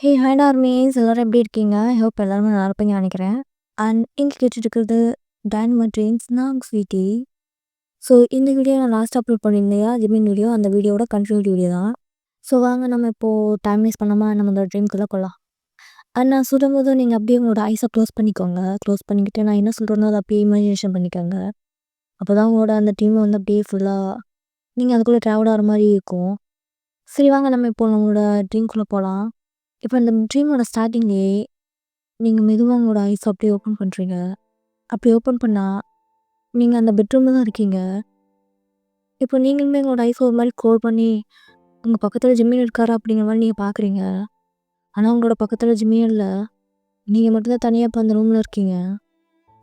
Hey hi நார்மீஸ் எல்லாரும் எப்படி இருக்கீங்க? ஐ ஹோப் எல்லாருமே நல்லா இருப்பீங்கன்னு நினைக்கிறேன். அண்ட் இங்கே கேட்டுட்டு இருக்கிறது டான் மட்ரீன்ஸ் நான் ஸ்வீட்டி. ஸோ இந்த வீடியோ நான் லாஸ்ட் அப்லோட் பண்ணியிருந்தேன் ஜிமின் வீடியோ. அந்த வீடியோட கண்டினியூட்டி வீடியோ தான். ஸோ வாங்க நம்ம இப்போது டைம் வேஸ்ட் பண்ணாமல் நம்ம அந்த ட்ரீம்குள்ளே கொள்ளலாம். அண்ட் நான் சொல்லும்போது நீங்கள் அப்படியே உங்களோட ஐஸை க்ளோஸ் பண்ணிக்கோங்க. க்ளோஸ் பண்ணிக்கிட்டு நான் என்ன சொல்கிறேனோ அதை அப்படியே இமேஜினேஷன் பண்ணிக்கோங்க. அப்போ தான் உங்களோட அந்த டீமை வந்து அப்படியே ஃபுல்லாக நீங்கள் அதுக்குள்ளே ட்ராவல் ஆகிற மாதிரி இருக்கும். சரி வாங்க நம்ம இப்போ நம்மளோட ட்ரீம்குள்ளே போகலாம். இப்போ இந்த ட்ரீமோட ஸ்டார்டிங்லேயே நீங்கள் மெதுவாக உங்களோட ஐஸ் அப்படியே ஓப்பன் பண்ணுறீங்க. அப்படி ஓப்பன் பண்ணால் நீங்கள் அந்த பெட்ரூமில் தான் இருக்கீங்க. இப்போ நீங்களுமே உங்களோட ஐஸ் ஒரு மாதிரி க்ளோஸ் பண்ணி உங்கள் பக்கத்தில் ஜிம்மின் இருக்காரா அப்படிங்கிற மாதிரி நீங்கள் பார்க்குறீங்க. ஆனால் உங்களோட பக்கத்தில் ஜிம்மியும் இல்லை. நீங்கள் மட்டும்தான் தனியாக இப்போ அந்த ரூமில் இருக்கீங்க.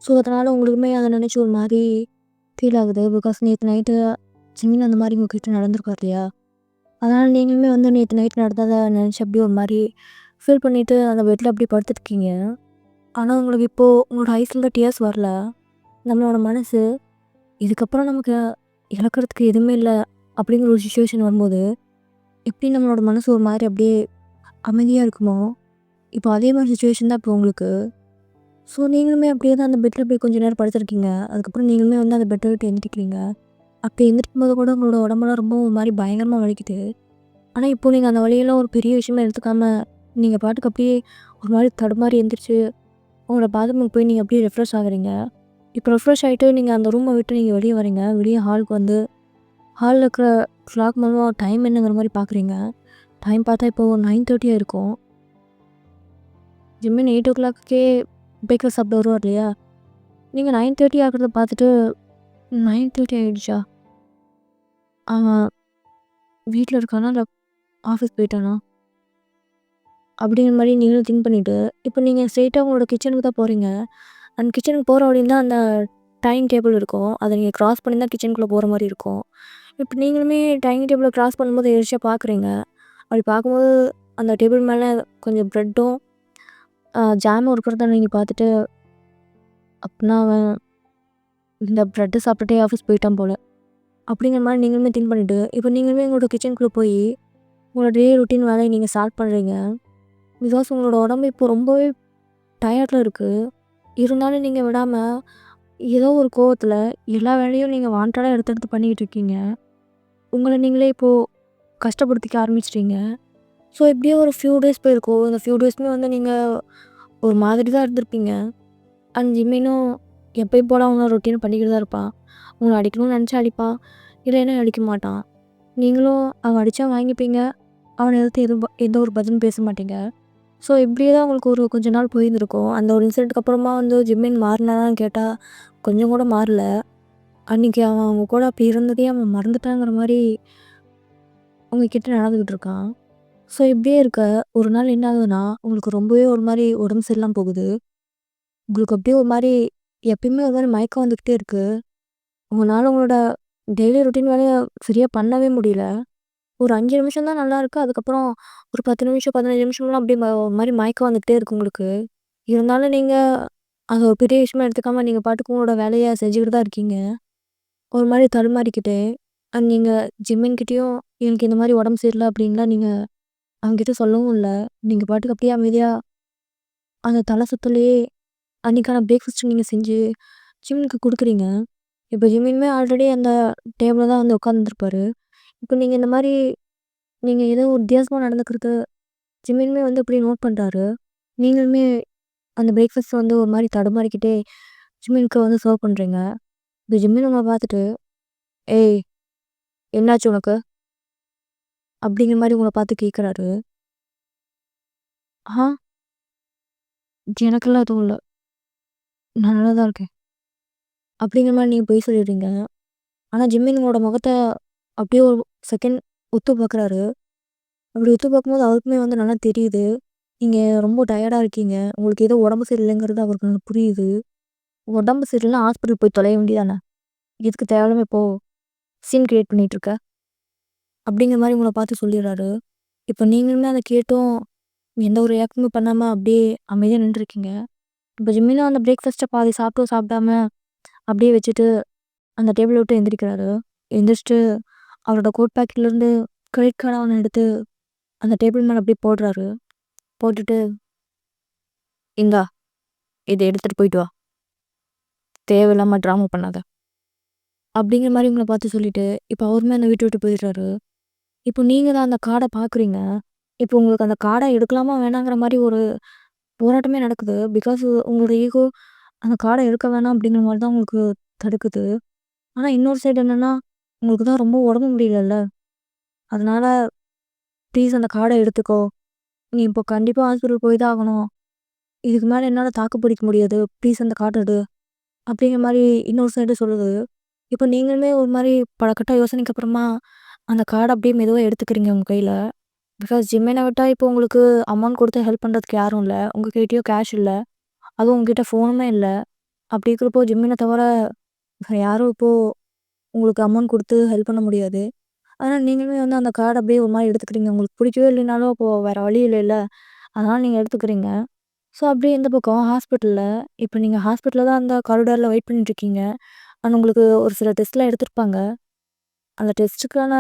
ஸோ அதனால் உங்களுக்குமே அதை நினச்சி ஒரு மாதிரி ஃபீல் ஆகுது. பிகாஸ் நேற்று நைட்டு ஜிம்மின் அந்த மாதிரி உங்ககிட்ட நடந்திருக்கார் இல்லையா? அதனால் நீங்களுமே வந்து நேற்று நைட்டு நடந்ததை நினச்சி அப்படியே ஒரு மாதிரி ஃபீல் பண்ணிவிட்டு அந்த பெட்டில் அப்படியே படுத்துருக்கீங்க. ஆனால் உங்களுக்கு இப்போது உங்களோட ஐஸில் டியர்ஸ் வரல. நம்மளோட மனசு இதுக்கப்புறம் நமக்கு இழக்கிறதுக்கு எதுவுமே இல்லை அப்படிங்கிற ஒரு சுச்சுவேஷன் வரும்போது எப்படி நம்மளோட மனசு ஒரு மாதிரி அப்படியே அமைதியாக இருக்குமோ, இப்போ அதே மாதிரி சுச்சுவேஷன் தான் இப்போ உங்களுக்கு. ஸோ நீங்களுமே அப்படியே தான் அந்த பெட்டில் போய் கொஞ்சம் நேரம் படுத்துருக்கீங்க. அதுக்கப்புறம் நீங்களுமே வந்து அந்த பெட்டை விட்டு எழுந்திரிக்கிறீங்க. அப்படி எழுந்திரிக்கும் போது கூட உங்களோட உடம்பெல்லாம் ரொம்ப ஒரு மாதிரி பயங்கரமாக வலிக்குது. ஆனால் இப்போ நீங்கள் அந்த வழியெல்லாம் ஒரு பெரிய விஷயமா எடுத்துக்காமல் நீங்கள் பாட்டுக்கு அப்படியே ஒரு மாதிரி தடுமாறி எழுந்திரிச்சு உங்களோட பாத்ரூமுக்கு போய் நீங்கள் அப்படியே ரெஃப்ரெஷ் ஆகுறீங்க. இப்போ ரெஃப்ரெஷ் ஆகிட்டு நீங்கள் அந்த ரூமை விட்டு நீங்கள் வெளியே வரீங்க. வெளியே ஹாலுக்கு வந்து ஹாலில் இருக்கிற கிளாக் மூலமாக டைம் என்னங்கிற மாதிரி பார்க்குறீங்க. டைம் பார்த்தா இப்போது 9:30 இருக்கும். ஜிம்மின் 8 o'clockே பிரேக்ஃபாஸ்ட் சாப்பிட வருவார் இல்லையா? நீங்கள் 9:30 ஆகிறத பார்த்துட்டு 9:30 ஆகிடுச்சா? அவன் வீட்டில் இருக்கானா இல்லை ஆஃபீஸ் போயிட்டானா? அப்படிங்கிற மாதிரி நீங்களும் திங்க் பண்ணிவிட்டு இப்போ நீங்கள் ஸ்ட்ரெயிட்டாக உங்களோட கிச்சனுக்கு தான் போகிறீங்க. அந்த கிச்சனுக்கு போகிற வழியில் தான் அந்த டைனிங் டேபிள் இருக்கும். அதை நீங்கள் க்ராஸ் பண்ணி தான் கிச்சனுக்குள்ளே போகிற மாதிரி இருக்கும். இப்போ நீங்களுமே டைனிங் டேபிளை க்ராஸ் பண்ணும்போது எதிர்ச்சியாக பார்க்குறீங்க. அப்படி பார்க்கும்போது அந்த டேபிள் மேலே கொஞ்சம் ப்ரெட்டும் ஜாமும் இருக்கிறத நீங்கள் பார்த்துட்டு அப்படின்னா அவன் இந்த ப்ரெட்டு சாப்பிட்டுட்டே ஆஃபீஸ் போயிட்டான் போல் அப்படிங்கிற மாதிரி நீங்களுமே திங்க் பண்ணிவிட்டு இப்போ நீங்களுமே உங்களோட கிச்சனுக்குள்ளே போய் உங்களோட டே ரொட்டீன் வேலையை நீங்கள் ஸ்டார்ட் பண்ணுறீங்க. பிகாஸ் உங்களோட உடம்பு இப்போ ரொம்பவே டயர்டில் இருக்குது. இருந்தாலும் நீங்கள் விடாமல் ஏதோ ஒரு கோவத்தில் எல்லா வேலையும் நீங்கள் வாண்டடாக எடுத்து எடுத்து பண்ணிக்கிட்டு இருக்கீங்க. உங்களை நீங்களே இப்போது கஷ்டப்படுத்திக்க ஆரம்பிச்சிட்டீங்க. ஸோ இப்படியே ஒரு ஃபியூ டேஸ் போயிருக்கோம். இந்த ஃபியூ டேஸ்மே வந்து நீங்கள் ஒரு மாதிரி தான் இருந்திருப்பீங்க. அண்ட் ஜிம்மினும் எப்பயும் போல் அவனை ரொட்டீன் பண்ணிக்கிட்டு தான் இருப்பான். உங்களை அடிக்கணும்னு நினச்சா அடிப்பான், இல்லைன்னா அடிக்க மாட்டான். நீங்களும் அவன் அடித்தா வாங்கிப்பீங்க. அவனை எதிர்த்து எந்த ஒரு பதிலும் பேச மாட்டீங்க. ஸோ இப்படியே தான் உங்களுக்கு ஒரு கொஞ்ச நாள் போயிருந்துருக்கும். அந்த ஒரு இன்சிடென்ட்க்கு அப்புறமா வந்து ஜிம்மின் மாறினான்னு கேட்டால் கொஞ்சம் கூட மாறல. அன்றைக்கி அவன் அவங்க கூட அப்படி இருந்ததே அவன் மறந்துட்டாங்கிற மாதிரி உங்ககிட்ட நடந்துக்கிட்டு இருக்கான். ஸோ இப்படியே இருக்க ஒரு நாள் என்ன ஆகுதுன்னா உங்களுக்கு ரொம்பவே ஒரு மாதிரி உடம்பு சரியில்லாமல் போகுது. உங்களுக்கு அப்படியே ஒரு மாதிரி எப்பயுமே ஒரு மாதிரி மயக்கம் வந்துக்கிட்டே இருக்குது. உங்களால் உங்களோட டெய்லி ரொட்டீன் வேலையை சரியாக பண்ணவே முடியல. ஒரு 5 நிமிஷம் தான் நல்லா இருக்குது. அதுக்கப்புறம் ஒரு 10 நிமிஷம் 15 நிமிஷம்லாம் அப்படியே ஒரு மாதிரி மயக்கம் வந்துக்கிட்டே இருக்குது உங்களுக்கு. இருந்தாலும் நீங்கள் அது ஒரு பெரிய விஷயமா எடுத்துக்காமல் நீங்கள் பாட்டுக்கு உங்களோட வேலையை செஞ்சுக்கிட்டு தான் இருக்கீங்க. ஒரு மாதிரி தடுமாறிக்கிட்டே அண்ட் நீங்கள் ஜிம்மின்கிட்டேயும் எனக்கு இந்த மாதிரி உடம்பு சரியில்லை அப்படின்லாம் நீங்கள் அவங்ககிட்ட சொல்லவும் இல்லை. நீங்கள் பாட்டுக்கு அப்படியே அமைதியாக அந்த தலை சுத்தலையே அன்றைக்கான பிரேக்ஃபாஸ்ட்டு நீங்கள் செஞ்சு ஜிம்முக்கு கொடுக்குறீங்க. இப்போ ஜிம்மினுமே ஆல்ரெடி அந்த டேபிளில் தான் வந்து உட்காந்துருப்பாரு. இப்போ நீங்கள் இந்த மாதிரி நீங்கள் ஏதோ வித்தியாசமாக நடந்துக்கிறது ஜிம்மினுமே வந்து இப்படி நோட் பண்ணுறாரு. நீங்களுமே அந்த பிரேக்ஃபாஸ்ட் வந்து ஒரு மாதிரி தடுமாறிக்கிட்டே ஜிம்மினுக்கு வந்து சர்வ் பண்ணுறீங்க. இந்த ஜிம்மின் உங்களை பார்த்துட்டு ஏய் என்னாச்சு உனக்கு அப்படிங்கிற மாதிரி உங்களை பார்த்து கேட்குறாரு. ஆ எனக்கெல்லாம் எதுவும் இல்லை, நான் நல்லா தான் இருக்கேன் அப்படிங்கிற மாதிரி நீங்கள் போய் சொல்லிடுறீங்க. ஆனால் ஜிம்மின் உங்களோட முகத்தை அப்படியே ஒரு செகண்ட் உத்து பார்க்குறாரு. அப்படி உத்து பார்க்கும்போது அவருக்குமே வந்து நல்லா தெரியுது. நீங்கள் ரொம்ப டயர்டாக இருக்கீங்க. உங்களுக்கு ஏதோ உடம்பு சரியில்லைங்கிறது அவருக்கு நல்லா புரியுது. உடம்பு சரியில்லைன்னா ஹாஸ்பிட்டல் போய் தொலைய வேண்டியதானே, எதுக்கு தேவையில்லாமல் இப்போது சீன் கிரியேட் பண்ணிகிட்ருக்க அப்படிங்கிற மாதிரி உங்களை பார்த்து சொல்லிடுறாரு. இப்போ நீங்களுமே அதை கேட்டும் எந்த ஒரு ரியாக்ஷனுமே பண்ணாமல் அப்படியே அமைதியாக நின்றுருக்கீங்க. இப்போ ஜிம்மினும் அந்த பிரேக்ஃபாஸ்ட்டை பாதி சாப்பிட்டும் சாப்பிடாம அப்படியே வச்சுட்டு அந்த டேபிளை விட்டு எந்திரிக்கிறாரு. எந்திரிச்சிட்டு அவரோட கோட் பேக்கெட்லேருந்து கிரெடிட் கார்டை ஒன்று எடுத்து அந்த டேபிள் மேலே அப்படியே போடுறாரு. போட்டுட்டு, "இந்தா இத எடுத்துட்டு போயிட்டு வா. தேவையில்லாம ட்ராமா பண்ணாத." அப்படிங்கிற மாரி உங்கள பார்த்து சொல்லிட்டு, இப்ப அவருமே அந்த வீட்ட விட்டு போயிடுறாரு. இப்போ நீங்க தான் அந்த கார்ட பார்க்குறீங்க. இப்போ உங்களுக்கு அந்த கார்ட எடுக்கலாமா வேணாங்கிற மாரி ஒரு போராட்டமே நடக்குது. பிகாஸ் உங்களோட ஈகோ அந்த கார்ட எடுக்க வேணாம் அப்படிங்கிற மாரி தான் உங்களுக்கு தடுக்குது. ஆனா இன்னொரு சைடு என்னன்னா, உங்களுக்கு தான் ரொம்ப உடம்பு முடியலல்ல. அதனால ப்ளீஸ் அந்த கார்ட எடுத்துக்கோ. நீ இப்போ கண்டிப்பா ஹாஸ்பிட்டல் போய் தான் ஆகணும். இதுக்கு மேல என்னால தாக்கு பிடிக்க முடியாது. ப்ளீஸ் அந்த கார்ட எடு. அப்படிங்கிற மாரி இன்னொரு சைடு சொல்லுது. இப்போ நீங்களுமே ஒரு மாரி பல யோசனைக்கு அப்புறமா அந்த கார்ட அப்படியே மெதுவா எடுத்துக்கிறீங்க உங்க கையில. பிகாஸ் ஜிம்மேன விட்டா இப்போ உங்களுக்கு அமௌண்ட் குடுத்து ஹெல்ப் பண்றதுக்கு யாரும் இல்ல. உங்ககிட்டயும் கேஷ் இல்ல. அதுவும் உங்ககிட்ட ஃபோனுமே இல்ல. அப்படி இருக்கிறப்போ ஜிம்மின தவிர வேற யாரும் இப்போ உங்களுக்கு அமௌண்ட் குடுத்து ஹெல்ப் பண்ண முடியாது. அதனால நீங்களுமே வந்து அந்த கார்ட அப்படியே ஒரு மாரி எடுத்துக்கிறீங்க. உங்களுக்கு பிடிக்கவே இல்லைனாலும் அப்போ வேற வழி இல்லைல்ல. அதனால நீங்க எடுத்துக்கிறீங்க. ஸோ அப்படியே இந்த பக்கம் ஹாஸ்பிட்டல்ல இப்போ நீங்க ஹாஸ்பிட்டல்ல தான் அந்த காரிடார்ல வெயிட் பண்ணிட்டு இருக்கீங்க. அண்ட் உங்களுக்கு ஒரு சில டெஸ்ட்லாம் எடுத்திருப்பாங்க. அந்த டெஸ்ட்டுக்கான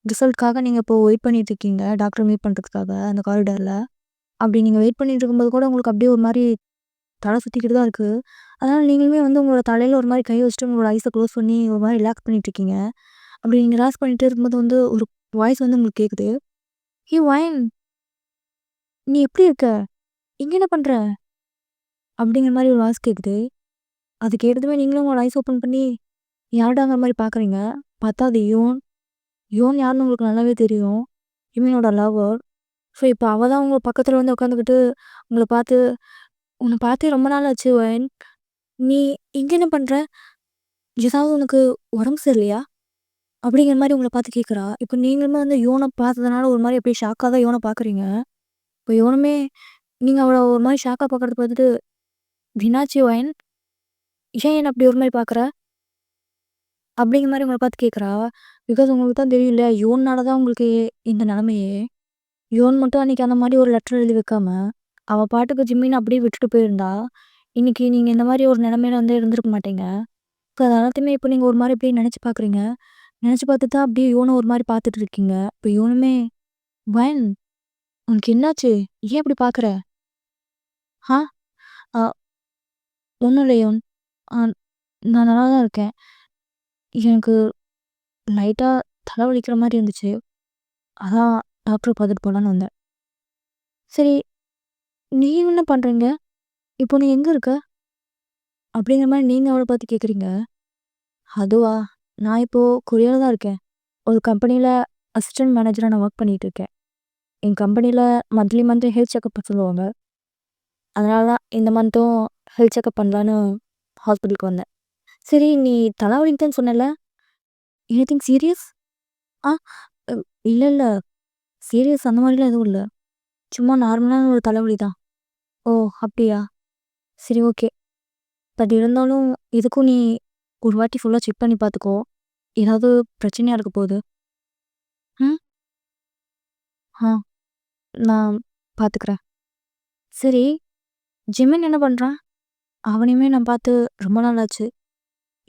ரிசல்ட்காக நீங்க இப்போ வெயிட் பண்ணிட்டு இருக்கீங்க. டாக்டர மீட் பண்றதுக்காக அந்த காரிடார்ல. அப்படி நீங்க வெயிட் பண்ணிட்டு இருக்கும்போது கூட உங்களுக்கு அப்படியே ஒரு மாரி தலை சுத்திக்கிட்டு தான் இருக்கு. அதனால நீங்களுமே வந்து உங்களோட தலையில ஒரு மாரி கை வச்சுட்டு உங்களோட ஐஸ க்ளோஸ் பண்ணி ஒரு மாரி ரிலாக்ஸ் பண்ணிட்டு இருக்கீங்க. அப்படி நீங்க ரிலாக்ஸ் பண்ணிட்டே இருக்கும்போது வந்து ஒரு வாய்ஸ் வந்து உங்களுக்கு கேட்குது. "ஏய் வயன், நீ எப்படி இருக்க? இங்க என்ன பண்ற?" அப்படிங்கிற மாரி ஒரு வாய்ஸ் கேட்குது. அது கேட்டதுமே நீங்களும் உங்களோட ஐஸ் ஓப்பன் பண்ணி யாருடாங்கிற மாரி பார்க்குறீங்க. பார்த்தா அது யோன். யோன் யாருன்னு உங்களுக்கு நல்லாவே தெரியும். யுமினோட லவர். ஸோ இப்போ அவ தான் உங்க பக்கத்துல வந்து உட்காந்துக்கிட்டு உங்கள பார்த்து, "உன்ன பார்த்தே ரொம்ப நாள் ஆச்சு வயன். நீ இங்க என்ன பண்ற? ஏதாவது உனக்கு உடம்பு சரியில்லையா?" அப்படிங்கிற மாரி உங்கள பார்த்து கேட்குறா. இப்போ நீங்களுமே வந்து யோன பார்த்ததுனால ஒரு மாரி அப்படியே ஷாக்கா தான் யோன பார்க்குறீங்க. இப்போ யோனுமே நீங்க அவள ஒரு மாரி ஷாக்கா பார்க்கறத பார்த்துட்டு, "என்னாச்சு வயன்? ஏன் என்ன அப்படி ஒரு மாரி பார்க்குற?" அப்படிங்கிற மாரி உங்கள பார்த்து கேட்குறா. பிகாஸ் உங்களுக்கு தான் தெரியும்ல, யோன்னால தான் உங்களுக்கு இந்த நிலைமையே. யோன் மட்டும் அன்னைக்கு அந்த மாரி ஒரு லெட்டர் எழுதி வைக்காம, அவ பாட்டுக்கு ஜிம்மின்னு அப்படியே விட்டுட்டு போயிருந்தா, இன்னைக்கு நீங்க இந்த மாரி ஒரு நிலைமையில வந்து இருந்திருக்க மாட்டீங்க. ஸோ அது எல்லாத்தையுமே இப்போ நீங்க ஒரு மாரி அப்படியே நெனச்சு பார்க்குறீங்க. நெனச்சு பார்த்துட்டு தான் அப்படியே யோன ஒரு மாரி பார்த்துட்டு இருக்கீங்க. இப்போ யோனுமே, "வயன், உனக்கு என்னாச்சு? ஏன் இப்படி பார்க்குற?" "ஆ, அ ஒண்ணும் இல்ல யோன். அ நான் நல்லா தான் இருக்கேன். எனக்கு லைட்டா தலை வலிக்கிற மாரி இருந்துச்சு. அதான் டாக்டர பார்த்துட்டு போலான்னு வந்தேன்." "சரி, நீ என்ன பண்றீங்க? இப்போ நீ எங்க இருக்க?" அப்படிங்கிற மாரி நீங்க அவள பார்த்து கேட்குறீங்க. "அதுவா? நான் இப்போ கொரியால தான் இருக்கேன். ஒரு கம்பெனில அசிஸ்டன்ட் மேனேஜரா நான் ஒர்க் பண்ணிட்டு இருக்கேன். என் கம்பெனில மந்த்லி ஹெல்த் செக்கப் சொல்லுவாங்க. அதனால தான் இந்த மந்த்தும் ஹெல்த் செக்கப் பண்ணலான்னு ஹாஸ்பிட்டலுக்கு வந்தேன்." "சரி, நீ தலை வலிக்குதுன்னு சொன்னல்ல? Anything serious?" "ஆ, அ இல்ல, இல்ல. சீரியஸ் அந்த மாரிலாம் எதுவும் இல்ல. சும்மா நார்மலான ஒரு தலைவலி தான்." "ஓ! அப்படியா? சரி, ஓகே. பட் இருந்தாலும் இதுக்கும் நீ ஒரு வாட்டி ஃபுல்லா செக் பண்ணி பார்த்துக்கோ. ஏதாவது பிரச்சனையா இருக்க போகுது." "ம். ஆ, நான் பார்த்துக்கிறேன்." "சரி, ஜிமின் என்ன பண்றான்?" "அவனையுமே நான் பார்த்து ரொம்ப நாள் ஆச்சு.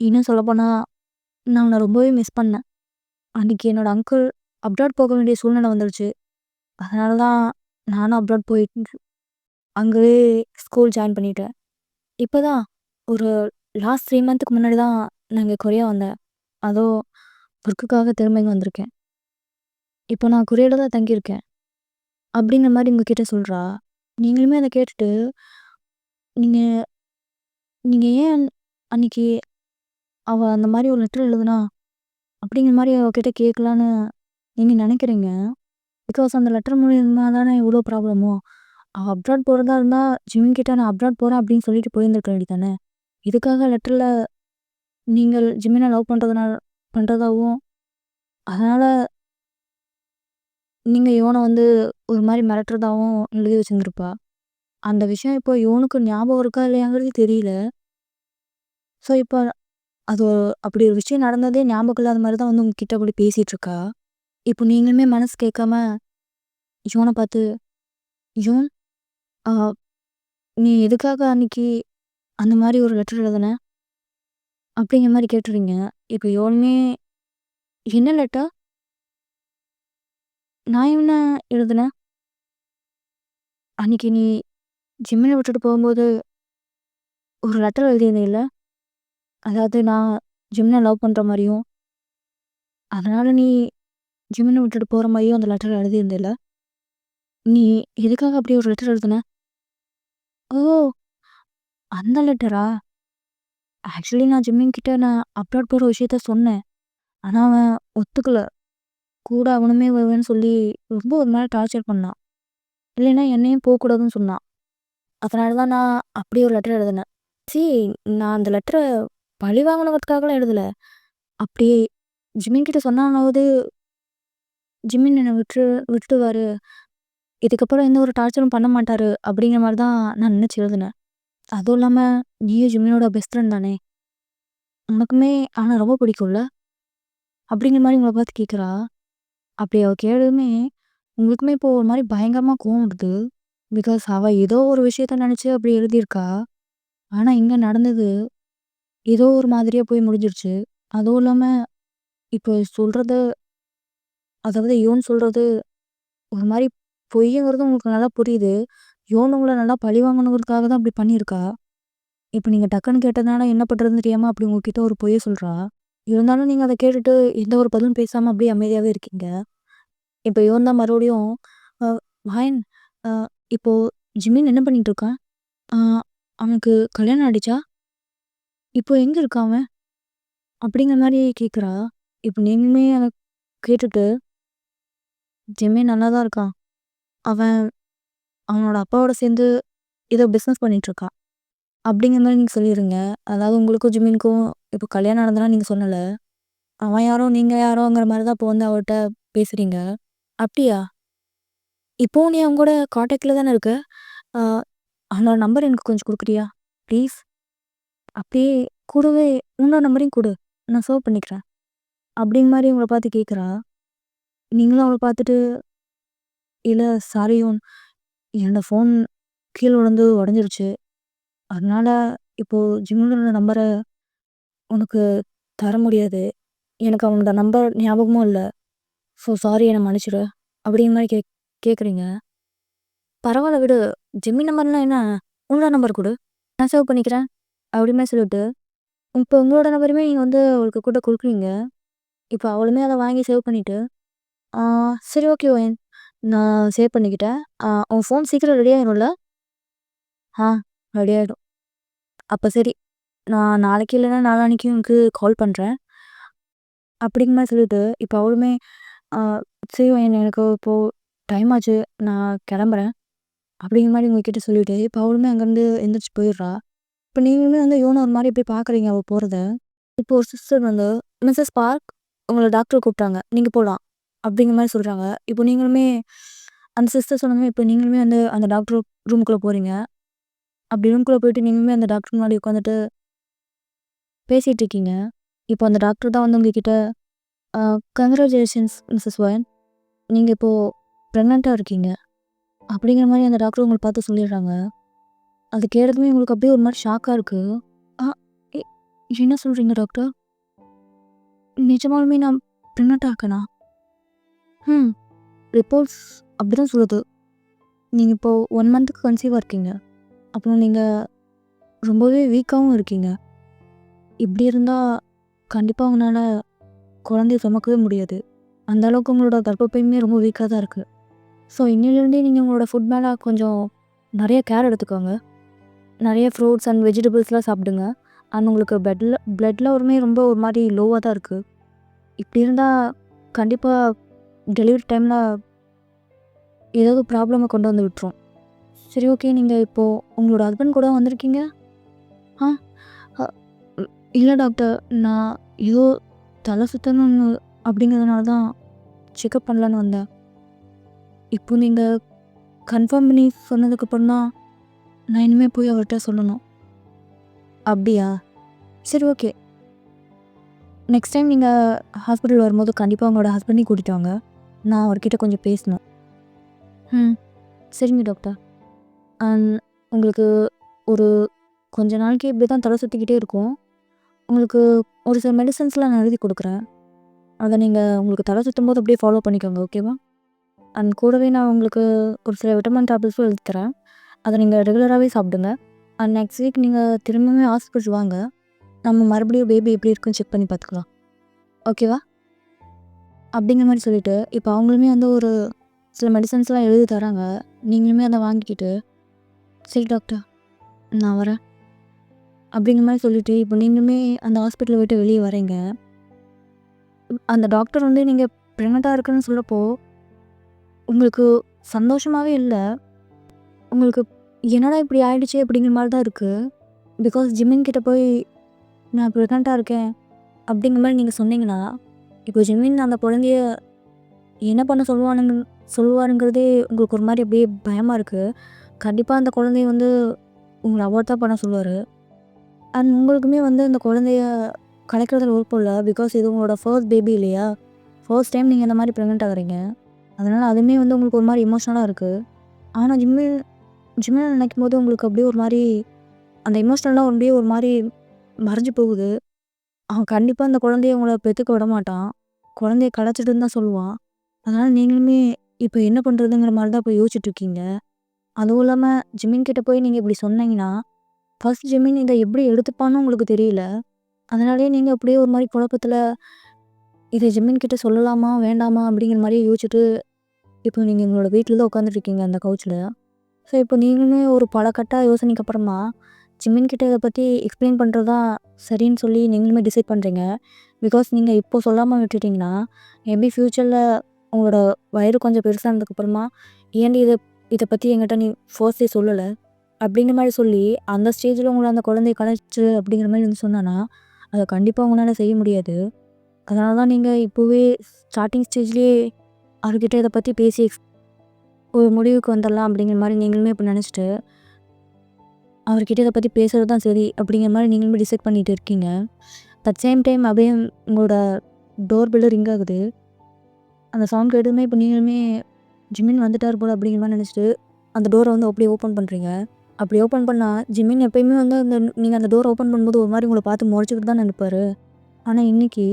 இன்னும் சொல்லப்போனா நான் அவன ரொம்பவே மிஸ் பண்ணேன். அன்னைக்கு என்னோட அங்கிள் அப்ராட் போக வேண்டிய சூழ்நிலை வந்துருச்சு. அதனால தான் நானும் அப்ராட் போயிட்டு அங்கவே ஸ்கூல் ஜாயின் பண்ணிட்டேன். இப்ப தான் ஒரு லாஸ்ட் 3 மந்த்துக்கு முன்னாடி தான் நான் இங்க கொரியா வந்தேன். அதுவும் ஒர்க்குக்காக திரும்ப இங்க வந்திருக்கேன். இப்போ நான் கொரியால தான் தங்கியிருக்கேன்." அப்படிங்கிற மாரி உங்ககிட்ட சொல்றா. நீங்களுமே அத கேட்டுட்டு, நீங்க நீங்க ஏன் அன்னைக்கு அவ அந்த மாரி ஒரு லெட்டர் எழுதுனா, அப்படிங்கிற மாரி அவகிட்ட கேட்கலான்னு நீங்க நெனைக்கிறீங்க. பிகாஸ் அந்த லெட்டர் மூலியமா தானே இவ்ளோ ப்ராப்ளமோ. அவ அப்ராட் போறதா இருந்தா, ஜிமின் கிட்ட நான் அப்ராட் போறேன் அப்படின்னு சொல்லிட்டு போயிருந்திருக்க வேண்டியதானே. இதுக்காக லெட்டர்ல நீங்கள் ஜிமின லவ் பண்றதாவும், அதனால நீங்க இவன வந்து ஒரு மாரி மிரட்டுறதாவும் எழுதி வச்சிருந்திருப்பா. அந்த விஷயம் இப்போ இவனுக்கு ஞாபகம் இருக்கா இல்லையாங்கிறது தெரியல. ஸோ இப்ப அது அப்படி ஒரு விஷயம் நடந்ததே ஞாபகம் இல்லாத மாரி தான் வந்து உங்ககிட்ட அப்படி பேசிட்டு இருக்கா. இப்போ நீங்களுமே மனசு கேட்காம யோன பார்த்து, "யோன், அ நீ எதுக்காக அன்னைக்கு அந்த மாரி ஒரு லெட்டர் எழுதுன?" அப்படிங்கிற மாரி கேட்டுறீங்க. இப்போ யோனுமே, "என்ன லெட்டர்? நான் என்ன எழுதுனேன்?" அன்னைக்கு நீ ஜிம்மில விட்டுட்டு போகும்போது ஒரு லெட்டர் எழுதியிருந்தீல்ல? அதாவது நான் ஜிம்ன லவ் பண்ற மாரியும், அதனால நீ ஜிம்ன விட்டுட்டு போற மாரியும் அந்த லெட்டர்ல எழுதியிருந்தல்ல? நீ எதுக்காக அப்படி ஒரு லெட்டர் எழுதுன? ஓ! அந்த லெட்டரா? ஆக்சுவலி நான் ஜிம்மின் கிட்ட நான் அப்ராட் போற விஷயத்த சொன்னேன். ஆனா அவன் ஒத்துக்கல. கூட அவனுமே வருவேன்னு சொல்லி ரொம்ப ஒரு மாரி டார்ச்சர் பண்ணான். இல்லைன்னா என்னையும் போக்கூடாதுன்னு சொன்னான். அதனால தான் நான் அப்படியே ஒரு லெட்டர் எழுதினேன். ச்சீ! நான் அந்த லெட்டர பழி வாங்கணுங்கிறதுக்காகலாம் எழுதல. அப்படியே ஜிமின் கிட்ட சொன்னானாவது ஜிமின் என்ன விட்டுருவாரு. இதுக்கப்புறம் எந்த ஒரு டார்ச்சரும் பண்ண மாட்டாரு. அப்படிங்கிற மாரி தான் நான் நினைச்சு எழுதினேன். அதுவும் இல்லாம நீயும் ஜிமினோட பெஸ்ட் ஃப்ரெண்ட் தானே! உனக்குமே அவன ரொம்ப பிடிக்கும்ல? அப்படிங்கிற மாரி உங்கள பார்த்து கேட்குறா. அப்படி அவ கேட்டதுமே உங்களுக்குமே இப்போ ஒரு மாரி பயங்கரமா கோவம் வருது. பிகாஸ் அவ ஏதோ ஒரு விஷயத்த நினைச்சு அப்படி எழுதியிருக்கா. ஆனா இங்க நடந்தது ஏதோ ஒரு மாதிரியா போய் முடிஞ்சிருச்சு. அதுவும் இல்லாம இப்போ சொல்றது அதாவது யோன் சொல்றது ஒரு மாரி பொய்யுங்கிறது உங்களுக்கு நல்லா புரியுது. யோன் உங்கள நல்லா பழிவாங்கணுங்கிறதுக்காக தான் அப்படி பண்ணியிருக்கா. இப்ப நீங்க டக்குன்னு கேட்டதுனால என்ன பண்றதுன்னு தெரியாம அப்படி உங்ககிட்ட ஒரு பொய்ய சொல்றா. இருந்தாலும் நீங்க அத கேட்டுட்டு எந்த ஒரு பதிலும் பேசாம அப்படியே அமைதியாவே இருக்கீங்க. இப்ப யோன் தான் மறுபடியும் அ "வாயன் அ இப்போ ஜிமின் என்ன பண்ணிட்டு இருக்கான்? அ அவனுக்கு கல்யாணம் ஆயிடுச்சா? இப்போ எங்க இருக்கான் அவன்?" அப்படிங்கிற மாரி கேட்குறா. இப்ப நீங்களுமே அத கேட்டுட்டு, "ஜிம்மி நல்லா தான் இருக்கான். அவன் அவனோட அப்பாவோட சேர்ந்து ஏதோ பிசினஸ் பண்ணிட்டு இருக்கான்." அப்படிங்கிற மாரி நீங்க சொல்லிருங்க. அதாவது உங்களுக்கும் ஜிம்மினுக்கும் இப்போ கல்யாணம் நடந்ததுலாம் நீங்க சொல்லல. அவன் யாரோ, நீங்க யாரோங்கிற மாரி தான் இப்போ வந்து அவர்ட்ட பேசுறீங்க. "அப்படியா? இப்பவும் நீ அவன் கூட கான்டாக்ட்ல தானே இருக்க? அ அவனோட நம்பர் எனக்கு கொஞ்சம் குடுக்குறியா? ப்ளீஸ்." அப்படியே கூடவே "உன்னோட நம்பரையும் குடு. நான் சேவ் பண்ணிக்கிறேன்." அப்படிங்கிற மாரி உங்கள பார்த்து கேட்குறா. நீங்களும் அவள பார்த்துட்டு, "இல்ல சாரி யோன். என்னோட ஃபோன் கீழ விழுந்து உடைஞ்சிருச்சு. அதனால இப்போ ஜிம்மியோட நம்பர உனக்கு தர முடியாது. எனக்கு அவனோட நம்பர் ஞாபகமும் இல்ல. ஸோ சாரி என்ன மன்னிச்சிடு." அப்படிங்கிற மாரி கேட்குறீங்க. "பரவால்ல விடு. ஜிம்மி நம்பர்லாம் என்ன? உன்னோட நம்பர் குடு. நான் சேவ் பண்ணிக்கிறேன்." அப்படி மாரி சொல்லிட்டு, இப்போ உங்களோட நம்பருமே நீங்க வந்து அவளுக்கு கூட குடுக்குறீங்க. இப்போ அவளுமே அத வாங்கி சேவ் பண்ணிட்டு, "ஆ சரி ஓகே ஒயன். நான் சேவ் பண்ணிக்கிட்டேன். உன் ஃபோன் சீக்கிரம் ரெடி ஆயிரும்ல?" "ஆ ரெடி ஆயிடும்." "அப்ப சரி. நான் நாளைக்கு இல்லன்னா நாளான்னைக்கு உனக்கு கால் பண்றேன்." அப்படிங்கிற மாரி சொல்லிட்டு, இப்போ அவளுமே "ஆ சரி ஒயன் எனக்கு இப்போ டைம் ஆச்சு. நான் கிளம்புறேன்." அப்படிங்கிற மாரி உங்ககிட்ட சொல்லிட்டு, இப்போ அவளுமே அங்கேருந்து எந்திரிச்சு போயிடுறா. இப்போ நீங்களுமே வந்து யோன ஒரு மாரி இப்படி பார்க்குறீங்க அவ போறத. இப்போ ஒரு சிஸ்டர் வந்து, "மிஸ்ஸஸ் பார்க் உங்கள டாக்டர் கூப்பிட்டாங்க. நீங்க போலாம்." அப்படிங்கிற மாரி சொல்றாங்க. இப்போ நீங்களுமே அந்த சிஸ்டர் சொன்னதுமே இப்போ நீங்களுமே வந்து அந்த டாக்டர் ரூமுக்குள்ள போறீங்க. அப்படி ரூம்குள்ள போயிட்டு நீங்களுமே அந்த டாக்டர் முன்னாடி உட்காந்துட்டு பேசிட்டு இருக்கீங்க. இப்போ அந்த டாக்டர் தான் வந்து உங்ககிட்ட, "அ கங்ராச்சுலேஷன்ஸ் மிஸ்ஸஸ் ஒயன். நீங்க இப்போ பிரெக்னன்ட்டா இருக்கீங்க." அப்படிங்கிற மாரி அந்த டாக்டர் உங்கள பார்த்து சொல்லிடுறாங்க. அது கேட்டதுமே உங்களுக்கு அப்படியே ஒரு மாரி ஷாக்கா இருக்கு. "ஆ எ என்ன சொல்றீங்க டாக்டர்? நிஜமாலுமே நான் பிரெக்னன்ட்டா இருக்கேனா?" "ம். ரிப்போர்ட்ஸ் அப்படிதான் சொல்லுது. நீங்க இப்போ 1 மந்த்துக்கு கன்சீவா இருக்கீங்க. அப்புறம் நீங்க ரொம்பவே வீக்காவும் இருக்கீங்க. இப்படி இருந்தா கண்டிப்பா உங்களால குழந்தைய சுமக்கவே முடியாது. அந்த அளவுக்கு உங்களோட கர்ப்பப்பையுமே ரொம்ப வீக்கா தான் இருக்கு. ஸோ இன்னையிலேருந்தே நீங்க உங்களோட ஃபுட் மேல கொஞ்சம் நெறைய கேர் எடுத்துக்கோங்க. நெறைய ஃப்ரூட்ஸ் அண்ட் வெஜிடபிள்ஸ்லாம் சாப்பிடுங்க. அண்ட் உங்களுக்கு பிளட் லெவலுமே ரொம்ப ஒரு மாரி லோவா தான் இருக்கு. இப்படி இருந்தா கண்டிப்பா டெலிவரி டைம்ல ஏதாவது ப்ராப்ளம கொண்டு வந்து விட்டுரும்." "சரி ஓகே. நீங்க இப்போ உங்களோட ஹஸ்பண்ட் கூட வந்திருக்கீங்க?" "ஆ அ ம் இல்ல டாக்டர். நான் ஏதோ தல சுத்தணும்னு அப்படிங்கிறதுனால தான் செக்கப் பண்ணலான்னு வந்தேன். இப்போ நீங்க கன்ஃபார்ம் பண்ணி சொன்னதுக்கப்புறம் தான் நான் இனிமே போய் அவர்ட்ட சொல்லணும்." "அப்படியா? சரி ஓகே. நெக்ஸ்ட் டைம் நீங்க ஹாஸ்பிட்டல் வரும்போது கண்டிப்பா உங்களோட ஹஸ்பண்டையும் கூட்டிட்டு வாங்க. நான் அவர்கிட்ட கொஞ்சம் பேசணும்." "ம். சரிங்க டாக்டர். அண்ட் உங்களுக்கு ஒரு கொஞ்ச நாளைக்கு இப்படி தான் தல சுத்திக்கிட்டே இருக்கும். உங்களுக்கு ஒரு சில மெடிசின்ஸ்லாம் நான் எழுதி குடுக்குறேன். அத நீங்க உங்களுக்கு தல சுத்தும்போது அப்படியே ஃபாலோ பண்ணிக்கோங்க. ஓகேவா?" அண்ட் கூடவே நான் உங்களுக்கு ஒரு சில விட்டமின் டேப்லெட்ஸும் எழுதி தரேன். அத நீங்க ரெகுலராகவே சாப்பிடுங்க. அண்ட் நெக்ஸ்ட் வீக் நீங்கள் திரும்பவுமே ஹாஸ்பிட்டல் வாங்க. நம்ம மறுபடியும் பேபி எப்படி இருக்குன்னு செக் பண்ணி பார்த்துக்கலாம். ஓகேவா? அப்படிங்கிற மாதிரி சொல்லிட்டு, இப்போ அவங்களுமே வந்து ஒரு சில மெடிசன்ஸ்லாம் எழுதி தராங்க. நீங்களுமே அதை வாங்கிக்கிட்டு, சரி டாக்டர் நான் வரேன் அப்படிங்கிற மாதிரி சொல்லிட்டு, இப்போ நீங்களுமே அந்த ஹாஸ்பிட்டலை விட்டு வெளியே வரீங்க. அந்த டாக்டர் வந்து நீங்கள் ப்ரெக்னெண்ட்டாக இருக்குன்னு சொல்லப்போ உங்களுக்கு சந்தோஷமாகவே இல்லை. உங்களுக்கு என்னடா இப்படி ஆயிடுச்சு அப்படிங்கிற மாதிரி தான் இருக்குது. பிகாஸ் ஜிம்மின் கிட்ட போய் நான் ப்ரெக்னெண்ட்டாக இருக்கேன் அப்படிங்கிற மாதிரி நீங்கள் சொன்னீங்கன்னா, இப்போ ஜிம்மின் அந்த குழந்தைய என்ன பண்ண சொல்லுவாருங்கிறதே உங்களுக்கு ஒரு மாதிரி அப்படியே பயமாக இருக்குது. கண்டிப்பாக அந்த குழந்தைய வந்து உங்களை அவாய்ட் தான் பண்ண சொல்லுவார். அண்ட் உங்களுக்குமே வந்து அந்த குழந்தைய கலைக்கிறதுல விருப்பம் இல்லை. பிகாஸ் இது உங்களோட ஃபர்ஸ்ட் பேபி இல்லையா? ஃபர்ஸ்ட் டைம் நீங்கள் இந்த மாதிரி ப்ரெக்னெண்ட் ஆகுறீங்க. அதனால் அதுவுமே வந்து உங்களுக்கு ஒரு மாதிரி எமோஷ்னலாக இருக்குது. ஆனால் ஜிம்மில் நினைக்கும் போது உங்களுக்கு அப்படியே ஒரு மாதிரி அந்த எமோஷ்னலாக அப்படியே ஒரு மாதிரி மறைஞ்சு போகுது. அவன் கண்டிப்பாக அந்த குழந்தைய உங்களை பெற்றுக்க விட மாட்டான். குழந்தைய கலைச்சிட்டுன்னு தான் சொல்லுவான். அதனால் நீங்களுமே இப்போ என்ன பண்ணுறதுங்கிற மாதிரி தான் இப்போ யோசிச்சுட்ருக்கீங்க. அதுவும் இல்லாமல் ஜிம்மின் கிட்ட போய் நீங்கள் இப்படி சொன்னீங்கன்னா, ஃபர்ஸ்ட் ஜிம்மின் இதை எப்படி எடுத்துப்பான்னு உங்களுக்கு தெரியல. அதனாலேயே நீங்கள் அப்படியே ஒரு மாதிரி குழப்பத்தில் இதை ஜிம்மின் கிட்ட சொல்லலாமா வேண்டாமா அப்படிங்கிற மாதிரியே யோசிச்சுட்டு இப்போ நீங்கள் எங்களோட வீட்டில் தான் உட்காந்துட்ருக்கீங்க அந்த கவுச்சில். ஸோ இப்போ நீங்களுமே ஒரு பல கட்ட யோசனைக்கு அப்புறமா ஜிம்மின் கிட்ட இதை பற்றி எக்ஸ்பிளைன் பண்ணுறது தான் சரின்னு சொல்லி நீங்களுமே டிசைட் பண்ணுறீங்க. பிகாஸ் நீங்கள் இப்போ சொல்லாமல் விட்டுட்டிங்கன்னா மேபி ஃப்யூச்சரில் உங்களோட வயிறு கொஞ்சம் பெருசானதுக்கப்புறமா ஏன்டி இதை பற்றி என்கிட்ட நீ ஃபர்ஸ்டே சொல்லலை அப்படிங்கிற மாதிரி சொல்லி அந்த ஸ்டேஜில் உங்களை அந்த குழந்தைய கலைச்சு அப்படிங்கிற மாதிரி வந்து சொன்னான்னா அதை கண்டிப்பாக உங்களால் செய்ய முடியாது. அதனால தான் நீங்கள் இப்போவே ஸ்டார்டிங் ஸ்டேஜ்லேயே அவர்கிட்ட இதை பற்றி பேசி ஒரு முடிவுக்கு வந்துடலாம் அப்படிங்கிற மாதிரி நீங்களுமே இப்போ நினச்சிட்டு அவர்கிட்ட இதை பற்றி பேசுகிறது தான் சரி அப்படிங்கிற மாதிரி நீங்களுமே டிசைட் பண்ணிகிட்டு இருக்கீங்க. அட் சேம் டைம் அப்படியே உங்களோட டோர் பெல்லு ரிங் ஆகுது. அந்த சவுண்ட் கேட்டதுமே இப்போ நீங்களுமே ஜிம்மின் வந்துட்டார் போல் அப்படிங்கிற மாதிரி நினச்சிட்டு அந்த டோரை வந்து அப்படியே ஓப்பன் பண்ணுறீங்க. அப்படி ஓப்பன் பண்ணால் ஜிம்மின் எப்போயுமே வந்து நீங்கள் அந்த டோர் ஓப்பன் பண்ணும்போது ஒரு மாதிரி உங்களை பார்த்து முறைச்சிக்கிட்டு தான் நினைப்பார். ஆனால் இன்றைக்கி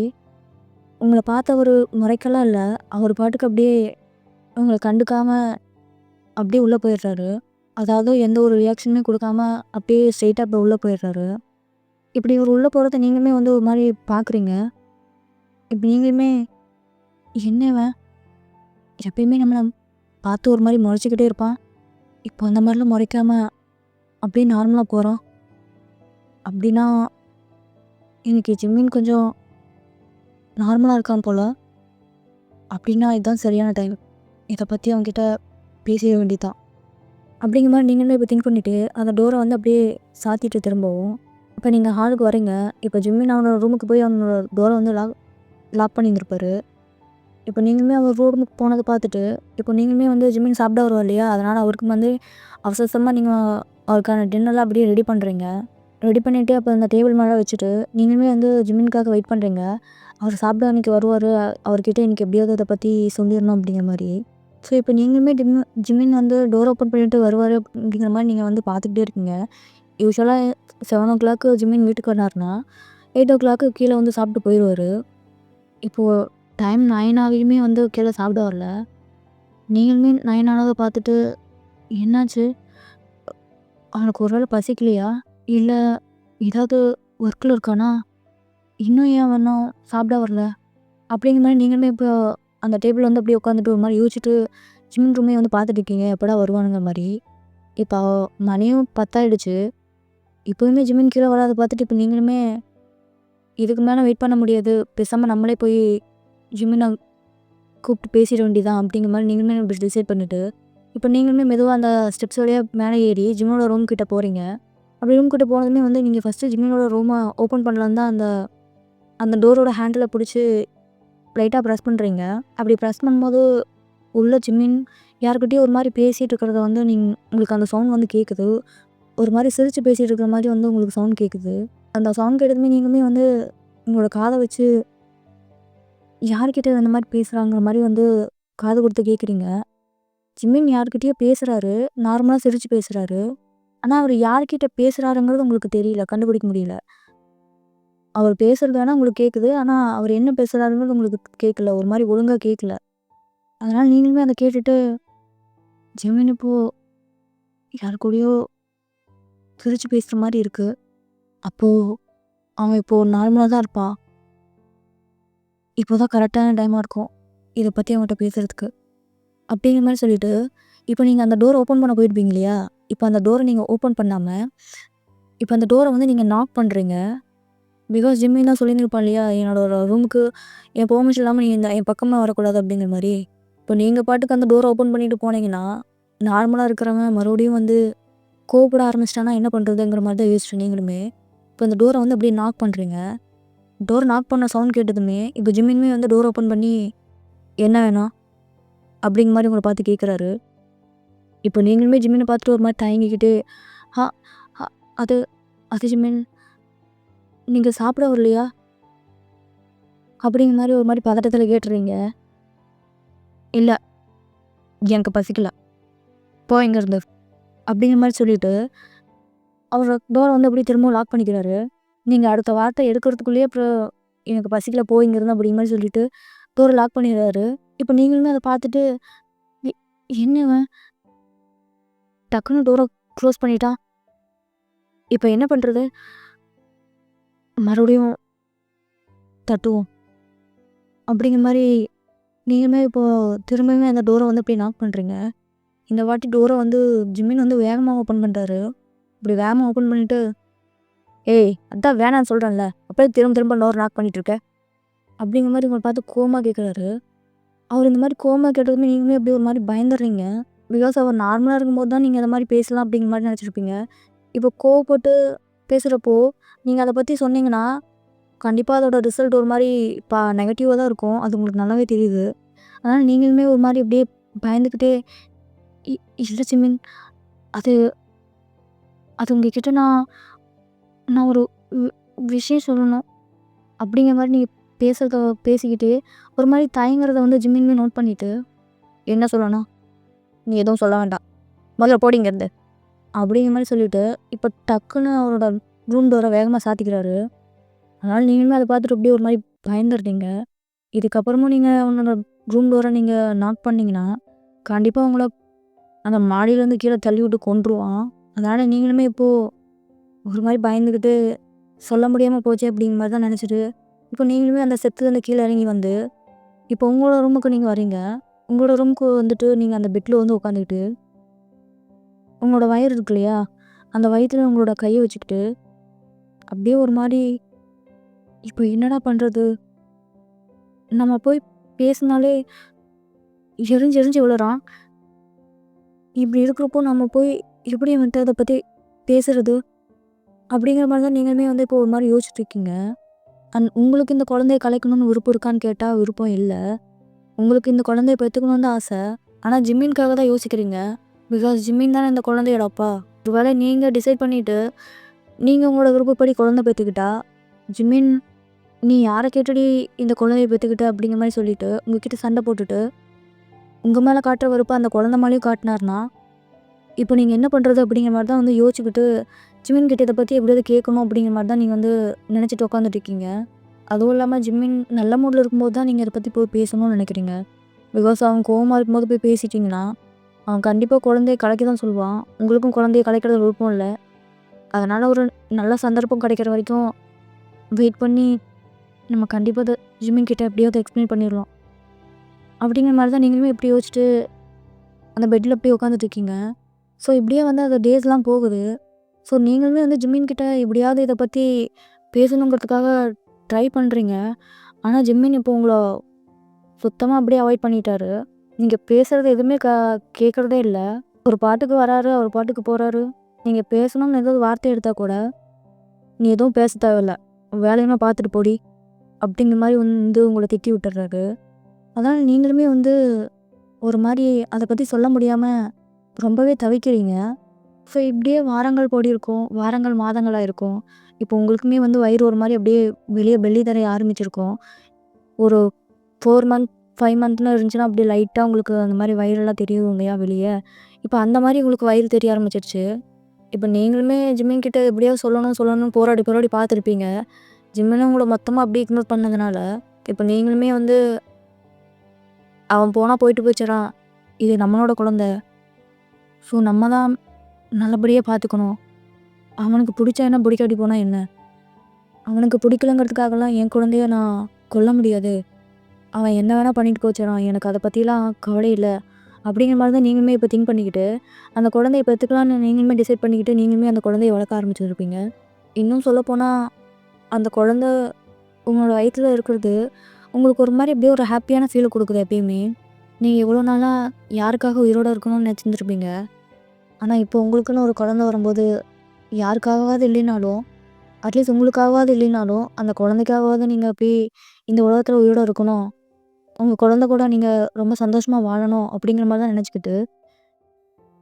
உங்களை பார்த்து அவர் முறைக்கலாம் இல்லை, அவர் பாட்டுக்கு அப்படியே உங்களை கண்டுக்காமல் அப்படியே உள்ளே போயிடுறாரு. அதாவது எந்த ஒரு ரியாக்ஷனுமே கொடுக்காம அப்படியே ஸ்ட்ரெயிட்டாக இப்போ உள்ளே போயிடுறாரு. இப்படி இவர் உள்ளே போகிறத நீங்களுமே வந்து ஒரு மாதிரி பார்க்குறீங்க. இப்போ நீங்களுமே என்னவன் எப்பயுமே நம்மளை பார்த்து ஒரு மாதிரி முறைச்சிக்கிட்டே இருப்பான், இப்போ அந்த மாதிரிலாம் முறைக்காம அப்படியே நார்மலாக போகிறோம் அப்படின்னா இன்னைக்கு ஜிம்மின் கொஞ்சம் நார்மலாக இருக்கான் போல். அப்படின்னா இதுதான் சரியான டைம், இதை பற்றி அவங்ககிட்ட பேசிட வேண்டியதான் அப்படிங்கிற மாதிரி நீங்களுமே இப்போ திங்க் பண்ணிவிட்டு அந்த டோரை வந்து அப்படியே சாத்திட்டு திரும்பவும் இப்போ நீங்கள் ஹாலுக்கு வரீங்க. இப்போ ஜிம்மின் அவனோட ரூமுக்கு போய் அவனோட டோரை வந்து லாக் பண்ணியிருந்திருப்பாரு. இப்போ நீங்களுமே அவர் ரூமுக்கு போனதை பார்த்துட்டு இப்போ நீங்களுமே வந்து ஜிம்மின் சாப்பிட வருவா இல்லையா? அதனால் அவருக்கு வந்து அவசரமாக நீங்கள் அவருக்கான டின்னர்லாம் அப்படியே ரெடி பண்ணுறீங்க. ரெடி பண்ணிவிட்டு அப்போ அந்த டேபிள் மேலே வச்சுட்டு நீங்களுமே வந்து ஜிம்மினுக்காக வெயிட் பண்ணுறீங்க. அவர் சாப்பிட அன்றைக்கி வருவார், அவர்கிட்ட இன்றைக்கி எப்படியாவது அதை பற்றி சொல்லிடணும் அப்படிங்கிற மாதிரி. ஸோ இப்போ நீங்களுமே ஜிம்மின் வந்து டோர் ஓப்பன் பண்ணிவிட்டு வருவார் அப்படிங்கிற மாதிரி நீங்கள் வந்து பார்த்துக்கிட்டே இருக்கீங்க. யூஸ்வலாக 7 o'clock ஜிம்மின் வீட்டுக்கு வந்தாருன்னா 8 o'clock கீழே வந்து சாப்பிட்டு போயிடுவார். இப்போது டைம் 9 ஆகியுமே வந்து கீழே சாப்பிட வரல. நீங்களுமே 9 ஆனதை பார்த்துட்டு என்னாச்சு, அவனுக்கு ஒரு வேளை பசிக்கலையா இல்லை ஏதாவது ஒர்க்கில் இருக்கானா, இன்னும் ஏன் வரணும் சாப்பிட வரல அப்படிங்கிற மாதிரி நீங்களுமே இப்போ அந்த டேபிள் வந்து அப்படியே உட்காந்துட்டு ஒரு மாதிரி யோசிச்சுட்டு ஜிம்மின் ரூமே வந்து பார்த்துட்டு இருக்கீங்க எப்படா வருவானுங்கிற மாதிரி. இப்போ மணியும் 10 ஆயிடுச்சு. இப்போவுமே ஜிம்மின் கீழே வராத பார்த்துட்டு இப்போ நீங்களுமே இதுக்கு மேலே வெயிட் பண்ண முடியாது, பேசாமல் நம்மளே போய் ஜிம்மினை கூப்பிட்டு பேசிட வேண்டியதான் அப்படிங்கிற மாதிரி நீங்களுமே இப்படி டிசைட் பண்ணிவிட்டு இப்போ நீங்களுமே மெதுவாக அந்த ஸ்டெப்ஸ் வழியாக மேலே ஏறி ஜிம்மோட ரூம் கிட்டே போகிறீங்க. அப்படி ரூம் கிட்டே போனதுமே வந்து நீங்கள் ஃபஸ்ட்டு ஜிம்மினோட ரூமை ஓப்பன் பண்ணலான்னு தான் அந்த டோரோட ஹேண்டில் பிடிச்சி லைட்டாக ப்ரெஸ் பண்ணுறீங்க. அப்படி ப்ரெஸ் பண்ணும்போது உள்ள ஜிம்மின் யாருக்கிட்டேயும் ஒரு மாதிரி பேசிகிட்டு இருக்கிறத வந்து உங்களுக்கு அந்த சவுண்ட் வந்து கேட்குது. ஒரு மாதிரி சிரித்து பேசிகிட்டு இருக்கிற மாதிரி வந்து உங்களுக்கு சவுண்ட் கேட்குது. அந்த சவுண்ட் கேட்டதுமே நீங்களுமே வந்து உங்களோட காதை வச்சு யார்கிட்ட அந்த மாதிரி பேசுகிறாங்கிற மாதிரி வந்து காது கொடுத்து கேட்குறீங்க. ஜிம்மின் யார்கிட்டயோ பேசுகிறாரு, நார்மலாக சிரித்து பேசுகிறாரு. ஆனால் அவர் யார்கிட்ட பேசுகிறாருங்கிறது உங்களுக்கு தெரியல, கண்டுபிடிக்க முடியல. அவர் பேசுகிறது வேணால் உங்களுக்கு கேட்குது, ஆனால் அவர் என்ன பேசுகிறாருங்கிறது உங்களுக்கு கேட்கல, ஒரு மாதிரி ஒழுங்காக கேட்கல. அதனால் நீங்களுமே அதை கேட்டுட்டு ஜிமின் இப்போது யார் கூடயோ சிரிச்சு பேசுகிற மாதிரி இருக்குது. அப்போது அவன் இப்போது நார்மலாக தான் இருப்பான். இப்போ தான் கரெக்டான டைமாக இருக்கும் இதை பற்றி அவங்ககிட்ட பேசுகிறதுக்கு அப்படிங்கிற மாதிரி சொல்லிட்டு, இப்போ நீங்கள் அந்த டோர் ஓப்பன் பண்ண போயிருப்பீங்க இல்லையா? இப்போ அந்த டோரை நீங்கள் ஓப்பன் பண்ணாமல் இப்போ அந்த டோரை வந்து நீங்கள் நாக் பண்ணுறீங்க. பிகாஸ் ஜிம்மின் தான் சொல்லியிருப்பான் இல்லையா, என்னோட ரூமுக்கு என் பெர்மிஷன் இல்லாமல் நீங்கள் இந்த என் பக்கமாக வரக்கூடாது அப்படிங்கிற மாதிரி. இப்போ நீங்கள் பாட்டுக்கு அந்த டோரை ஓப்பன் பண்ணிட்டு போனீங்கன்னா நார்மலாக இருக்கிறவன் மறுபடியும் வந்து கோவப்பட ஆரம்பிச்சிட்டானா என்ன பண்ணுறதுங்கிற மாதிரி தான் யோசிச்சு நீங்களுமே இப்போ அந்த டோரை வந்து அப்படியே நாக் பண்ணுறீங்க. டோர் நாக் பண்ண சவுண்ட் கேட்டதுமே இப்போ ஜிம்மின்மே வந்து டோர் ஓப்பன் பண்ணி என்ன வேணும் அப்படிங்கிற மாதிரி உங்களை பார்த்து கேட்குறாரு. இப்போ நீங்களுமே ஜிம்மினை பார்த்துட்டு ஒரு மாதிரி தயங்கிக்கிட்டு ஹா அது அது ஜிம்மின் நீங்கள் சாப்பிட வரலையா அப்படிங்கிற மாதிரி ஒரு மாதிரி பதட்டத்தில் கேட்டுறீங்க. இல்லை எனக்கு பசிக்கல போ இங்கேருந்து அப்படிங்கிற மாதிரி சொல்லிட்டு அவர் டோரை வந்து அப்படியே திரும்ப லாக் பண்ணிக்கிறாரு. நீங்கள் அடுத்த வார்த்தை எடுக்கிறதுக்குள்ளேயே அப்புறம் எனக்கு பசிக்கல போ இங்கேருந்து அப்படிங்கிற மாதிரி சொல்லிட்டு டோரை லாக் பண்ணிடுறாரு. இப்போ நீங்களுமே அதை பார்த்துட்டு என்னவன் டக்குன்னு டோரை க்ளோஸ் பண்ணிட்டா இப்போ என்ன பண்ணுறது, மறுபடியும் தட்டுவோம் அப்படிங்கிற மாதிரி நீங்களுமே இப்போது திரும்பவுமே அந்த டோரை வந்து அப்படியே நாக் பண்ணுறீங்க. இந்த வாட்டி டோரை வந்து ஜிம்மின் வந்து வேகமாக ஓப்பன் பண்ணுறாரு. இப்படி வேகமாக ஓப்பன் பண்ணிவிட்டு ஏய் அதான் வேணான்னு சொல்கிறேன்ல அப்படியே திரும்ப திரும்ப டோர் நாக் பண்ணிகிட்ருக்க அப்படிங்கிற மாதிரி உங்களை பார்த்து கோவமாக கேட்குறாரு. அவர் இந்த மாதிரி கோவமாக கேட்டதுமே நீங்களுமே அப்படியே ஒரு மாதிரி பயந்துடுறீங்க. பிகாஸ் அவர் நார்மலாக இருக்கும்போது தான் நீங்கள் அந்த மாதிரி பேசலாம் அப்படிங்கிற மாதிரி நினச்சிருப்பீங்க. இப்போ கோவப்பட்டு பேசுகிறப்போ நீங்கள் அதை பற்றி சொன்னீங்கன்னா கண்டிப்பாக அதோட ரிசல்ட் ஒரு மாதிரி நெகட்டிவாக தான் இருக்கும். அது உங்களுக்கு நல்லாவே தெரியுது. அதனால் நீங்களுமே ஒரு மாதிரி அப்படியே பயந்துக்கிட்டே இல்லை ஜிம்மின் அது அது உங்ககிட்ட நான் ஒரு விஷயம் சொல்லணும் அப்படிங்கிற மாதிரி நீங்கள் பேசிக்கிட்டு ஒரு மாதிரி தயங்குறத வந்து ஜிம்மின்மே நோட் பண்ணிவிட்டு என்ன சொல்லணும், நீ எதுவும் சொல்ல வேண்டாம் முதல்ல போடிங்கிறது அப்படிங்கிற மாதிரி சொல்லிவிட்டு இப்போ டக்குன்னு அவரோட ரூம் டோரை வேகமாக சாத்திக்கிறாரு. அதனால் நீங்களுமே அதை பார்த்துட்டு அப்படியே ஒரு மாதிரி பயந்துடுறீங்க. இதுக்கப்புறமும் நீங்கள் உன்னோட ரூம் டோரை நீங்கள் நாக் பண்ணிங்கன்னா கண்டிப்பாக உங்களை அந்த மாடியிலேருந்து கீழே தள்ளி விட்டு கொண்டுருவான். அதனால் நீங்களுமே இப்போது ஒரு மாதிரி பயந்துக்கிட்டு சொல்ல முடியாமல் போச்சு அப்படிங்கிற மாதிரி தான் நினச்சிட்டு இப்போ நீங்களுமே அந்த செத்துலேருந்து கீழே இறங்கி வந்து இப்போ உங்களோட ரூமுக்கு நீங்கள் வரீங்க. உங்களோட ரூமுக்கு வந்துட்டு நீங்கள் அந்த பெட்டில் வந்து உட்காந்துக்கிட்டு உங்களோட வயிறு இருக்கு இல்லையா, அந்த வயிற்றுல உங்களோட கையை வச்சுக்கிட்டு அப்படியே ஒரு மாதிரி இப்போ என்னடா பண்ணுறது, நம்ம போய் பேசினாலே எரிஞ்சு எரிஞ்சு விழுறான். இப்படி இருக்கிறப்போ நம்ம போய் எப்படி வந்துட்டு அதை பற்றி பேசுறது அப்படிங்கிற மாதிரி தான் நீங்களுமே வந்து இப்போ ஒரு மாதிரி யோசிச்சுட்டு இருக்கீங்க. உங்களுக்கு இந்த குழந்தைய கலைக்கணும்னு விருப்பம் இருக்கான்னு கேட்டால் விருப்பம் இல்லை. உங்களுக்கு இந்த குழந்தைய பெற்றுக்கணும்னு தான் ஆசை. ஆனால் ஜிம்மின்காக தான் யோசிக்கிறீங்க. பிகாஸ் ஜிம்மின் தானே இந்த குழந்தையோட அப்பா. ஒரு வேளை நீங்கள் டிசைட் பண்ணிவிட்டு நீங்கள் உங்களோட விருப்பப்படி குழந்தை பெற்றுக்கிட்டா ஜிம்மின் நீ யாரை கேட்டுடி இந்த குழந்தைய பெற்றுக்கிட்ட அப்படிங்கிற மாதிரி சொல்லிட்டு உங்ககிட்ட சண்டை போட்டுட்டு உங்கள் மேலே காட்டுற விருப்பம் அந்த குழந்தை மேலேயும் காட்டினார்னா இப்போ நீங்கள் என்ன பண்ணுறது அப்படிங்கிற மாதிரி தான் வந்து யோசிச்சுக்கிட்டு ஜிம்மின் கிட்ட இதை பற்றி எப்படியாவது கேட்கணும் அப்படிங்கிற மாதிரி தான் நீங்கள் வந்து நினச்சிட்டு உட்காந்துட்டு இருக்கீங்க. அதுவும் இல்லாமல் ஜிம்மின் நல்ல மூடில் இருக்கும்போது தான் நீங்கள் இதை பற்றி போய் பேசணும்னு நினைக்கிறீங்க. பிகாஸ் அவன் கோவமாக இருக்கும்போது போய் பேசிட்டிங்கன்னா அவன் கண்டிப்பாக குழந்தைய கலைக்க தான் சொல்லுவான். உங்களுக்கும் குழந்தைய கலைக்கிறது விருப்பம் இல்லை. அதனால் ஒரு நல்ல சந்தர்ப்பம் கிடைக்கிற வரைக்கும் வெயிட் பண்ணி நம்ம கண்டிப்பாக அதை ஜிம்மின் கிட்ட எப்படியாவது எக்ஸ்பிளைன் பண்ணிடலாம் அப்படிங்கிற மாதிரி தான் நீங்களுமே எப்படி யோசிச்சுட்டு அந்த பெட்டில் போய் உட்காந்துட்டு இருக்கீங்க. ஸோ இப்படியே வந்து அந்த டேஸ்லாம் போகுது. ஸோ நீங்களுமே வந்து ஜிம்மின் கிட்ட எப்படியாவது இதை பற்றி பேசணுங்கிறதுக்காக ட்ரை பண்ணுறீங்க. ஆனால் ஜிம்மின் இப்போ உங்களை சுத்தமாக அப்படியே அவாய்ட் பண்ணிட்டாரு. நீங்கள் பேசுகிறது எதுவுமே கேட்குறதே இல்லை. ஒரு பாட்டுக்கு வராரு, ஒரு பாட்டுக்கு போகிறாரு. நீங்கள் பேசணும்னு ஏதாவது வார்த்தை எடுத்தால் கூட நீ எதுவும் பேச தேவையில்ல, வேலையுமே பார்த்துட்டு போடி அப்படிங்கிற மாதிரி வந்து உங்களை திட்டி விட்டுறாரு. அதனால் நீங்களுமே வந்து ஒரு மாதிரி அதை பற்றி சொல்ல முடியாமல் ரொம்பவே தவிக்கிறீங்க. ஸோ இப்படியே வாரங்கள் போடி இருக்கும், வாரங்கள் மாதங்களாக இருக்கும். இப்போ உங்களுக்குமே வந்து வயிறு ஒரு மாதிரி அப்படியே வெளியே பெல்லி தரைய ஆரம்பிச்சிருக்கும். ஒரு 4 மந்த் 5 மந்த்னு இருந்துச்சுன்னா அப்படியே லைட்டாக உங்களுக்கு அந்த மாதிரி வயிறெல்லாம் தெரியும் இல்லையா வெளியே. இப்போ அந்த மாதிரி உங்களுக்கு வயிறு தெரிய ஆரம்பிச்சிருச்சு. இப்போ நீங்களுமே ஜிம்மின் கிட்ட எப்படியாவது சொல்லணும்னு போராடி போராடி பார்த்துருப்பீங்க. ஜிம்மினும் உங்களை மொத்தமாக அப்படியே இக்னோர் பண்ணதுனால இப்போ நீங்களுமே வந்து அவன் போனால் போயிட்டு போயிடுறான். இது நம்மளோட குழந்த. ஸோ நம்ம தான் நல்லபடியாக பார்த்துக்கணும். அவனுக்கு பிடிச்சா என்ன, பிடிக்காட்டி போனால் என்ன? அவனுக்கு பிடிக்கலங்கிறதுக்காகலாம் என் குழந்தைய நான் கொல்ல முடியாது. அவன் என்ன வேணால் பண்ணிட்டு போச்சிடறான், எனக்கு அதை பற்றிலாம் கவலை இல்லை அப்படிங்கிற மாதிரி தான் நீங்களுமே இப்போ திங்க் பண்ணிக்கிட்டு அந்த குழந்தைய பெற்றுக்கலான்னு நீங்களுமே டிசைட் பண்ணிக்கிட்டு நீங்களுமே அந்த குழந்தைய வளர்க்க ஆரம்பிச்சிருப்பீங்க. இன்னும் சொல்லப்போனால் அந்த குழந்த உங்களோட வயிற்றில் இருக்கிறது உங்களுக்கு ஒரு மாதிரி அப்படியே ஒரு ஹாப்பியான ஃபீலை கொடுக்குது. எப்பயுமே நீங்கள் இவ்வளோ நாளாக யாருக்காக உயிரோடு இருக்கணும்னு நினச்சிருந்துருப்பீங்க. ஆனால் இப்போ உங்களுக்குன்னு ஒரு குழந்தை வரும்போது யாருக்காகவாது இல்லைனாலும், அட்லீஸ்ட் உங்களுக்காகவாது இல்லைனாலும் அந்த குழந்தைக்காகவாது நீங்கள் அப்படி இந்த உலகத்தில் உயிரோடு இருக்கணும், உங்கள் குழந்தை கூட நீங்கள் ரொம்ப சந்தோஷமாக வாழணும் அப்படிங்கிற மாதிரி தான் நினச்சிக்கிட்டு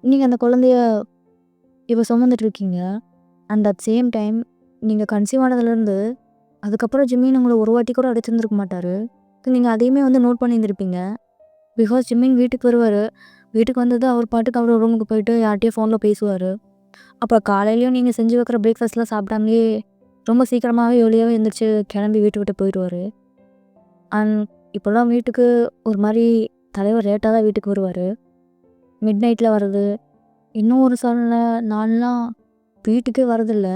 நீங்கள் அந்த குழந்தைய இப்போ சுமந்துட்டுருக்கீங்க. அண்ட் அட் சேம் டைம் நீங்கள் கன்சீவ் ஆனதுலேருந்து அதுக்கப்புறம் ஜிம்மின் உங்களை ஒரு வாட்டி கூட அடிச்சிருந்துருக்க மாட்டார். நீங்கள் அதையுமே வந்து நோட் பண்ணியிருந்திருப்பீங்க. பிகாஸ் ஜிம்மின் வீட்டுக்கு வருவார். வீட்டுக்கு வந்தது அவர் பாட்டுக்கு அவர் ரூமுக்கு போயிட்டு யார்கிட்டயோ ஃபோனில் பேசுவார். அப்போ காலையிலையும் நீங்கள் செஞ்சு வைக்கிற பிரேக்ஃபாஸ்ட்லாம் சாப்பிடாமலே ரொம்ப சீக்கிரமாகவே எவ்வளியாவே எழுந்திரிச்சு கிளம்பி வீட்டு விட்டு போயிடுவார். அண்ட் இப்போல்லாம் வீட்டுக்கு ஒரு மாதிரி தலைவர் லேட்டாக தான் வீட்டுக்கு வருவார். மிட் நைட்டில் வர்றது, இன்னும் ஒரு சில நாள்லாம் வீட்டுக்கே வரதில்ல.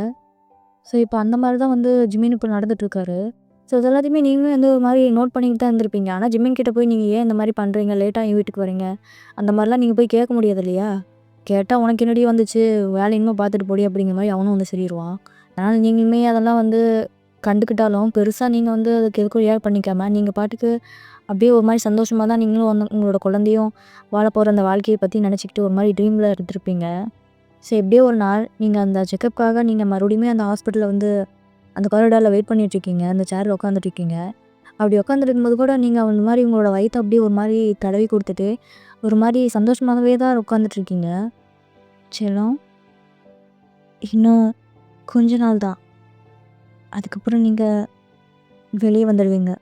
ஸோ இப்போ அந்த மாதிரி தான் வந்து ஜிம்மின் இப்போ நடந்துகிட்ருக்காரு. ஸோ இது எல்லாத்தையுமே நீங்களும் வந்து ஒரு மாதிரி நோட் பண்ணிக்கிட்டு தான் இருந்திருப்பீங்க. ஆனால் ஜிம்மின் கிட்ட போய் நீங்கள் ஏன் இந்த மாதிரி பண்ணுறீங்க, லேட்டாக என் வீட்டுக்கு வரீங்க, அந்த மாதிரிலாம் நீங்கள் போய் கேட்க முடியாது இல்லையா? கேட்டால் உனக்கு என்னடி வந்துச்சு, வேலை இன்னும் பார்த்துட்டு போடி அப்படிங்கிற மாதிரி அவனும் வந்து சொல்லிடுவான். அதனால் நீங்களுமே அதெல்லாம் வந்து கண்டுக்கிட்டாலும் பெருசாக நீங்கள் வந்து அதுக்கு எதுக்கும் ரியாக்ட் பண்ணிக்காமல் நீங்கள் பாட்டுக்கு அப்படியே ஒரு மாதிரி சந்தோஷமாக தான் நீங்களும் வந்து உங்களோட குழந்தையும் வாழ போகிற அந்த வாழ்க்கையை பற்றி நினச்சிக்கிட்டு ஒரு மாதிரி ட்ரீமில் இருந்திருப்பீங்க. ஸோ எப்படியோ ஒரு நாள் நீங்கள் அந்த செக்கப்புக்காக நீங்கள் மறுபடியுமே அந்த ஹாஸ்பிட்டலில் வந்து அந்த காரிடாரில் வெயிட் பண்ணிகிட்ருக்கீங்க, அந்த சேரில் உட்காந்துட்ருக்கீங்க. அப்படி உட்காந்துருக்கும்போது கூட நீங்கள் அந்த மாதிரி உங்களோட வயிற்றை அப்படியே ஒரு மாதிரி தடவி கொடுத்துட்டு ஒரு மாதிரி சந்தோஷமாகவே தான் உட்காந்துட்ருக்கீங்க. செல்லம், இன்னும் கொஞ்ச நாள் தான், அதுக்கப்புறம் நீங்கள் வெளியே வந்துடுவீங்க.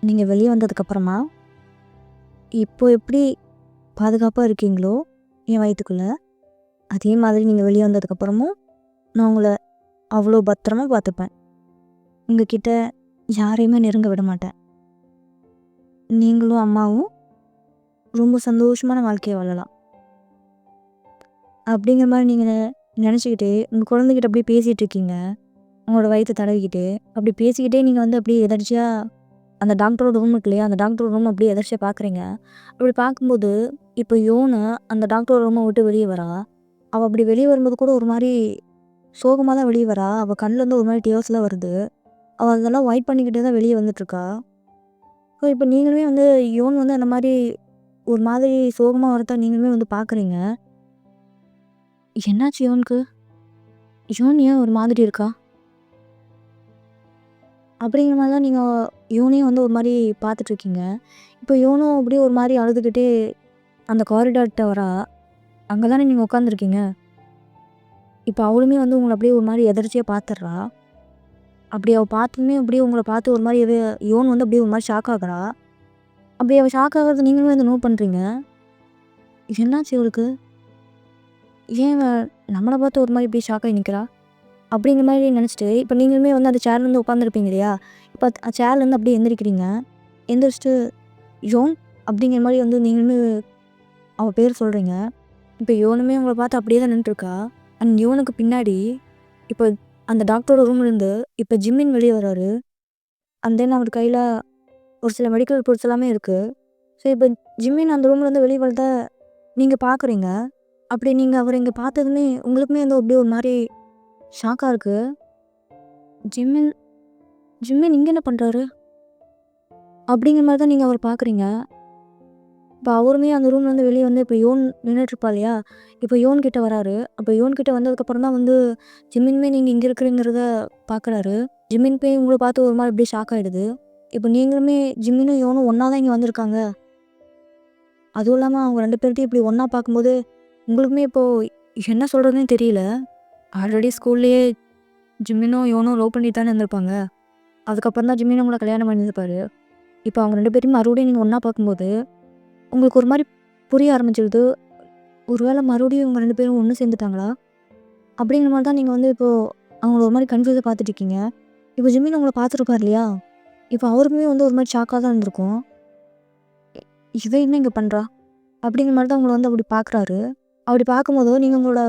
நீங்கள் வெளியே வந்ததுக்கப்புறமா இப்போ எப்படி பாதுகாப்பாக இருக்கீங்களோ என் வயிற்றுக்குள்ளே, அதே மாதிரி நீங்கள் வெளியே வந்ததுக்கப்புறமும் நான் உங்களை அவ்வளோ பத்திரமா பார்த்துப்பேன். உங்ககிட்ட யாரையுமே நெருங்க விட மாட்டேன். நீங்களும் அம்மாவும் ரொம்ப சந்தோஷமான வாழ்க்கையை வாழலாம் அப்படிங்கிற மாதிரி நீங்கள் நினச்சிக்கிட்டு உங்கள் குழந்தைகிட்ட அப்படியே பேசிகிட்டு இருக்கீங்க. உங்களோட வயிற்றை தடவிக்கிட்டு அப்படி பேசிக்கிட்டே நீங்கள் வந்து அப்படியே எதர்ச்சியாக அந்த டாக்டரோட ரூம் இருக்கு இல்லையா, அந்த டாக்டரோட ரூம் அப்படியே எதர்ச்சியாக பார்க்குறீங்க. அப்படி பார்க்கும்போது இப்போ யோனு அந்த டாக்டரோட ரூமை விட்டு வெளியே வரா. அவள் அப்படி வெளியே வரும்போது கூட ஒரு மாதிரி சோகமாக தான் வெளியே வரா. அவள் கண்ணிலேருந்து ஒரு மாதிரி டியர்ஸ்லாம் வருது. அவள் அதெல்லாம் வைப் பண்ணிக்கிட்டே தான் வெளியே வந்துட்டுருக்கா. ஸோ இப்போ நீங்களுமே வந்து யோன் வந்து அந்த மாதிரி ஒரு மாதிரி சோகமாக வரதான் நீங்களுமே வந்து பார்க்குறீங்க. என்னாச்சு யோனுக்கு? யோன் ஏன் ஒரு மாதிரி இருக்கா அப்படிங்கிற மாதிரி தான் நீங்கள் யோனையும் வந்து ஒரு மாதிரி பார்த்துட்ருக்கீங்க. இப்போ யோனும் அப்படியே ஒரு மாதிரி அழுதுகிட்டே அந்த காரிடார்கிட்ட வரா. அங்கே தானே நீங்கள் உட்காந்துருக்கீங்க. இப்போ அவளுமே வந்து உங்களை அப்படியே ஒரு மாதிரி எதர்ச்சியாக பார்த்துட்றா. அப்படி அவள் பார்த்துமே அப்படியே உங்களை பார்த்து ஒரு மாதிரி யோன் வந்து அப்படியே ஒரு மாதிரி ஷாக் ஆகுறா. அப்படி அவள் ஷாக் ஆகிறது நீங்களுமே வந்து நோட் பண்ணுறீங்க. என்னாச்சு இவளுக்கு? ஏன் நம்மளை பார்த்து ஒரு மாதிரி இப்படி ஷாக் ஆகி நிற்கிறா அப்படிங்கிற மாதிரி நினச்சிட்டு இப்போ நீங்களுமே வந்து அந்த சேர்லேருந்து உட்காந்துருப்பீங்க இல்லையா, இப்போ சேர்லேருந்து அப்படியே எந்திரிக்கிறீங்க. எந்திரிச்சிட்டு யோன் அப்படிங்கிற மாதிரி வந்து நீங்களுமே அவள் பேர் சொல்கிறீங்க. இப்போ யோனுமே உங்களை பார்த்து அப்படியே தான் நின்றுருக்கா. அண்ட் யோனுக்கு பின்னாடி இப்போ அந்த டாக்டரோட ரூம்லேருந்து இப்போ ஜிம்மின் வெளியே வர்றாரு. அண்ட் தென் அவர் கையில் ஒரு சில மெடிக்கல் ரிப்போர்ட்ஸ் எல்லாமே இருக்குது. ஸோ இப்போ ஜிம்மின் அந்த ரூம்லேருந்து வெளியே வரத நீங்கள் பார்க்குறீங்க. அப்படி நீங்கள் அவர் இங்கே பார்த்ததுமே உங்களுக்குமே வந்து அப்படியே ஒரு மாதிரி ஷாக்காக இருக்குது. ஜிம்மின் ஜிம்மின் இங்கே என்ன பண்ணுறாரு அப்படிங்கிற மாதிரி தான் நீங்கள் அவர் பார்க்குறீங்க. இப்போ அவருமே அந்த ரூம்லேருந்து வெளியே வந்து இப்போ யோன் நின்றுட்டுருப்பா இல்லையா, இப்போ யோன் கிட்டே வராரு. அப்போ யோன் கிட்டே வந்ததுக்கப்புறம் தான் வந்து ஜிம்மின்மே நீங்கள் இங்கே இருக்கிறீங்கிறத பார்க்குறாரு. ஜிம்மின் போய் உங்களை பார்த்து ஒரு மாதிரி அப்படியே ஷாக் ஆகிடுது. இப்போ நீங்களுமே ஜிம்மினும் யோனும் ஒன்றா தான் இங்கே வந்திருக்காங்க. அதுவும் இல்லாமல் அவங்க 2 பேர்த்தையும் இப்படி ஒன்றா பார்க்கும்போது உங்களுக்குமே இப்போது என்ன சொல்கிறதுனே தெரியல. ஆல்ரெடி ஸ்கூல்லேயே ஜிம்மினும் யோனும் லவ் பண்ணிட்டு தானே இருந்திருப்பாங்க. அதுக்கப்புறம் தான் ஜிம்மினும் உங்களை கல்யாணம் பண்ணியிருப்பாரு. இப்போ அவங்க 2 பேரையும் மறுபடியும் நீங்கள் ஒன்றா பார்க்கும்போது உங்களுக்கு ஒரு மாதிரி புரிய ஆரம்பிச்சிடுது. ஒருவேளை மறுபடியும் இவங்க 2 பேரும் ஒன்று சேர்ந்துட்டாங்களா அப்படிங்கிற மாதிரி தான் நீங்கள் வந்து இப்போது அவங்கள ஒரு மாதிரி கன்ஃபியூஸாக பார்த்துட்ருக்கீங்க. இப்போ ஜிம்மின் உங்களை பார்த்துருப்பார் இல்லையா, இப்போ அவருக்குமே வந்து ஒரு மாதிரி ஷாக்காக தான் இருந்திருக்கும். இவ என்ன இங்கே பண்ணுறா அப்படிங்கிற மாதிரி தான் உங்களை வந்து அப்படி பார்க்குறாரு. அப்படி பார்க்கும்போதோ நீங்கள் உங்களோட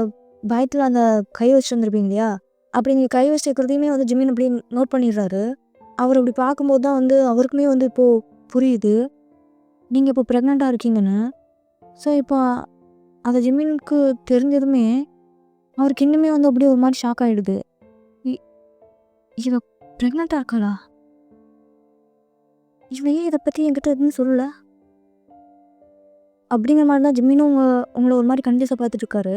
பயத்தில் அந்த கை வச்சுருந்துருப்பீங்க இல்லையா, அப்படி நீங்கள் கை வச்சுருக்கிறதையுமே வந்து ஜிமின் அப்படி நோட் பண்ணிடுறாரு. அவர் அப்படி பார்க்கும்போது தான் வந்து அவருக்குமே வந்து இப்போது புரியுது நீங்கள் இப்போ ப்ரெக்னெண்ட்டாக இருக்கீங்கன்னு. ஸோ இப்போ அந்த ஜிமினுக்கு தெரிஞ்சதுமே அவருக்கு இன்னுமே வந்து அப்படியே ஒரு மாதிரி ஷாக் ஆகிடுது. இவ ப்ரெக்னெண்ட்டாக இருக்காளா? இவ ஏன் இதை பற்றி என்கிட்ட எதுவும் சொல்லலை? அப்படிங்கிற மாதிரி தான் ஜிம்மினும் உங்களை ஒரு மாதிரி கண்டிப்பாக பார்த்துட்டு இருக்காரு.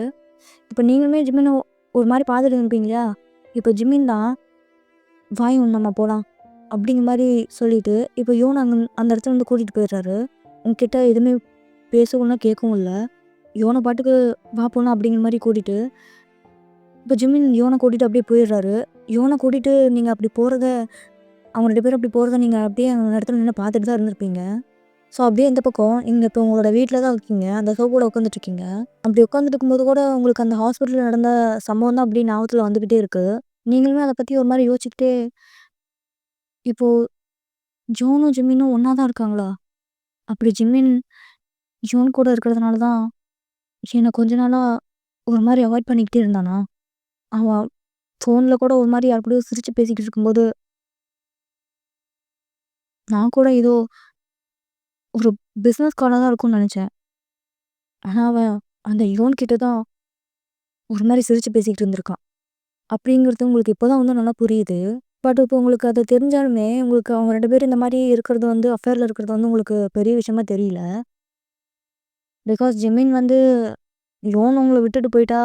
இப்போ நீங்களுமே ஜிம்மினை ஒரு மாதிரி பார்த்துட்டு இருப்பீங்க இல்லையா, இப்போ ஜிம்மின் தான் வாய் நம்ம போகலாம் அப்படிங்கிற மாதிரி சொல்லிட்டு இப்போ யோன் அந்த இடத்துல வந்து கூட்டிகிட்டு போயிடுறாரு. உங்ககிட்ட எதுவுமே பேசவும் கேட்கவும் இல்லை. யோனை பாட்டுக்கு வா போகலாம் அப்படிங்கிற மாதிரி கூட்டிகிட்டு இப்போ ஜிம்மின் யோனை கூட்டிகிட்டு அப்படியே போயிடுறாரு. யோனை கூட்டிகிட்டு நீங்கள் அப்படி போகிறத அவங்க 2 பேரும் அப்படி போகிறத நீங்கள் அப்படியே அந்த இடத்துல நின்று பார்த்துட்டு தான் இருந்திருப்பீங்க. ஸோ அப்படியே இந்த பக்கம் நீங்கள் இப்போ உங்களோட வீட்டில் தான் இருக்கீங்க, அந்த சோஃபாவில் உட்காந்துட்ருக்கீங்க. அப்படி உட்காந்துட்டு இருக்கும்போது கூட உங்களுக்கு அந்த ஹாஸ்பிட்டலில் நடந்த சம்பவம் தான் அப்படி ஞாபகத்தில் வந்துக்கிட்டே இருக்குது. நீங்களுமே அதை பற்றி ஒரு மாதிரி யோசிச்சுக்கிட்டே இப்போது ஜோனும் ஜிம்மினும் ஒன்றா தான் இருக்காங்களா? அப்படி ஜிம்மின் ஜோன் கூட இருக்கிறதுனால தான் என்னை கொஞ்ச நாளாக ஒரு மாதிரி அவாய்ட் பண்ணிக்கிட்டே இருந்தானா? அவன் ஃபோனில் கூட ஒரு மாதிரி யார் கூடயோ சிரித்து பேசிக்கிட்டு இருக்கும்போது நான் கூட ஏதோ ஒரு பிஸ்னஸ் காலாக தான் இருக்கும்னு நினச்சேன். ஆனால் அவன் அந்த யோன் கிட்ட தான் ஒரு மாதிரி சிரித்து பேசிக்கிட்டு இருந்திருக்கான். அப்படிங்கிறது உங்களுக்கு இப்போ தான் வந்து நல்லா புரியுது. பட் இப்போ உங்களுக்கு அது தெரிஞ்சாலுமே உங்களுக்கு அவங்க 2 பேரும் இந்த மாதிரி இருக்கிறது வந்து அஃபேரில் இருக்கிறது வந்து உங்களுக்கு பெரிய விஷயமா தெரியல. பிகாஸ் ஜிமின் வந்து யோன் உங்களை விட்டுட்டு போயிட்டா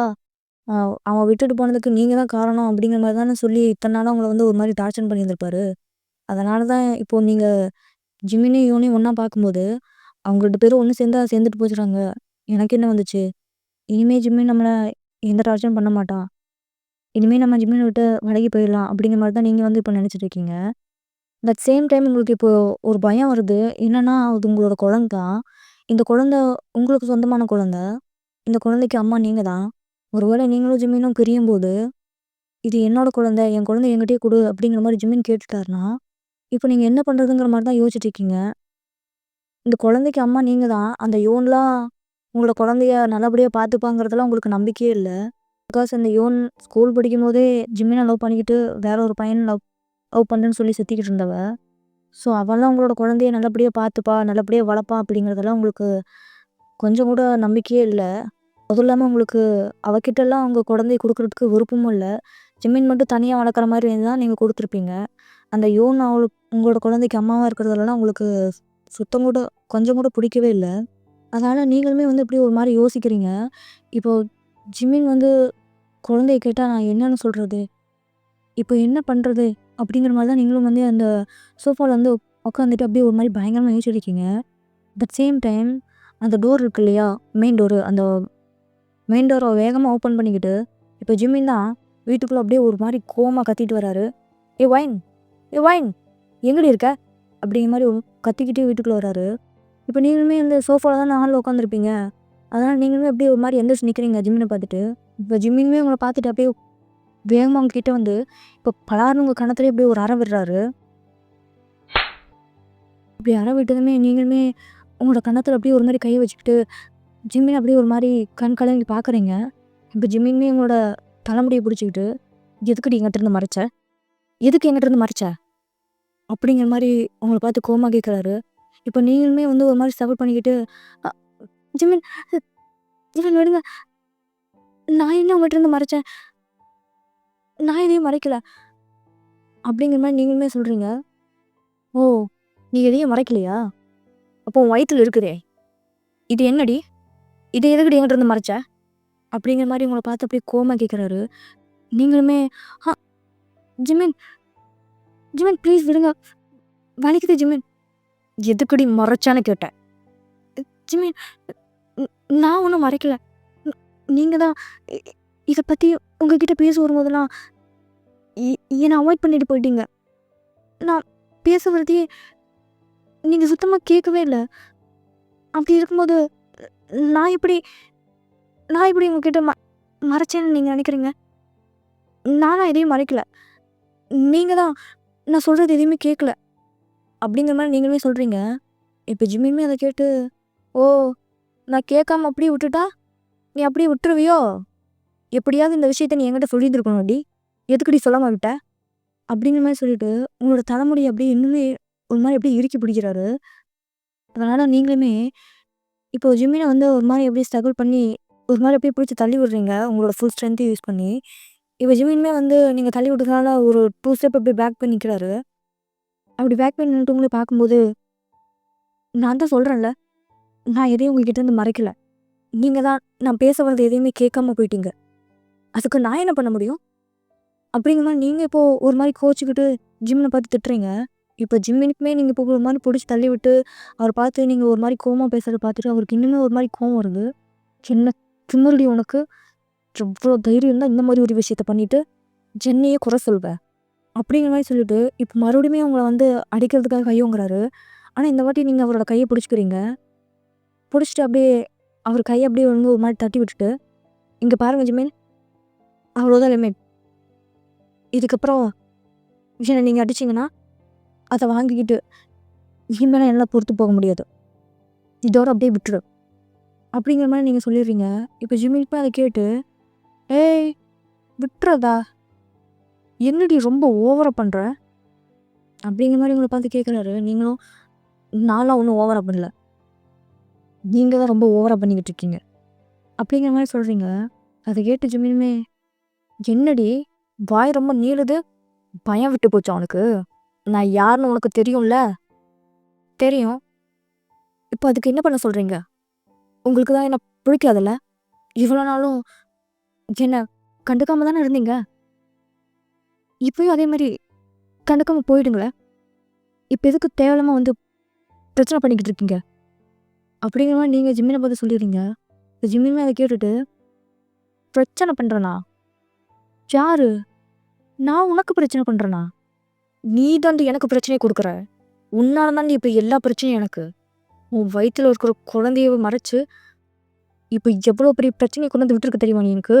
அவன் விட்டுட்டு போனதுக்கு நீங்கள் தான் காரணம் அப்படிங்கிற மாதிரி தானே சொல்லி இத்தனை நாளாக உங்களை வந்து ஒரு மாதிரி டார்ச்சர் பண்ணியிருந்திருப்பாரு. அதனால தான் இப்போது நீங்கள் ஜிமினையும் யோனையும் ஒன்றா பார்க்கும்போது அவங்க 2 பேரும் ஒன்று சேர்ந்துட்டு போச்சுறாங்க. எனக்கு என்ன வந்துச்சு, இனிமேல் ஜிம்மின் நம்மளை எந்த டார்ச்சரும் பண்ண மாட்டான், இனிமேல் நம்ம ஜிம்மினை விட்டு விலகி போயிடலாம் அப்படிங்கிற மாதிரி தான் நீங்கள் வந்து இப்போ நினச்சிட்டு இருக்கீங்க. தட் சேம் டைம் உங்களுக்கு இப்போது ஒரு பயம் வருது. என்னென்னா அது உங்களோட குழந்தை தான். இந்த குழந்தை உங்களுக்கு சொந்தமான குழந்தை. இந்த குழந்தைக்கு அம்மா நீங்கள் தான். ஒருவேளை நீங்களும் ஜிம்மினும் பிரியும்போது இது என்னோட குழந்தை, என் குழந்தை என்கிட்டயே கொடு அப்படிங்கிற மாதிரி ஜிம்மின் கேட்டுட்டாருன்னா இப்போ நீங்கள் என்ன பண்ணுறதுங்கிற மாதிரி தான் யோசிச்சுட்டு இருக்கீங்க. இந்த குழந்தைக்கு அம்மா நீங்கள் தான். அந்த யோன்லாம் உங்களோட குழந்தைய நல்லபடியாக பார்த்துப்பாங்கிறதுலாம் உங்களுக்கு நம்பிக்கையே இல்லை. பிகாஸ் அந்த யோன் ஸ்கூல் படிக்கும்போதே ஜிம்மினை லவ் பண்ணிக்கிட்டு வேற ஒரு பையனை லவ் லவ் பண்ணுறேன்னு சொல்லி சுற்றிக்கிட்டு இருந்தவ. ஸோ அவெல்லாம் உங்களோட குழந்தைய நல்லபடியாக பார்த்துப்பா, நல்லபடியாக வளர்ப்பா அப்படிங்கிறதெல்லாம் உங்களுக்கு கொஞ்சம் கூட நம்பிக்கையே இல்லை. அதுவும் இல்லாமல் உங்களுக்கு அவகிட்டெல்லாம் உங்கள் குழந்தைய கொடுக்குறதுக்கு விருப்பமும் இல்லை. ஜிம்மின் மட்டும் தனியாக வளர்க்குற மாதிரி தான் நீங்கள் கொடுத்துருப்பீங்க. அந்த யோன் உங்களோட குழந்தைக்கு அம்மாவாக இருக்கிறதுலலாம் உங்களுக்கு சுத்தம் கூட கொஞ்சம் கூட பிடிக்கவே இல்லை. அதனால் நீங்களுமே வந்து இப்படி ஒரு மாதிரி யோசிக்கிறீங்க. இப்போது ஜிம்மின் வந்து குழந்தைய கேட்டால் நான் என்னன்னு சொல்கிறது, இப்போ என்ன பண்ணுறது அப்படிங்கிற மாதிரி தான் நீங்களும் வந்து அந்த சோஃபாவில் வந்து உட்காந்துட்டு அப்படியே ஒரு மாதிரி பயங்கரமாக யோசிச்சிருக்கீங்க. தட் சேம் டைம் அந்த டோர் இருக்கு இல்லையா, அந்த மெயின் டோரை வேகமாக ஓப்பன் பண்ணிக்கிட்டு இப்போ ஜிம்மின் தான் வீட்டுக்குள்ளே அப்படியே ஒரு மாதிரி கோவமாக கத்திட்டு வராரு. ஏ வைன், ஏ வைன், எங்கடி இருக்க அப்படிங்கிற மாதிரி கத்திக்கிட்டே வீட்டுக்குள்ளே வராரு. இப்போ நீங்களுமே இந்த சோஃபாவில் தான் ஹாலில் உட்காந்துருப்பீங்க. அதனால் நீங்களுமே அப்படியே ஒரு மாதிரி எந்திரிச்சு நிற்கிறீங்க ஜிம்மினை பார்த்துட்டு. இப்போ ஜிம்மினுமே உங்களை பார்த்துட்டு அப்படியே வேகமாக உங்ககிட்ட வந்து இப்போ பலாருன்னு உங்கள் கணத்துலேயே அப்படியே ஒரு அறை விடுறாரு. இப்படி அறை விட்டதுமே நீங்களுமே உங்களோட கணத்தில் அப்படியே ஒரு மாதிரி கையை வச்சுக்கிட்டு ஜிம்மினை அப்படியே ஒரு மாதிரி கண் கலங்கி பார்க்குறீங்க. இப்போ ஜிம்மினுமே உங்களோட தலைமுடியை பிடிச்சிக்கிட்டு எதுக்குடி எங்கிட்ட இருந்து மறைச்ச, எதுக்கு எங்கிட்ட இருந்து மறைச்ச அப்படிங்கிற மாதிரி உங்களை பார்த்து கோமா கேட்குறாரு. இப்போ நீங்களுமே வந்து ஒரு மாதிரி சப்போர்ட் பண்ணிக்கிட்டு ஜிம்மின் ஜிம்மின் விடுங்க, நான் என்ன உங்கள்கிட்ட இருந்து மறைச்சேன், நான் எதையும் மறைக்கல அப்படிங்கிற மாதிரி நீங்களுமே சொல்கிறீங்க. ஓ, நீ எதையும் மறைக்கலையா, அப்போ உன் வயிற்றுல இருக்குதே இது என்னடி, இது எதுக்கடி என்கிட்ட இருந்து மறைச்ச அப்படிங்கிற மாதிரி உங்களை பார்த்து அப்படியே கோமா கேட்குறாரு. நீங்களுமே ஜிம்மின் ஜிம்மின் ப்ளீஸ் விடுங்க, வலிக்குது ஜிம்மின், எதுக்கடி மறைச்சான்னு கேட்டேன். ஜிம்மின் நான் ஒன்றும் மறைக்கல, நீங்கள் தான் இதை பற்றி உங்ககிட்ட பேச வரும்போதெல்லாம் என்னை அவாய்ட் பண்ணிட்டு போயிட்டீங்க. நான் பேச வரதையே நீங்கள் சுத்தமாக கேட்கவே இல்லை. அப்படி இருக்கும்போது நான் எப்படி உங்ககிட்ட மறைச்சேன்னு நீங்கள் நினைக்கிறீங்க? நானும் எதையும் மறைக்கல, நீங்கள் தான் நான் சொல்கிறது எதையுமே கேட்கல அப்படிங்கிற மாதிரி நீங்களுமே சொல்கிறீங்க. இப்போ ஜிம்மியுமே அத கேட்டு, "ஓ! நான் கேட்காம அப்படியே விட்டுட்டா, நீ அப்படியே விட்டுருவியோ? எப்படியாவது இந்த விஷயத்த நீ என்கிட்ட சொல்லியிருந்திருக்கணும்டி. எதுக்குடி சொல்லாம விட்ட?" அப்படிங்கிற மாரி சொல்லிட்டு, உங்களோட தலைமுடிய அப்படியே இன்னுமே ஒரு மாரி அப்படியே இறுக்கி பிடிக்கிறாரு. அதனால நீங்களுமே இப்போ ஜிம்மின வந்து ஒரு மாரி அப்படியே ஸ்ட்ரகிள் பண்ணி, ஒரு மாரி அப்படியே பிடிச்சு தள்ளி விடுறீங்க, உங்களோட ஃபுல் ஸ்ட்ரென்த்தையும் யூஸ் பண்ணி. இப்போ ஜிம்மினுமே வந்து நீங்க தள்ளி விட்டதுனால ஒரு 2 ஸ்டெப் அப்படியே பேக் போய் நிக்கிறாரு. அப்படி பேக் போய் நின்னுட்டு பார்க்கும்போது, நான் தான் சொல்றேன்ல, நான் எதையும் உங்ககிட்ட இருந்து மறைக்கல. நீங்க தான் நான் பேச வர்றது எதையுமே கேட்காம போயிட்டீங்க. அதுக்கு நான் என்ன பண்ண முடியும்? அப்படிங்கிற மாரி நீங்க இப்போ ஒரு மாரி கோச்சுக்கிட்டு ஜிம்ன பார்த்து திட்டுறீங்க. இப்போ ஜிம்மினுக்குமே நீங்க இப்போ ஒரு மாரி புடிச்சு தள்ளி விட்டு, அவர பார்த்து நீங்க ஒரு மாரி கோவமா பேசுறத பார்த்துட்டு அவருக்கு இன்னுமே ஒரு மாரி கோவம் வருது. "என்ன திமிருடி உனக்கு? எவ்ளோ தைரியம் இருந்தா இந்த மாரி ஒரு விஷயத்த பண்ணிட்டு, என்னையே குறை சொல்வ?" அப்படிங்கிற மாரி சொல்லிட்டு, இப்போ மறுபடியுமே உங்கள வந்து அடிக்கிறதுக்காக கை ஓங்குறாரு. ஆனா இந்த வாட்டி நீங்க அவரோட கைய புடிச்சுக்கிறீங்க. புடிச்சுட்டு அப்படியே அவர் கைய அப்படியே வந்து ஒரு மாரி தட்டி விட்டுட்டு, "இங்க பாருங்க ஜிமின், அவ்வளோதான் லிமிட். இதுக்கப்புறம் என்ன நீங்க அடிச்சீங்கன்னா, அத வாங்கிக்கிட்டு இனிமேலாம் என்னால பொறுத்து போக முடியாது. இதோட அப்படியே விட்டுரு." அப்படிங்கிற மாரி நீங்க சொல்லிடுறீங்க. இப்போ ஜிமினுக்குமே அத கேட்டு, "ஏய்! விட்டுறதா? என்னடி ரொம்ப ஓவரா பண்ற?" அப்படிங்கிற மாரி உங்கள பார்த்து கேட்குறாரு. நீங்களும், "நான்லாம் ஒண்ணும் ஓவரா பண்ணல. நீங்க தான் ரொம்ப ஓவரா பண்ணிக்கிட்டு இருக்கீங்க." அப்படிங்கிற மாரி சொல்றீங்க. அத கேட்டு ஜிமினுமே, "என்னடி வாய் ரொம்ப நீளுது? பயம் விட்டு போச்சா உனக்கு? நான் யாருன்னு உனக்கு தெரியும்ல?" "தெரியும். இப்போ அதுக்கு என்ன பண்ண சொல்றீங்க? உங்களுக்கு தான் என்ன பிடிக்காதுல்ல? இவ்வளோ நாளும் என்ன கண்டுக்காம தானே இருந்தீங்க. இப்பயும் அதே மாரி கண்டுக்காம போயிடுங்களேன். இப்ப எதுக்கு தேவையில்லாம வந்து பிரச்சனை பண்ணிக்கிட்டு இருக்கீங்க?" அப்படிங்கிற மாரி நீங்க ஜிம்மின பார்த்து சொல்லிடுறீங்க. ஜிம்மினுமே அத கேட்டுட்டு, "பிரச்சனை பண்றேனா? யாரு? நான் உனக்கு பிரச்சனை பண்றேனா? நீ தாண்டி எனக்கு பிரச்சனைய குடுக்குற. உன்னால தாண்டி இப்ப எல்லா பிரச்சனையும் எனக்கு. உன் வயித்துல இருக்கிற குழந்தைய மறைச்சு, இப்ப எவ்வளோ பெரிய பிரச்சனைய கொண்டு வந்து விட்டுருக்கு தெரியுமா நீ எனக்கு?"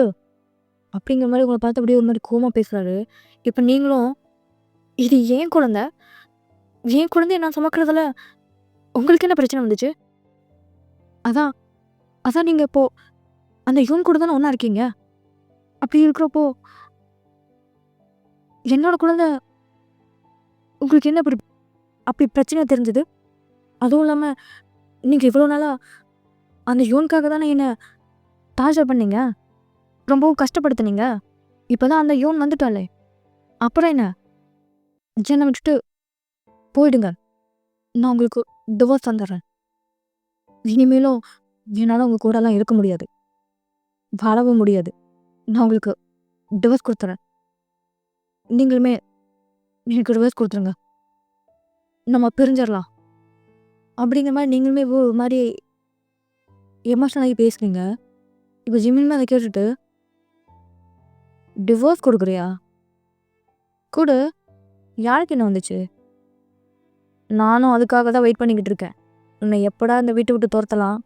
அப்படிங்கிற மாரி உங்கள பார்த்து அப்படியே ஒரு மாரி கோவமா பேசுறாரு. இப்ப நீங்களும், "இது என் குழந்தை. என் குழந்தைய நான் சுமக்கிறதுல உங்களுக்கு என்ன பிரச்சனை வந்துச்சு? அதான் அதான் நீங்க இப்போ அந்த இவன் கூட தானே ஒண்ணா இருக்கீங்க. அப்படி இருக்கிறப்போ, என்னோட குழந்தை உங்களுக்கு என்ன அப்படி பிரச்சனை தெரிஞ்சது? அதுவும் இல்லாம நீங்க இவ்வளோ நாளா அந்த யுவனுக்காக தானே என்ன டார்ச்சர் பண்ணீங்க. ரொம்பவும் கஷ்டப்படுத்துனீங்க. இப்பதான் அந்த யுவன் வந்துட்டாளே! அப்புறம் என்ன? என்ன விட்டுட்டு போயிடுங்க. நான் உங்களுக்கு டிவோர்ஸ் தந்துடுறேன். இனிமேலும் என்னால உங்க கூடலாம் இருக்க முடியாது. வாழவும் முடியாது. நான் உங்களுக்கு டிவோர்ஸ் குடுத்துர்றேன். நீங்களுமே எனக்கு டிவோர்ஸ் குடுத்துருங்க. நம்ம பிரிஞ்சிரலாம்." அப்படிங்கிற மாரி நீங்களுமே ஒரு மாரி எமோஷனல் ஆகி பேசுனீங்க. இப்ப ஜிமினுமே அத கேட்டுட்டு, "டிவோர்ஸ் குடுக்குறியா? குடு. யாருக்கு என்ன வந்துச்சு? நானும் அதுக்காக தான் வெயிட் பண்ணிக்கிட்டு இருக்கேன். உன்னை எப்படா இந்த வீட்ட விட்டு தொரத்தலாம்?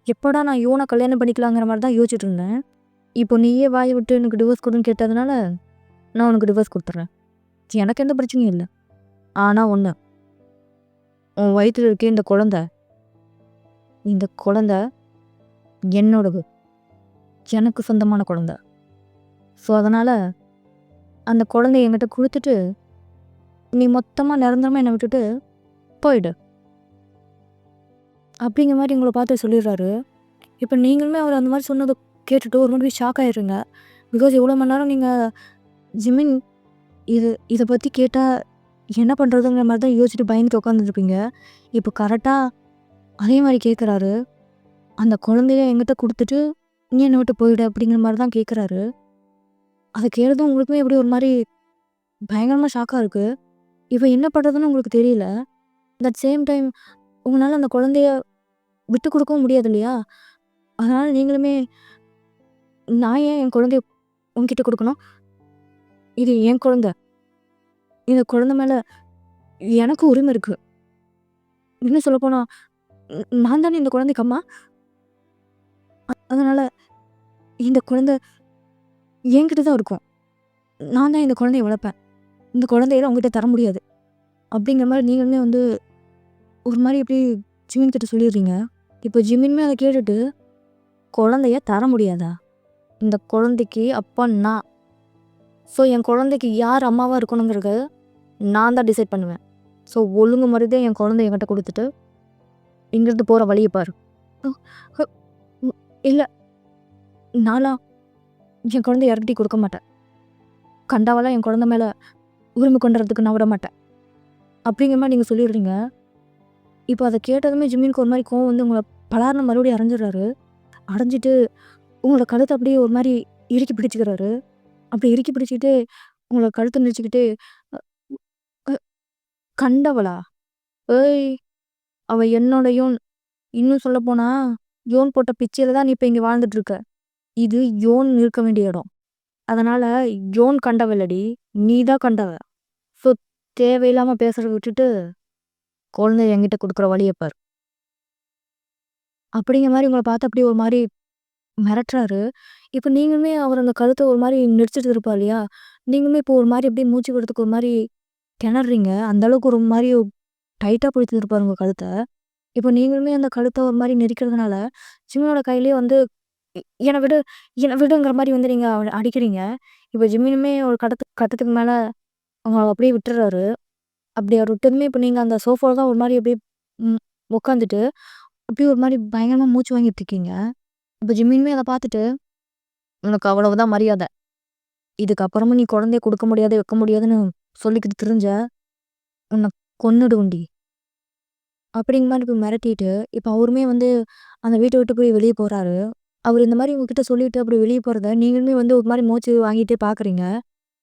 எப்படா நான் இவன கல்யாணம் பண்ணிக்கலாங்கிற மாரி தான் யோசிச்சுட்டு இருந்தேன். இப்போ நீயே வாய விட்டு எனக்கு டிவோர்ஸ் குடுன்னு கேட்டதுனால, நான் உனக்கு டிவோர்ஸ் குடுத்துர்றேன். எனக்கு எந்த பிரச்சனையும் இல்ல. ஆனா ஒண்ணு, உன் வயித்துல இருக்கே இந்த குழந்தை. இந்த குழந்தை என்னோடது. எனக்கு சொந்தமான குழந்தை. ஸோ அதனால அந்த குழந்தைய என்கிட்ட குடுத்துட்டு, நீ மொத்தமா நிரந்தரமா என்ன விட்டுட்டு போயிடு." அப்படிங்கிற மாரி உங்கள பார்த்து சொல்லிடுறாரு. இப்ப நீங்களுமே அவர் அந்த மாரி சொன்னத கேட்டுட்டு ஒரு மாரி ஷாக் ஆயிடுறீங்க. பிகாஸ் இவ்வளோ மணி நேரம் நீங்க ஜிமின் இத பத்தி கேட்டா என்ன பண்றதுங்கிற மாரி தான் யோசிச்சுட்டு பயந்துட்டு உட்காந்துருப்பீங்க. இப்போ கரெக்ட்டா அதே மாரி கேட்குறாரு. அந்த குழந்தைய என்கிட்ட குடுத்துட்டு, "நீ என்ன விட்டு போயிடு" அப்படிங்கிற மாரி தான் கேட்குறாரு. அத கேட்டதும் உங்களுக்குமே எப்படி ஒரு மாரி பயங்கரமா ஷாக்கா இருக்கு. இப்ப என்ன பண்றதுன்னு உங்களுக்கு தெரியல. அட் சேம் டைம் உங்களால அந்த குழந்தைய விட்டு குடுக்கவும் முடியாது இல்லையா? அதனால நீங்களுமே, "நான் ஏன் என் குழந்தைய உன்கிட்ட குடுக்கணும்? இது என் குழந்தை. இந்த குழந்தை மேல எனக்கு உரிமை இருக்கு. இன்னும் சொல்லப்போனா, நான் தானே இந்த குழந்தைக்கு அம்மா. அதனால இந்த குழந்தை என்கிட்ட தான் இருக்கும். நான் தான் இந்த குழந்தைய வளர்ப்பேன். இந்த குழந்தையெல்லாம் உங்ககிட்ட தர முடியாது." அப்படிங்கிற மாரி நீங்களுமே வந்து ஒரு மாரி அப்படியே ஜிமின் கிட்ட சொல்லிடுறீங்க. இப்போ ஜிமினுமே அதை கேட்டுட்டு, குழந்தைய தர முடியாதா? இந்த குழந்தைக்கு அப்பா நான். ஸோ என் குழந்தைக்கு யார் அம்மாவாக இருக்கணுங்கிறத நான் தான் டிசைட் பண்ணுவேன். ஸோ ஒழுங்கு மரியாதையா என் குழந்தைய என்கிட்ட கொடுத்துட்டு இங்கிருந்து போகிற வழியை பாரு. இல்லை, நான்லாம் என் குழந்தைய யார்கிட்டையும் கொடுக்க மாட்டேன். கண்டாவெல்லாம் என் குழந்தை மேலே உரிமை கொண்டுறதுக்கு நான் விட மாட்டேன் அப்படிங்கிற மாதிரி நீங்கள் சொல்லிடுறீங்க. இப்போ அதை கேட்டதுமே ஜிம்மினுக்கு ஒரு மாதிரி கோவம் வந்து உங்களை பலார்னு மறுபடியும் அரைஞ்சிடுறாரு. அடைஞ்சிட்டு உங்களோட கழுத்தை அப்படியே ஒரு மாதிரி இறுக்கி பிடிச்சிக்கிறாரு. அப்படி இறுக்கி பிடிச்சிக்கிட்டு உங்களை கழுத்தை நிறுத்திக்கிட்டு, கண்டவளா? ஏய், அவ என்னோட யோன். இன்னும் சொல்ல போனா யோன் போட்ட பிச்சையில தான் நீ இப்போ இங்கே வாழ்ந்துட்டு இருக்க. இது யோன் இருக்க வேண்டிய இடம். அதனால யோன் கண்டவளடி, நீ தான் கண்டவ. ஸோ தேவையில்லாமல் பேசுறத விட்டுட்டு குழந்தைய என்கிட்ட கொடுக்குற வழியை பாரு அப்படிங்கிற மாதிரி உங்களை பார்த்து அப்படியே ஒரு மாதிரி மிரட்டுறாரு. இப்போ நீங்களுமே அவர் அந்த கழுத்தை ஒரு மாதிரி நெரிச்சிட்டு இருப்பா இல்லையா? நீங்களுமே இப்போ ஒரு மாதிரி அப்படியே மூச்சு விடுறதுக்கு ஒரு மாதிரி திணறீங்க. அந்த அளவுக்கு ஒரு மாதிரி டைட்டாக பிடிச்சிட்டு இருப்பாரு உங்கள் கழுத்தை. இப்போ நீங்களுமே அந்த கழுத்தை ஒரு மாதிரி நெரிக்கிறதுனால ஜிம்மினோட கையிலேயே வந்து என்னை விடு என்னை விடுங்கிற மாதிரி வந்து நீங்கள் அடிக்கிறீங்க. இப்போ ஜிம்மினுமே ஒரு கட்டத்துக்கு மேலே அவங்க அப்படியே விட்டுறாரு. அப்படி அவர் விட்டதுமே இப்போ நீங்கள் அந்த சோஃபாவில் தான் ஒரு மாதிரி அப்படியே உட்காந்துட்டு அப்படியே ஒரு மாதிரி பயங்கரமாக மூச்சு வாங்கிட்டு இருக்கீங்க. இப்போ ஜிம்மினுமே அதை பார்த்துட்டு, உனக்கு அவ்வளவுதான் மரியாதை. இதுக்கப்புறமும் நீ குழந்தைய கொடுக்க முடியாது வைக்க முடியாதுன்னு சொல்லிக்கிட்டு தெரிஞ்ச உன்னை கொன்னுடுண்டி அப்படிங்கிற மாதிரி இப்போ மிரட்டிட்டு, இப்போ அவருமே வந்து அந்த வீட்டை விட்டு போய் வெளியே போகிறாரு. அவர் இந்த மாதிரி உங்ககிட்ட சொல்லிட்டு அப்படி வெளியே போகிறத நீங்களுமே வந்து ஒரு மாதிரி மூச்சு வாங்கிட்டே பார்க்குறீங்க.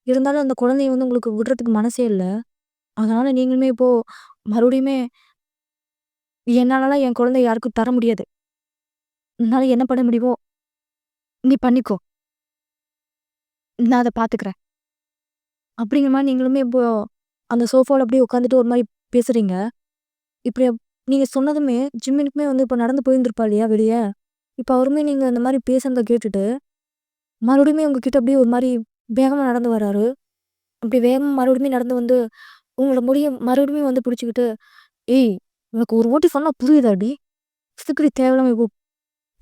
இருந்தாலும் அந்த குழந்தைய வந்து உங்களுக்கு விடுறதுக்கு மனசே இல்லை. அதனால நீங்களுமே இப்போது மறுபடியுமே என்னாலலாம் என் குழந்தைய யாருக்கும் தர முடியாது. என்னால் என்ன பண்ண முடியுமோ நீ பண்ணிக்கோ, நான் அதை பார்த்துக்கிறேன் அப்படிங்கிற மாதிரி நீங்களுமே இப்போ அந்த சோஃபாவில் அப்படியே உட்காந்துட்டு ஒரு மாதிரி பேசுகிறீங்க. இப்படி நீங்கள் சொன்னதுமே ஜிம்மினுக்குமே வந்து இப்போ நடந்து போயிருந்துருப்பா இல்லையா வெளியே? இப்போ அவருமே நீங்கள் அந்த மாதிரி பேசுறதை கேட்டுட்டு மறுபடியுமே உங்ககிட்ட அப்படியே ஒரு மாதிரி வேகமாக நடந்து வராரு. அப்படி வேகமாக மறுபடியுமே நடந்து வந்து உங்களோட முடிய மறுபடியும் வந்து பிடிச்சிக்கிட்டு, ஏய், உனக்கு ஒரு வாட்டி சொன்னால் புரியுதாடி? இதுக்குடி தேவையில்லாம இப்போ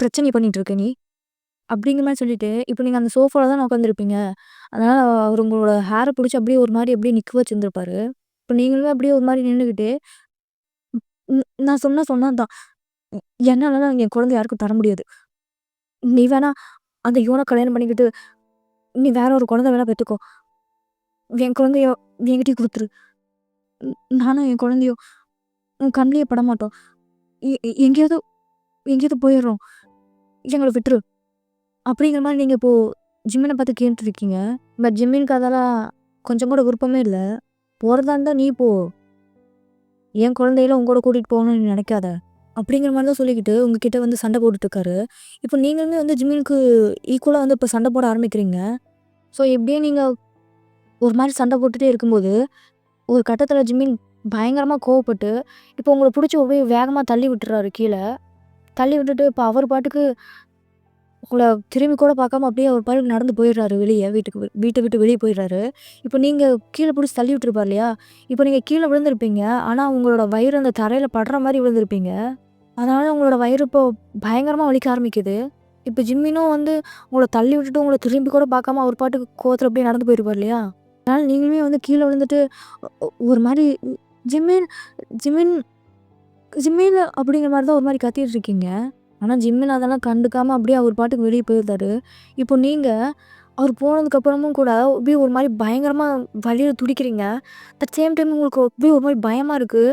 பிரச்சனை பண்ணிட்டு இருக்க நீ அப்படிங்கிற மாதிரி சொல்லிட்டு இப்போ நீங்கள் அந்த சோஃபாவில் தான் உட்காந்துருப்பீங்க. அதனால் அவர் உங்களோட ஹேரை பிடிச்சி அப்படியே ஒரு மாதிரி அப்படியே நிற்க வச்சுருந்துருப்பாரு. இப்போ நீங்களுமே அப்படியே ஒரு மாதிரி நின்றுக்கிட்டு, நான் சொன்னா தான் என்னாலலாம் என் குழந்தை யாருக்கும் தர முடியாது. நீ வேணா அந்த யோனை கல்யாணம் பண்ணிக்கிட்டு நீ வேற ஒரு குழந்தை வேணா பெற்றுக்கோ. என் குழந்தைய என்கிட்டயே கொடுத்துரு. நானும் என் குழந்தையோ உன் கண்ணிலேயே படமாட்டோம். எங்கேயாவது எங்கேயாவது போயிடுறோம். எங்களை விட்டுரு அப்படிங்கிற மாதிரி நீங்கள் இப்போது ஜிம்மினை பார்த்து கேட்டுருக்கீங்க. பட் ஜிம்மினுக்கு அதெல்லாம் கொஞ்சம் கூட விருப்பமே இல்லை. போகிறதா இருந்தால் நீ போ, என் குழந்தையில உங்களோட கூட்டிகிட்டு போகணும்னு நீ நினைக்காத அப்படிங்கிற மாதிரி தான் சொல்லிக்கிட்டு உங்ககிட்ட வந்து சண்டை போட்டுட்ருக்காரு. இப்போ நீங்களுமே வந்து ஜிம்மினுக்கு ஈக்குவலாக வந்து இப்போ சண்டை போட ஆரம்பிக்கிறீங்க. ஸோ எப்படியே நீங்கள் ஒரு மாதிரி சண்டை போட்டுகிட்டே இருக்கும்போது ஒரு கட்டத்தில் ஜிம்மின் பயங்கரமாக கோவப்பட்டு இப்போ உங்களை பிடிச்சி அப்படியே வேகமாக தள்ளி விட்டுறாரு கீழே. தள்ளி விட்டுட்டு இப்போ அவர் பாட்டுக்கு உங்களை திரும்பி கூட பார்க்காம அப்படியே அவர் பாட்டுக்கு நடந்து போயிடுறாரு வெளியே. வீட்டை விட்டு வெளியே போயிடுறாரு. இப்போ நீங்கள் கீழே பிடிச்சி தள்ளி விட்டுருப்பார் இல்லையா? இப்போ நீங்கள் கீழே விழுந்திருப்பீங்க. ஆனால் உங்களோட வயிறு அந்த தரையில் படுற மாதிரி விழுந்திருப்பீங்க. அதனால உங்களோட வயிறு இப்போ பயங்கரமாக வலிக்க ஆரம்பிக்குது. இப்போ ஜிம்மினும் வந்து உங்களை தள்ளி விட்டுட்டு உங்களை திரும்பி கூட பார்க்காம அவர் பாட்டுக்கு கோவத்தில் அப்படியே நடந்து போயிருப்பார் இல்லையா? அதனால் நீங்களுமே வந்து கீழே விழுந்துட்டு ஒரு மாதிரி ஜிம்மின் ஜிம்மின் ஜிம்மின் அப்படிங்கிற மாதிரி தான் ஒரு மாதிரி கத்திட்டு இருக்கீங்க. ஆனால் ஜிம்மின் அதெல்லாம் கண்டுக்காமல் அப்படியே அவர் பாட்டுக்கு வெளியே போயிருந்தாரு. இப்போ நீங்கள் அவர் போனதுக்கப்புறமும் கூட அப்படியே ஒரு மாதிரி பயங்கரமாக வலியில் துடிக்கிறீங்க. அட் சேம் டைம் உங்களுக்கு அப்படியே ஒரு மாதிரி பயமாக இருக்குது.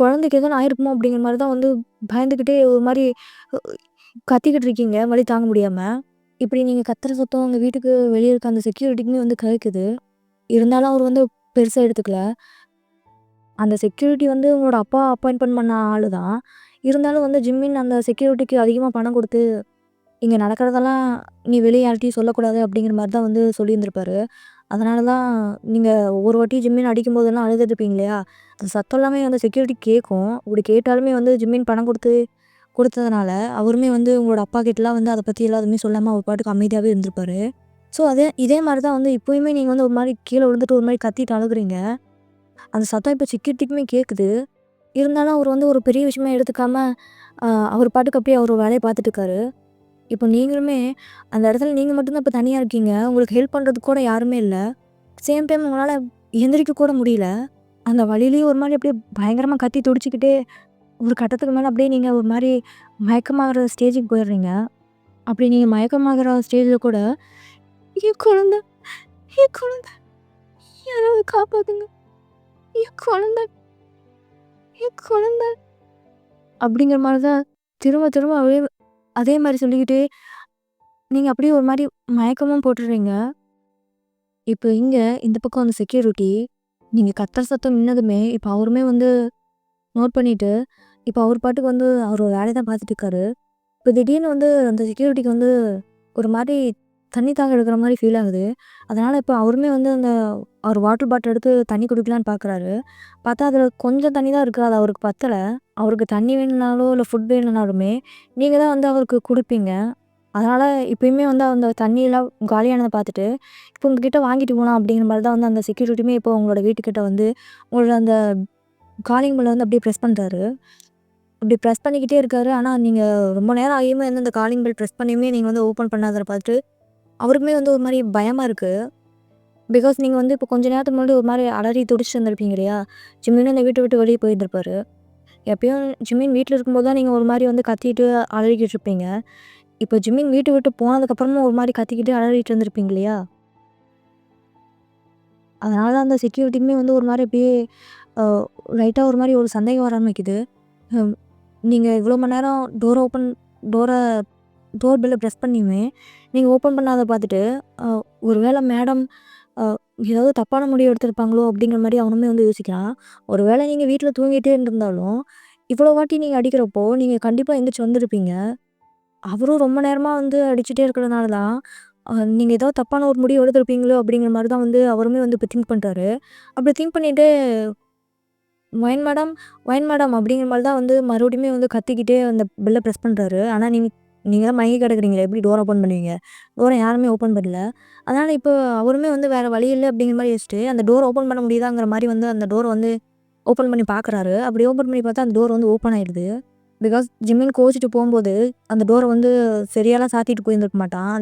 குழந்தைக்கு எதுவும் ஆயிருக்குமோ அப்படிங்கிற மாதிரி தான் வந்து பயந்துக்கிட்டே ஒரு மாதிரி கத்திக்கிட்டு இருக்கீங்க வலி தாங்க முடியாமல். இப்படி நீங்கள் கத்துற சத்தம் உங்கள் வீட்டுக்கு வெளியே இருக்க அந்த செக்யூரிட்டிக்குமே வந்து கேட்குது. இருந்தாலும் அவர் வந்து பெருசாக எடுத்துக்கல. அந்த செக்யூரிட்டி வந்து உங்களோட அப்பா அப்பாயின்மெண்ட் பண்ண ஆள் தான். இருந்தாலும் வந்து ஜிம்மின் அந்த செக்யூரிட்டிக்கு அதிகமாக பணம் கொடுத்து இங்கே நடக்கிறதெல்லாம் நீ வெளியே யார்கிட்டையும் சொல்லக்கூடாது அப்படிங்கிற மாதிரி தான் வந்து சொல்லியிருந்திருப்பாரு. அதனால தான் நீங்கள் ஒவ்வொரு வாட்டி ஜிம்மின் அடிக்கும்போதெல்லாம் அழுதுருப்பீங்க இல்லையா? அந்த சத்தம் எல்லாமே வந்து செக்யூரிட்டி கேட்கும். அப்படி கேட்டாலுமே வந்து ஜிம்மின் பணம் கொடுத்ததுனால அவருமே வந்து உங்களோட அப்பா கிட்டலாம் வந்து அதை பற்றி எல்லாம் எதுவுமே சொல்லாமல் அவர் பாட்டுக்கு அமைதியாகவே இருந்திருப்பாரு. ஸோ இதே மாதிரி தான் வந்து இப்போயுமே நீங்கள் வந்து ஒரு மாதிரி கீழே விழுந்துட்டு ஒரு மாதிரி கத்திட்டு அழுகுறீங்க. அந்த சத்தம் இப்போ செக்யூரிட்டிக்குமே கேட்குது. இருந்தாலும் அவர் வந்து ஒரு பெரிய விஷயமா எடுத்துக்காம, அவர் பாட்டுக்கு அப்படியே அவர் வேலைய பார்த்துட்டு இருக்காரு. இப்போ நீங்களுமே அந்த இடத்துல நீங்க மட்டும் தான் இப்ப தனியா இருக்கீங்க. உங்களுக்கு ஹெல்ப் பண்றதுக்கு கூட யாருமே இல்ல. சேம் டைம் உங்களால எந்திரிக்க கூட முடியல. அந்த வலியிலேயே ஒரு மாரி அப்படியே பயங்கரமா கத்தி துடிச்சுக்கிட்டே, ஒரு கட்டத்துக்கு மேல அப்படியே நீங்க ஒரு மாரி மயக்கமாகுற ஸ்டேஜுக்கு போயிடுறீங்க. அப்படி நீங்க மயக்கமாகுற ஸ்டேஜ்ல கூட, "என் குழந்தை, என் குழந்தை யாராவது காப்பாத்துங்க. என் குழந்தை, என் குழந்தை" அப்படிங்கிற மாரி தான் திரும்ப திரும்ப அப்படியே அதே மாரி சொல்லிக்கிட்டே, நீங்க அப்படியே ஒரு மாரி மயக்கமும் போட்டுடுறீங்க. இப்ப இங்க இந்த பக்கம் அந்த செக்யூரிட்டி, நீங்க கத்துற சத்தம் நின்னதுமே, இப்ப அவருமே வந்து நோட் பண்ணிட்டு, இப்ப அவர் பாட்டுக்கு வந்து அவரு வேலைய தான் பார்த்துட்டு இருக்காரு. இப்ப திடீர்னு வந்து அந்த செக்யூரிட்டிக்கு வந்து ஒரு மாரி தண்ணி தாகம் எடுக்கிற மாரி ஃபீல் ஆகுது. அதனால இப்ப அவருமே வந்து அவர் வாட்டர் பாட்டில் எடுத்து தண்ணி குடிக்கலான்னு பார்க்குறாரு. பார்த்தா அதில கொஞ்சம் தண்ணி தான் இருக்கு. அது அவருக்கு பத்தல. அவருக்கு தண்ணி வேணும்னாலோ, இல்ல ஃபுட் வேணும்னாலுமே, நீங்க தான் வந்து அவருக்கு குடுப்பீங்க. அதனால இப்பயுமே வந்து அந்த தண்ணியெல்லாம் காலியானத பார்த்துட்டு, இப்போ உங்ககிட்ட வாங்கிட்டு போலாம் அப்படிங்கிற மாரி தான் வந்து அந்த செக்யூரிட்டியுமே இப்போ உங்களோட வீட்டுக்கிட்ட வந்து, உங்களோட அந்த காலிங் பெல்ல வந்து அப்படியே பிரஸ் பண்றாரு. அப்படி பிரஸ் பண்ணிக்கிட்டே இருக்காரு. ஆனா, நீங்க ரொம்ப நேரம் ஆகியுமே வந்து அந்த காலிங் பெல் பிரஸ் பண்ணியுமே நீங்க வந்து ஓப்பன் பண்ணாதத பார்த்துட்டு, அவருக்குமே வந்து ஒரு மாரி பயமா இருக்கு. பிகாஸ் நீங்க வந்து இப்போ கொஞ்ச நேரத்துக்கு முன்னாடி ஒரு மாரி அலறி துடிச்சுட்டு இருந்திருப்பீங்க இல்லையா? ஜிம்மின்னு அந்த வீட்ட விட்டு வெளிய போயிருந்திருப்பாரு. எப்பயும் ஜிம்மின் வீட்ல இருக்கும்போது தான் நீங்க ஒரு மாரி வந்து கத்திட்டு, அலறிக்கிட்டு இருப்பீங்க. இப்போ ஜிம்மின் வீட்ட விட்டு போனதுக்கப்புறமும் ஒரு மாரி கத்திக்கிட்டு அலறிட்டு இருந்திருப்பீங்க இல்லையா? அதனால தான் அந்த செக்யூரிட்டிக்குமே வந்து ஒரு மாரி அப்படியே அ லைட்டா ஒரு மாரி ஒரு சந்தேகம் வர ஆரம்பிக்குது. ம். நீங்க இவ்வளோ மணி நேரம் டோர டோர் பெல்ல பிரஸ் பண்ணியுமே, நீங்க ஓப்பன் பண்ணாத பார்த்துட்டு, அ ஒரு வேள மேடம் அ ஏதாவது தப்பான முடிவு எடுத்திருப்பாங்களோ அப்படிங்கிற மாரி அவனுமே வந்து யோசிக்கிறான். ஒரு வேள நீங்க வீட்ல தூங்கிட்டே இருந்திருந்தாலும், இவ்வளோ வாட்டி நீங்க அடிக்கிறப்போ, நீங்க கண்டிப்பா எந்திரிச்சு வந்திருப்பீங்க. அவரும் ரொம்ப நேரமா வந்து அடிச்சுட்டே இருக்கிறதுனால தான், நீங்க ஏதோ தப்பான ஒரு முடிவு எடுத்திருப்பீங்களோ அப்படிங்கிற மாரி தான் வந்து அவருமே வந்து இப்ப திங்க் பண்றாரு. அப்படி திங்க் பண்ணிட்டு, "ஒயின் மேடம், ஒயின் மேடம்" அப்படிங்கிற மாரி தான் வந்து மறுபடியுமே வந்து கத்திக்கிட்டே அந்த பெல்ல பிரஸ் பண்றாரு. ஆனா நீங்க தான் மயங்கி கிடக்குறீங்களே, எப்படி டோர் ஓப்பன் பண்ணுவீங்க? டோர யாருமே ஓப்பன் பண்ணல. அதனால இப்போ அவருமே வந்து வேற வழி இல்ல அப்படிங்கிற மாரி யோசிச்சுட்டு, அந்த டோர் ஓப்பன் பண்ண முடியுதாங்கிற மாரி வந்து அந்த டோர வந்து ஓப்பன் பண்ணி பார்க்குறாரு. அப்படி ஓப்பன் பண்ணி பார்த்தா அந்த டோர் வந்து ஓப்பன் ஆயிடுது. பிகாஸ் ஜிம்மின்னு கோச்சிட்டு போம்போது, அந்த டோர வந்து சரியாலாம் சாத்திட்டு போயிருந்திருக்க மாட்டான்.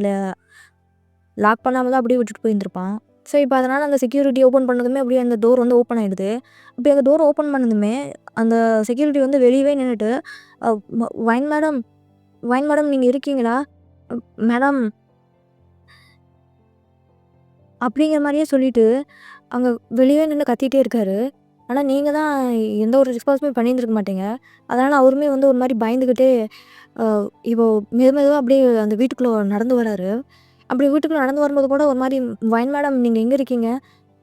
லாக் பண்ணாம தான் அப்படியே விட்டுட்டு போயிருந்திருப்பான். ஸோ, இப்ப அதனால அந்த செக்யூரிட்டி ஓப்பன் பண்ணதுமே அப்படியே அந்த டோர் வந்து ஓப்பன் ஆயிடுது. அப்படி அந்த டோர் ஓப்பன் பண்ணதுமே, அந்த செக்யூரிட்டி வந்து வெளியவே நின்னுட்டு, அ ம "ஒயின் மேடம், ஒயின் மேடம் நீங்க இருக்கீங்களா? மேடம்" அப்படிங்கிற மாரியே சொல்லிட்டு, அங்க வெளியவே நின்னு கத்திட்டே இருக்காரு. ஆனா, நீங்க தான் எந்த ஒரு ரெஸ்பான்ஸுமே பண்ணியிருந்திருக்க மாட்டீங்க. அதனால அவருமே வந்து ஒரு மாரி பயந்துகிட்டே, அ இப்போ மெதுவா அப்படியே அந்த வீட்டுக்குள்ள நடந்து வராரு. அப்படி வீட்டுக்குள்ள நடந்து வரும்போது கூட ஒரு மாரி, "ஒயின் மேடம் நீங்க எங்க இருக்கீங்க?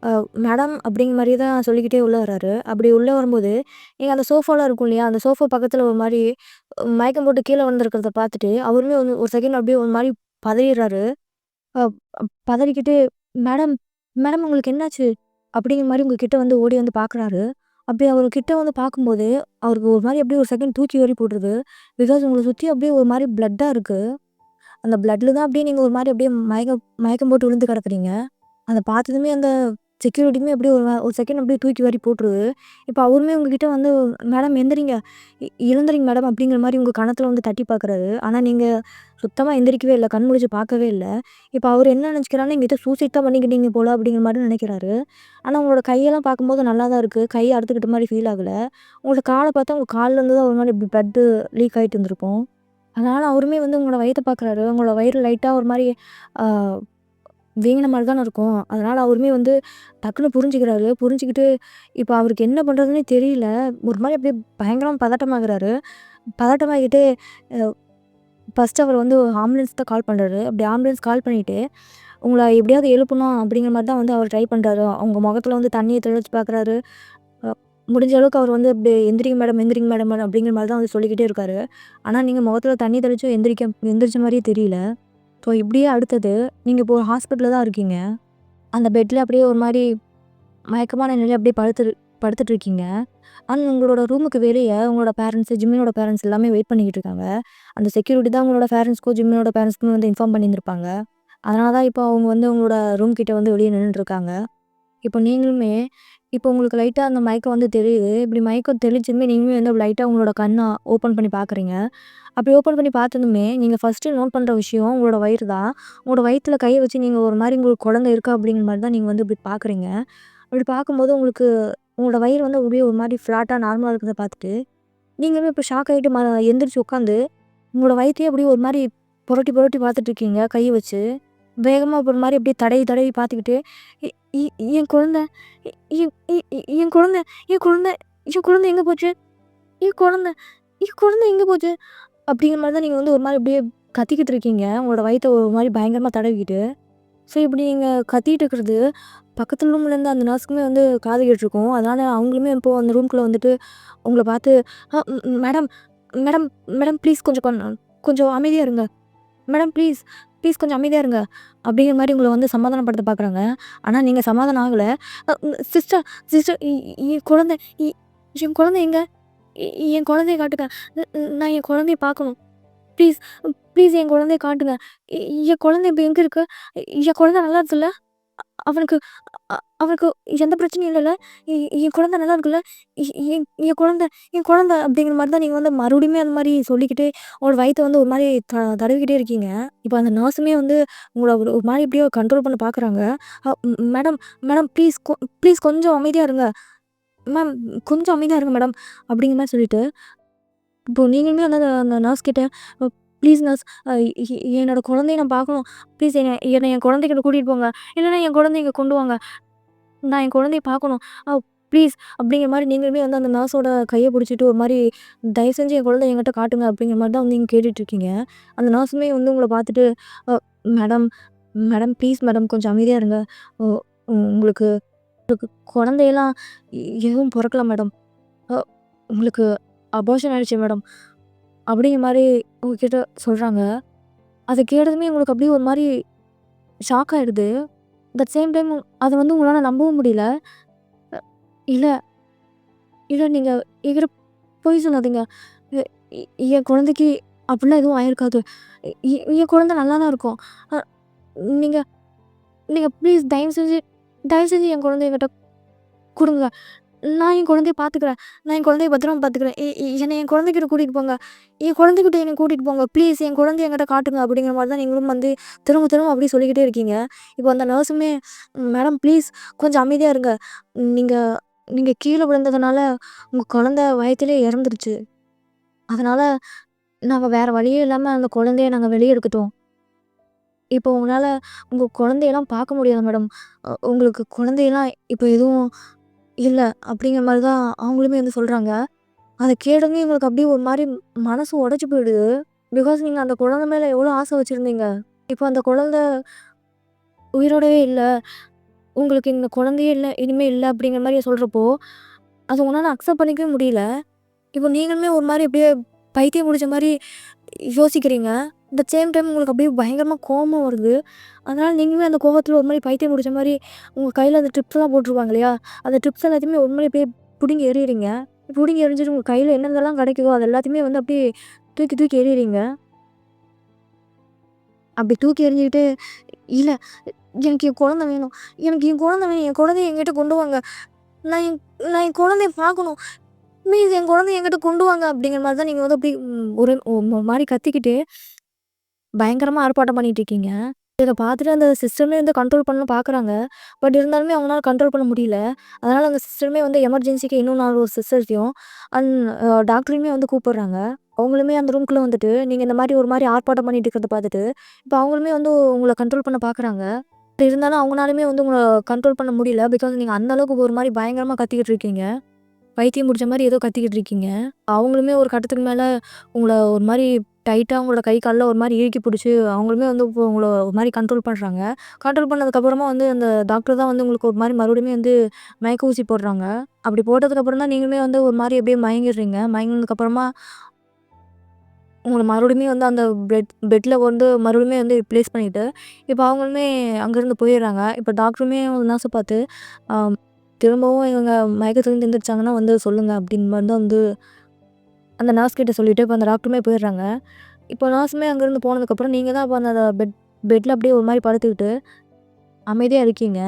அ மேடம்" அப்படிங்கிற மாரியே தான் சொல்லிக்கிட்டே உள்ள வராரு. அப்படி உள்ள வரும்போது, நீங்க அந்த சோஃபாலாம் இருக்கும் இல்லையா? அந்த சோஃபா பக்கத்துல ஒரு மாரி மயக்கம் போட்டு கீழ விழுந்திருக்கிறத பார்த்துட்டு, அவருமே வந்து ஒரு செகண்ட் அப்படியே ஒரு மாரி பதறிர்றாரு. அ பதறிக்கிட்டு, "மேடம், மேடம் உங்களுக்கு என்னாச்சு?" அப்படிங்கிற மாரி உங்க கிட்ட வந்து ஓடி வந்து பார்க்குறாரு. அப்படி அவரு கிட்ட வந்து பார்க்கும்போது, அவருக்கு ஒரு மாரி அப்படியே ஒரு செகண்ட் தூக்கி வாரி போட்டுருது. பிகாஸ் உங்கள சுத்தி அப்படியே ஒரு மாரி பிளட்டா இருக்கு. அந்த பிளட்ல தான் அப்படியே நீங்க ஒரு மாரி அப்படியே மயக்கம் மயக்கம் போட்டு விழுந்து கிடக்குறீங்க. அத பார்த்ததுமே அந்த செக்யூரிட்டியுமே அப்படியே ஒரு செகண்ட் அப்படியே தூக்கி வாரி போட்டுருது. இப்ப அவருமே உங்ககிட்ட வந்து, "மேடம் எந்திரிங்க. எழுந்திரிங்க மேடம்" அப்படிங்கிற மாரி உங்க கன்னத்துல வந்து தட்டி பார்க்குறாரு. ஆனா நீங்க சுத்தமா எந்திரிக்கவே இல்ல. கண் முழிச்சு பார்க்கவே இல்ல. இப்ப அவரு என்ன நெனச்சுக்கிறாருன்னா, "நீங்க ஏதோ சூசைட் தான் பண்ணிக்கிட்டீங்க போல" அப்படிங்கிற மாரி நெனைக்கிறாரு. ஆனா உங்களோட கையெல்லாம் பார்க்கும்போது நல்லா தான் இருக்கு. கை அறுத்துக்கிட்ட மாரி ஃபீல் ஆகல. உங்களோட கால பார்த்தா உங்க கால்ல இருந்து தான் ஒரு மாரி இப்படி பிளட் லீக் ஆயிட்டு இருந்திருக்கும். அதனால அவருமே வந்து உங்களோட வயித்த பார்க்குறாரு. உங்களோட வயிறு லைட்டா ஒரு மாரி ஆ வீங்கின மாரி தான இருக்கும். அதனால அவருமே வந்து டக்குனு புரிஞ்சுக்கிறாரு. புரிஞ்சுக்கிட்டு இப்ப அவருக்கு என்ன பண்றதுன்னே தெரியல. ஒரு மாரி அப்படியே பயங்கரமா பதட்டமாகுறாரு. பதட்டமாகிட்டு அ ஃபர்ஸ்ட்டு அவர் வந்து ஆம்புலன்ஸ் தான் கால் பண்றாரு. அப்படி ஆம்புலன்ஸ் கால் பண்ணிட்டு, உங்கள எப்படியாவது எழுப்பணும் அப்படிங்கிற மாரி தான் வந்து அவர் ட்ரை பண்றாரு. அவங்க முகத்துல வந்து தண்ணிய தெளிச்சு பார்க்குறாரு. அ முடிஞ்ச அளவுக்கு அவர் வந்து அப்படியே "எந்திரிங்க மேடம், எந்திரிங்க மேடம்" அப்படிங்கிற மாரி தான் வந்து சொல்லிக்கிட்டே இருக்காரு. ஆனா நீங்க முகத்துல தண்ணி தெளிச்சும் எந்திரிச்ச மாரியே தெரியல. ஸோ இப்படியே அடுத்தது, நீங்க இப்போ ஹாஸ்பிட்டல்ல தான் இருக்கீங்க. அந்த பெட்ல அப்படியே ஒரு மாரி மயக்கமான நிலையில அப்படியே படுத்துட்டு இருக்கீங்க. ஆனா உங்களோட ரூமுக்கு வெளிய உங்களோட பேரண்ட்ஸ், ஜிம்மினோட பேரண்ட்ஸ் எல்லாமே வெயிட் பண்ணிக்கிட்டு இருக்காங்க. அந்த செக்யூரிட்டி தான் உங்களோட பேரண்ட்ஸ்க்கும், ஜிம்மினோட பேரண்ட்ஸ்க்குமே வந்து இன்ஃபார்ம் பண்ணியிருந்திருப்பாங்க. அதனால தான் இப்போ அவங்க வந்து உங்களோட ரூம் கிட்ட வந்து வெளிய நின்னுட்டு இருக்காங்க. இப்போ நீங்களுமே இப்போ உங்களுக்கு லைட்டா அந்த மயக்கம் வந்து தெரியுது. இப்படி மயக்கம் தெளிஞ்சதுமே நீங்களுமே வந்து லைட்டா உங்களோட கண்ண ஓப்பன் பண்ணி பார்க்குறீங்க. அப்படி ஓப்பன் பண்ணி பார்த்ததுமே, நீங்க ஃபர்ஸ்ட்டு நோட் பண்ற விஷயம் உங்களோட வயிறு தான். உங்களோட வயித்துல கைய வச்சு நீங்க ஒரு மாரி உங்களுக்கு குழந்தை இருக்கா அப்படிங்கிற மாரி தான் நீங்க வந்து இப்படி பார்க்குறீங்க. அப்படி பார்க்கும்போது உங்களுக்கு உங்களோட வயிறு வந்து அப்படியே ஒரு மாரி ஃப்ளாட்டா நார்மலா இருக்கிறத பார்த்துட்டு, நீங்களுமே இப்ப ஷாக் ஆயிட்டு எந்திரிச்சு உட்காந்து, உங்களோட வயித்தையே அப்படியே ஒரு மாரி புரட்டி புரட்டி பார்த்துட்டு இருக்கீங்க கைய வச்சு. வேகமா ஒரு மாரி அப்படியே தடவி தடவி பார்த்துக்கிட்டு, எ இ என் குழந்தை எ என் எ எ என் குழந்தை என் குழந்தை என் குழந்தை எங்க போச்சு? என் குழந்தை என் குழந்தை எங்க போச்சு? அப்படிங்கிற மாரி தான் நீங்க வந்து ஒரு மாரி அப்படியே கத்திக்கிட்டு இருக்கீங்க. உங்களோட வயித்த ஒரு மாரி பயங்கரமா தடவிக்கிட்டு. ஸோ இப்படி நீங்க கத்திட்டு இருக்கிறது, பக்கத்து ரூம்லேருந்து அந்த நர்ஸ்க்குமே வந்து காது கேட்டுருக்கும். அதனால அவங்களுமே இப்போ அந்த ரூம்குள்ள வந்துட்டு உங்கள பார்த்து, "அ ம் மேடம் மேடம் மேடம் ப்ளீஸ் கொஞ்சம் அமைதியா இருங்க. மேடம் ப்ளீஸ் ப்ளீஸ் கொஞ்சம் அமைதியா இருங்க." அப்படிங்கிற மாரி உங்கள வந்து சமாதானப்படுத்த பார்க்குறாங்க. ஆனா நீங்க சமாதானம் ஆகல. சிஸ்டர் சிஸ்டர் என் குழந்தை எ என் குழந்தை எங்க? எ என் குழந்தைய காட்டுங்க. நான் என் குழந்தைய பார்க்கணும். ப்ளீஸ் ப்ளீஸ் என் குழந்தைய காட்டுங்க. எ என் குழந்தை இப்ப எங்க இருக்கு? என் குழந்தை நல்லா இருக்குல்ல? அவனுக்கு அவனுக்கு எந்த பிரச்சனையும் இல்லல்ல? எ என் குழந்தை நல்லா இருக்குல்ல? எ என் என் குழந்தை என் குழந்தை அப்படிங்கிற மாரி தான் நீங்க வந்து மறுபடியுமே அந்த மாரி சொல்லிக்கிட்டே, உங்களோட வயித்த வந்து ஒரு மாரி தடவிக்கிட்டே இருக்கீங்க. இப்ப அந்த நர்ஸுமே வந்து உங்கள ஒரு ஒரு மாரி எப்படியோ கண்ட்ரோல் பண்ண பார்க்குறாங்க. மேடம் மேடம் ப்ளீஸ் கொஞ்சம் அமைதியா இருங்க. மேம் கொஞ்சம் அமைதியா இருங்க மேடம். அப்படிங்கிற மாரி சொல்லிட்டு இப்போ நீங்களுமே வந்து அந்த நர்ஸ் கிட்ட ப்ளீஸ் நர்ஸ் என்னோட குழந்தைய நான் பார்க்கணும். ப்ளீஸ் என்னை என் குழந்தைகிட்ட கூட்டிட்டு போங்க. இல்லைன்னா என் குழந்தைய இங்க கொண்டு வாங்க. நான் என் குழந்தைய பார்க்கணும். ப்ளீஸ் அப்படிங்கிற மாரி நீங்களுமே வந்து அந்த நர்ஸோட கைய பிடிச்சிட்டு ஒரு மாரி தயவு செஞ்சு என் குழந்தைய என்கிட்ட காட்டுங்க அப்படிங்கிற மாரி தான் வந்து நீங்க கேட்டுட்டு இருக்கீங்க. அந்த நர்ஸுமே வந்து உங்கள பார்த்துட்டு அ மேடம் மேடம் ப்ளீஸ் மேடம் கொஞ்சம் அமைதியா இருங்க. ஒ உங்களுக்கு குழந்தையெல்லாம் எதுவும் பொறக்கல மேடம். அ உங்களுக்கு அபார்ஷன் ஆயிடுச்சு மேடம். அப்படிங்கிற மாரி உங்ககிட்ட சொல்றாங்க. அத கேட்டதுமே உங்களுக்கு அப்படியே ஒரு மாரி ஷாக் ஆயிடுது. அட் சேம் டைம் அத வந்து உங்களால நம்பவும் முடியல. இல்ல, இல்ல நீங்க என்கிட்ட பொய் சொல்லாதீங்க. எ எ என் குழந்தைக்கு அப்படிலாம் எதுவும் ஆயிருக்காது. என் குழந்தை நல்லா தான் இருக்கும். அ நீங்க நீங்க ப்ளீஸ் தயவு செஞ்சு என் குழந்தைய என்கிட்ட குடுங்க. நான் என் குழந்தைய பார்த்துக்கிறேன். நான் என் குழந்தைய பத்திரமா பார்த்துக்கிறேன். என்னை என் குழந்தைகிட்ட கூட்டிட்டு போங்க. என் குழந்தைகிட்ட என்னை கூட்டிட்டு போங்க. ப்ளீஸ் என் குழந்தைய என்கிட்ட காட்டுங்க அப்படிங்கிற மாரி தான் நீங்களும் வந்து திரும்ப திரும்ப அப்படியே சொல்லிக்கிட்டே இருக்கீங்க. இப்போ அந்த நர்ஸுமே மேடம் ப்ளீஸ் கொஞ்சம் அமைதியா இருங்க. நீங்க நீங்க கீழ விழுந்ததுனால உங்க குழந்தை வயித்திலேயே இறந்துருச்சு. அதனால நாங்க வேற வழியே இல்லாம அந்த குழந்தைய நாங்க வெளிய எடுத்துட்டோம். இப்போ உங்களால உங்க குழந்தையெல்லாம் பார்க்க முடியாது மேடம். உங்களுக்கு குழந்தையெல்லாம் இப்போ எதுவும் இல்ல அப்படிங்கிற மாரி தான் அவங்களுமே வந்து சொல்றாங்க. அத கேட்டதுமே எங்களுக்கு அப்படியே ஒரு மாரி மனசு உடைஞ்சு போயிடுது. பிகாஸ் நீங்க அந்த குழந்தை மேல எவ்வளோ ஆசை வச்சிருந்தீங்க. இப்போ அந்த குழந்தை உயிரோடவே இல்ல. உங்களுக்கு இந்த குழந்தையே இல்ல, இனிமே இல்ல அப்படிங்கிற மாரி சொல்றப்போ, அத உங்களால அக்செப்ட் பண்ணிக்கவே முடியல. இப்போ நீங்களுமே ஒரு மாரி அப்படியே பைத்தியம் புடிச்ச மாரி யோசிக்கிறீங்க. அட் த சேம் டைம் உங்களுக்கு அப்படியே பயங்கரமா கோவமும் வருது. அதனால நீங்களுமே அந்த கோவத்துல ஒரு மாரி பைத்தியம் புடிச்ச மாரி உங்க கையில அந்த ட்ரிப்ஸ்லாம் போட்டுருப்பாங்க இல்லையா? அந்த ட்ரிப்ஸ் எல்லாத்தையுமே ஒரு மாரி அப்படியே புடுங்கி எறியுறீங்க. புடுங்கி எறிஞ்சிட்டு உங்க கையில என்னென்னலாம் கிடைக்குதோ அது எல்லாத்தையுமே வந்து அப்படியே தூக்கி தூக்கி எறியுறீங்க. அப்படி தூக்கி எறிஞ்சுக்கிட்டு, "இல்ல எனக்கு என் குழந்தை வேணும். எனக்கு என் குழந்தை வேணும். என் குழந்தைய என்கிட்ட கொண்டு வாங்க. நான் என் நான் என் குழந்தைய பார்க்கணும். ப்ளீஸ் என் குழந்தைய என்கிட்ட கொண்டு வாங்க." அப்படிங்கிற மாரி தான் நீங்க வந்து அப்படியே ஒரு மாரி கத்திக்கிட்டு பயங்கரமா ஆர்ப்பாட்டம் பண்ணிட்டு இருக்கீங்க. இத பார்த்துட்டு அந்த சிஸ்டருமே வந்து கண்ட்ரோல் பண்ண பார்க்குறாங்க. பட் இருந்தாலுமே அவங்களால கண்ட்ரோல் பண்ண முடியல. அதனால அந்த சிஸ்டருமே வந்து எமர்ஜென்சிக்கு இன்னும் 4 ஒரு சிஸ்டர்ஸையும் அண்ட் டாக்டரையுமே வந்து கூப்பிடுறாங்க. அவங்களுமே அந்த ரூம்குள்ள வந்துட்டு, நீங்க இந்த மாரி ஒரு மாரி ஆர்ப்பாட்டம் பண்ணிட்டு இருக்கிறத பார்த்துட்டு, இப்ப அவங்களுமே வந்து உங்கள கண்ட்ரோல் பண்ண பார்க்குறாங்க. பட் இருந்தாலும் அவங்கனாலுமே வந்து உங்கள கண்ட்ரோல் பண்ண முடியல. பிகாஸ் நீங்க அந்த அளவுக்கு ஒரு மாரி பயங்கரமா கத்திக்கிட்டு இருக்கீங்க. பைத்தியம் புடிச்ச மாரி ஏதோ கத்திக்கிட்டு இருக்கீங்க. அவங்களுமே ஒரு கட்டத்துக்கு மேல உங்கள ஒரு மாரி டைட்டா உங்களோட கை கால்லாம் ஒரு மாரி இறுக்கி புடிச்சு, அவங்களுமே வந்து இப்போ உங்கள ஒரு மாரி கண்ட்ரோல் பண்றாங்க. கண்ட்ரோல் பண்ணதுக்கப்புறமா வந்து அந்த டாக்டர் தான் வந்து உங்களுக்கு ஒரு மாரி மறுபடியுமே வந்து மயக்க ஊசி போடுறாங்க. அப்படி போட்டதுக்கப்புறம் தான் நீங்களுமே வந்து ஒரு மாரி அப்படியே மயங்கிடுறீங்க. மயங்குனதுக்கப்புறமா உங்கள மறுபடியுமே வந்து அந்த பெட்ல வந்து மறுபடியுமே வந்து ப்ளேஸ் பண்ணிட்டு, இப்ப அவங்களுமே அங்கருந்து போயிடுறாங்க. இப்ப டாக்டருமே நர்ஸ பார்த்து, அ திரும்பவும் இவங்க மயக்கத்துலருந்து எந்திரிச்சாங்கன்னா வந்து சொல்லுங்க அப்படின்னு மாரி தான் வந்து அந்த நர்ஸ் கிட்ட சொல்லிட்டு, இப்ப அந்த டாக்டருமே போயிடுறாங்க. இப்போ நர்ஸுமே அங்கருந்து போனதுக்கப்புறம், நீங்க தான் அப்ப அந்த பெட்ல அப்படியே ஒரு மாரி படுத்துக்கிட்டு, அமைதியா இருக்கீங்க.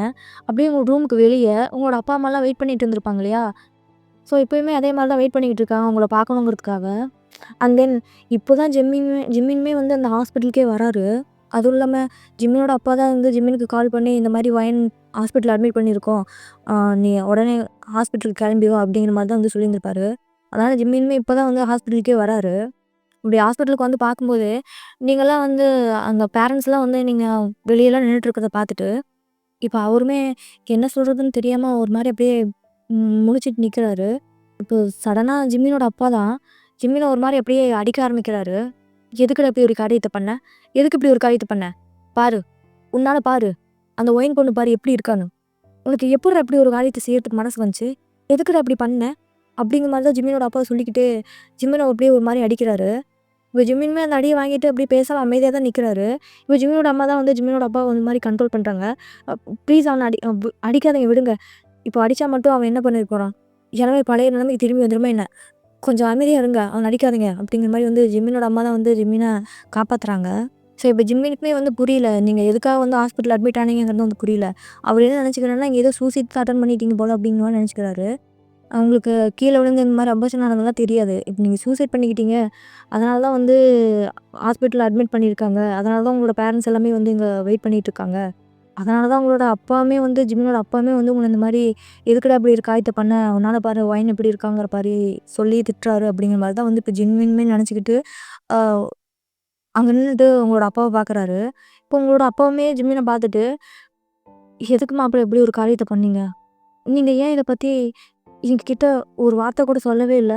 அப்படியே உங்க ரூமுக்கு வெளிய உங்களோட அப்பா, அம்மாலாம் வெயிட் பண்ணிட்டு இருந்திருப்பாங்க இல்லையா? ஸோ, இப்பயுமே அதே மாரி தான் வெயிட் பண்ணிக்கிட்டு இருக்காங்க உங்கள பார்க்கணுங்கிறதுக்காக. அண்ட் தென் இப்போ தான் ஜிம்மினுமே வந்து அந்த ஹாஸ்பிட்டலுக்கே வராரு. அதுவும் இல்லாம ஜிம்மினோட அப்பா தான் வந்து ஜிம்மினுக்கு கால் பண்ணி, இந்த மாரி வயன் ஹாஸ்பிட்டல்ல அட்மிட் பண்ணியிருக்கோம். ஆ நீ உடனே ஹாஸ்பிட்டலுக்கு கிளம்பி வா அப்படிங்கிற மாரி தான் வந்து சொல்லியிருந்திருப்பாரு. அதனால ஜிம்மினுமே இப்போ தான் வந்து ஹாஸ்பிட்டலுக்கே வராரு. இப்படி ஹாஸ்பிட்டலுக்கு வந்து பார்க்கும்போது, நீங்கலாம் வந்து அங்க பேரண்ட்ஸ்லாம் வந்து நீங்க வெளியலாம் நின்னுட்டு இருக்கிறத பார்த்துட்டு, இப்ப அவருமே என்ன சொல்றதுன்னு தெரியாம ஒரு மாரி அப்படியே முழிச்சுட்டு நிக்கிறாரு. இப்போ சடனா ஜிம்மினோட அப்பா தான் ஜிம்மின ஒரு மாரி அப்படியே அடிக்க ஆரம்பிக்கிறாரு. "எதுக்குடா இப்படி ஒரு காரியத்த பண்ண? எதுக்கு இப்படி ஒரு காரியத்த பண்ண? பாரு, உன்னால பாரு. அந்த ஒயின் பொண்ணு பாரு எப்படி இருக்கான்னு. உனக்கு எப்புட்றா இப்படி ஒரு காரியத்த செய்யறதுக்கு மனசு வந்துச்சு? எதுக்குடா இப்படி பண்ண?" அப்படிங்கிற மாரி தான் ஜிம்மினோட அப்பா சொல்லிக்கிட்டு, ஜிம்மின அப்படியே ஒரு மாரி அடிக்கிறாரு. இப்ப ஜிம்மினுமே அந்த அடிய வாங்கிட்டு அப்படியே பேசாம அமைதியா தான் நிக்கிறாரு. இப்ப ஜிம்மினோட அம்மா தான் வந்து ஜிம்மினோட அப்பாவ ஒரு மாரி கண்ட்ரோல் பண்றாங்க. "ப்ளீஸ் அவன அடிக்காதீங்க விடுங்க. இப்போ அடிச்சா மட்டும் அவன் என்ன பண்ணிற போறான்? எல்லாமே பழைய நிலைமைக்கு திரும்பி வந்துருமா என்ன? கொஞ்சம் அமைதியா இருங்க. அவன அடிக்காதீங்க." அப்படிங்கிற மாரி வந்து ஜிம்மினோட அம்மா தான் வந்து ஜிம்மின காப்பாத்துறாங்க. ஸோ, இப்ப ஜிம்மினுக்குமே வந்து புரியல. நீங்க எதுக்காக வந்து ஹாஸ்பிட்டல் அட்மிட் ஆனீங்கங்கிறது வந்து புரியல. அவரு என்ன நெனச்சுக்கிறாருன்னா, "நீங்க ஏதோ சூசைட் தான் அட்டெண்ட் பண்ணிட்டீங்க போல" அப்படிங்கிற மாரி நெனச்சுக்கிறாரு. அவங்களுக்கு கீழ விழுந்து இந்த மாரி அபார்ஷன் ஆனதெல்லாம் தெரியாது. இப்ப நீங்க சூசைட் பண்ணிக்கிட்டீங்க. அதனால தான் வந்து ஹாஸ்பிட்டல்ல அட்மிட் பண்ணியிருக்காங்க. அதனால தான் உங்களோட பேரண்ட்ஸ் எல்லாமே வந்து இங்க வெயிட் பண்ணிட்டு இருக்காங்க. அதனால தான் உங்களோட அப்பாவுமே வந்து ஜிம்மினோட அப்பாவுமே வந்து உங்கள இந்த மாரி "எதுக்குடா இப்படி ஒரு காரியத்த பண்ண? உன்னால பாரு ஒயின் எப்படி இருக்காங்கிற பாரு" சொல்லி திட்டுறாரு அப்படிங்கிற மாரி தான் வந்து இப்ப ஜிம்மினுமே நெனச்சுக்கிட்டு, அ அங்க நின்னுட்டு உங்களோட அப்பாவ பார்க்குறாரு. இப்போ உங்களோட அப்பாவுமே ஜிம்மின பார்த்துட்டு, "எதுக்கு மாப்பிள இப்படி ஒரு காரியத்த பண்ணீங்க? நீங்க ஏன் இத பத்தி எங்ககிட்ட ஒரு வார்த்த கூட சொல்லவே இல்ல?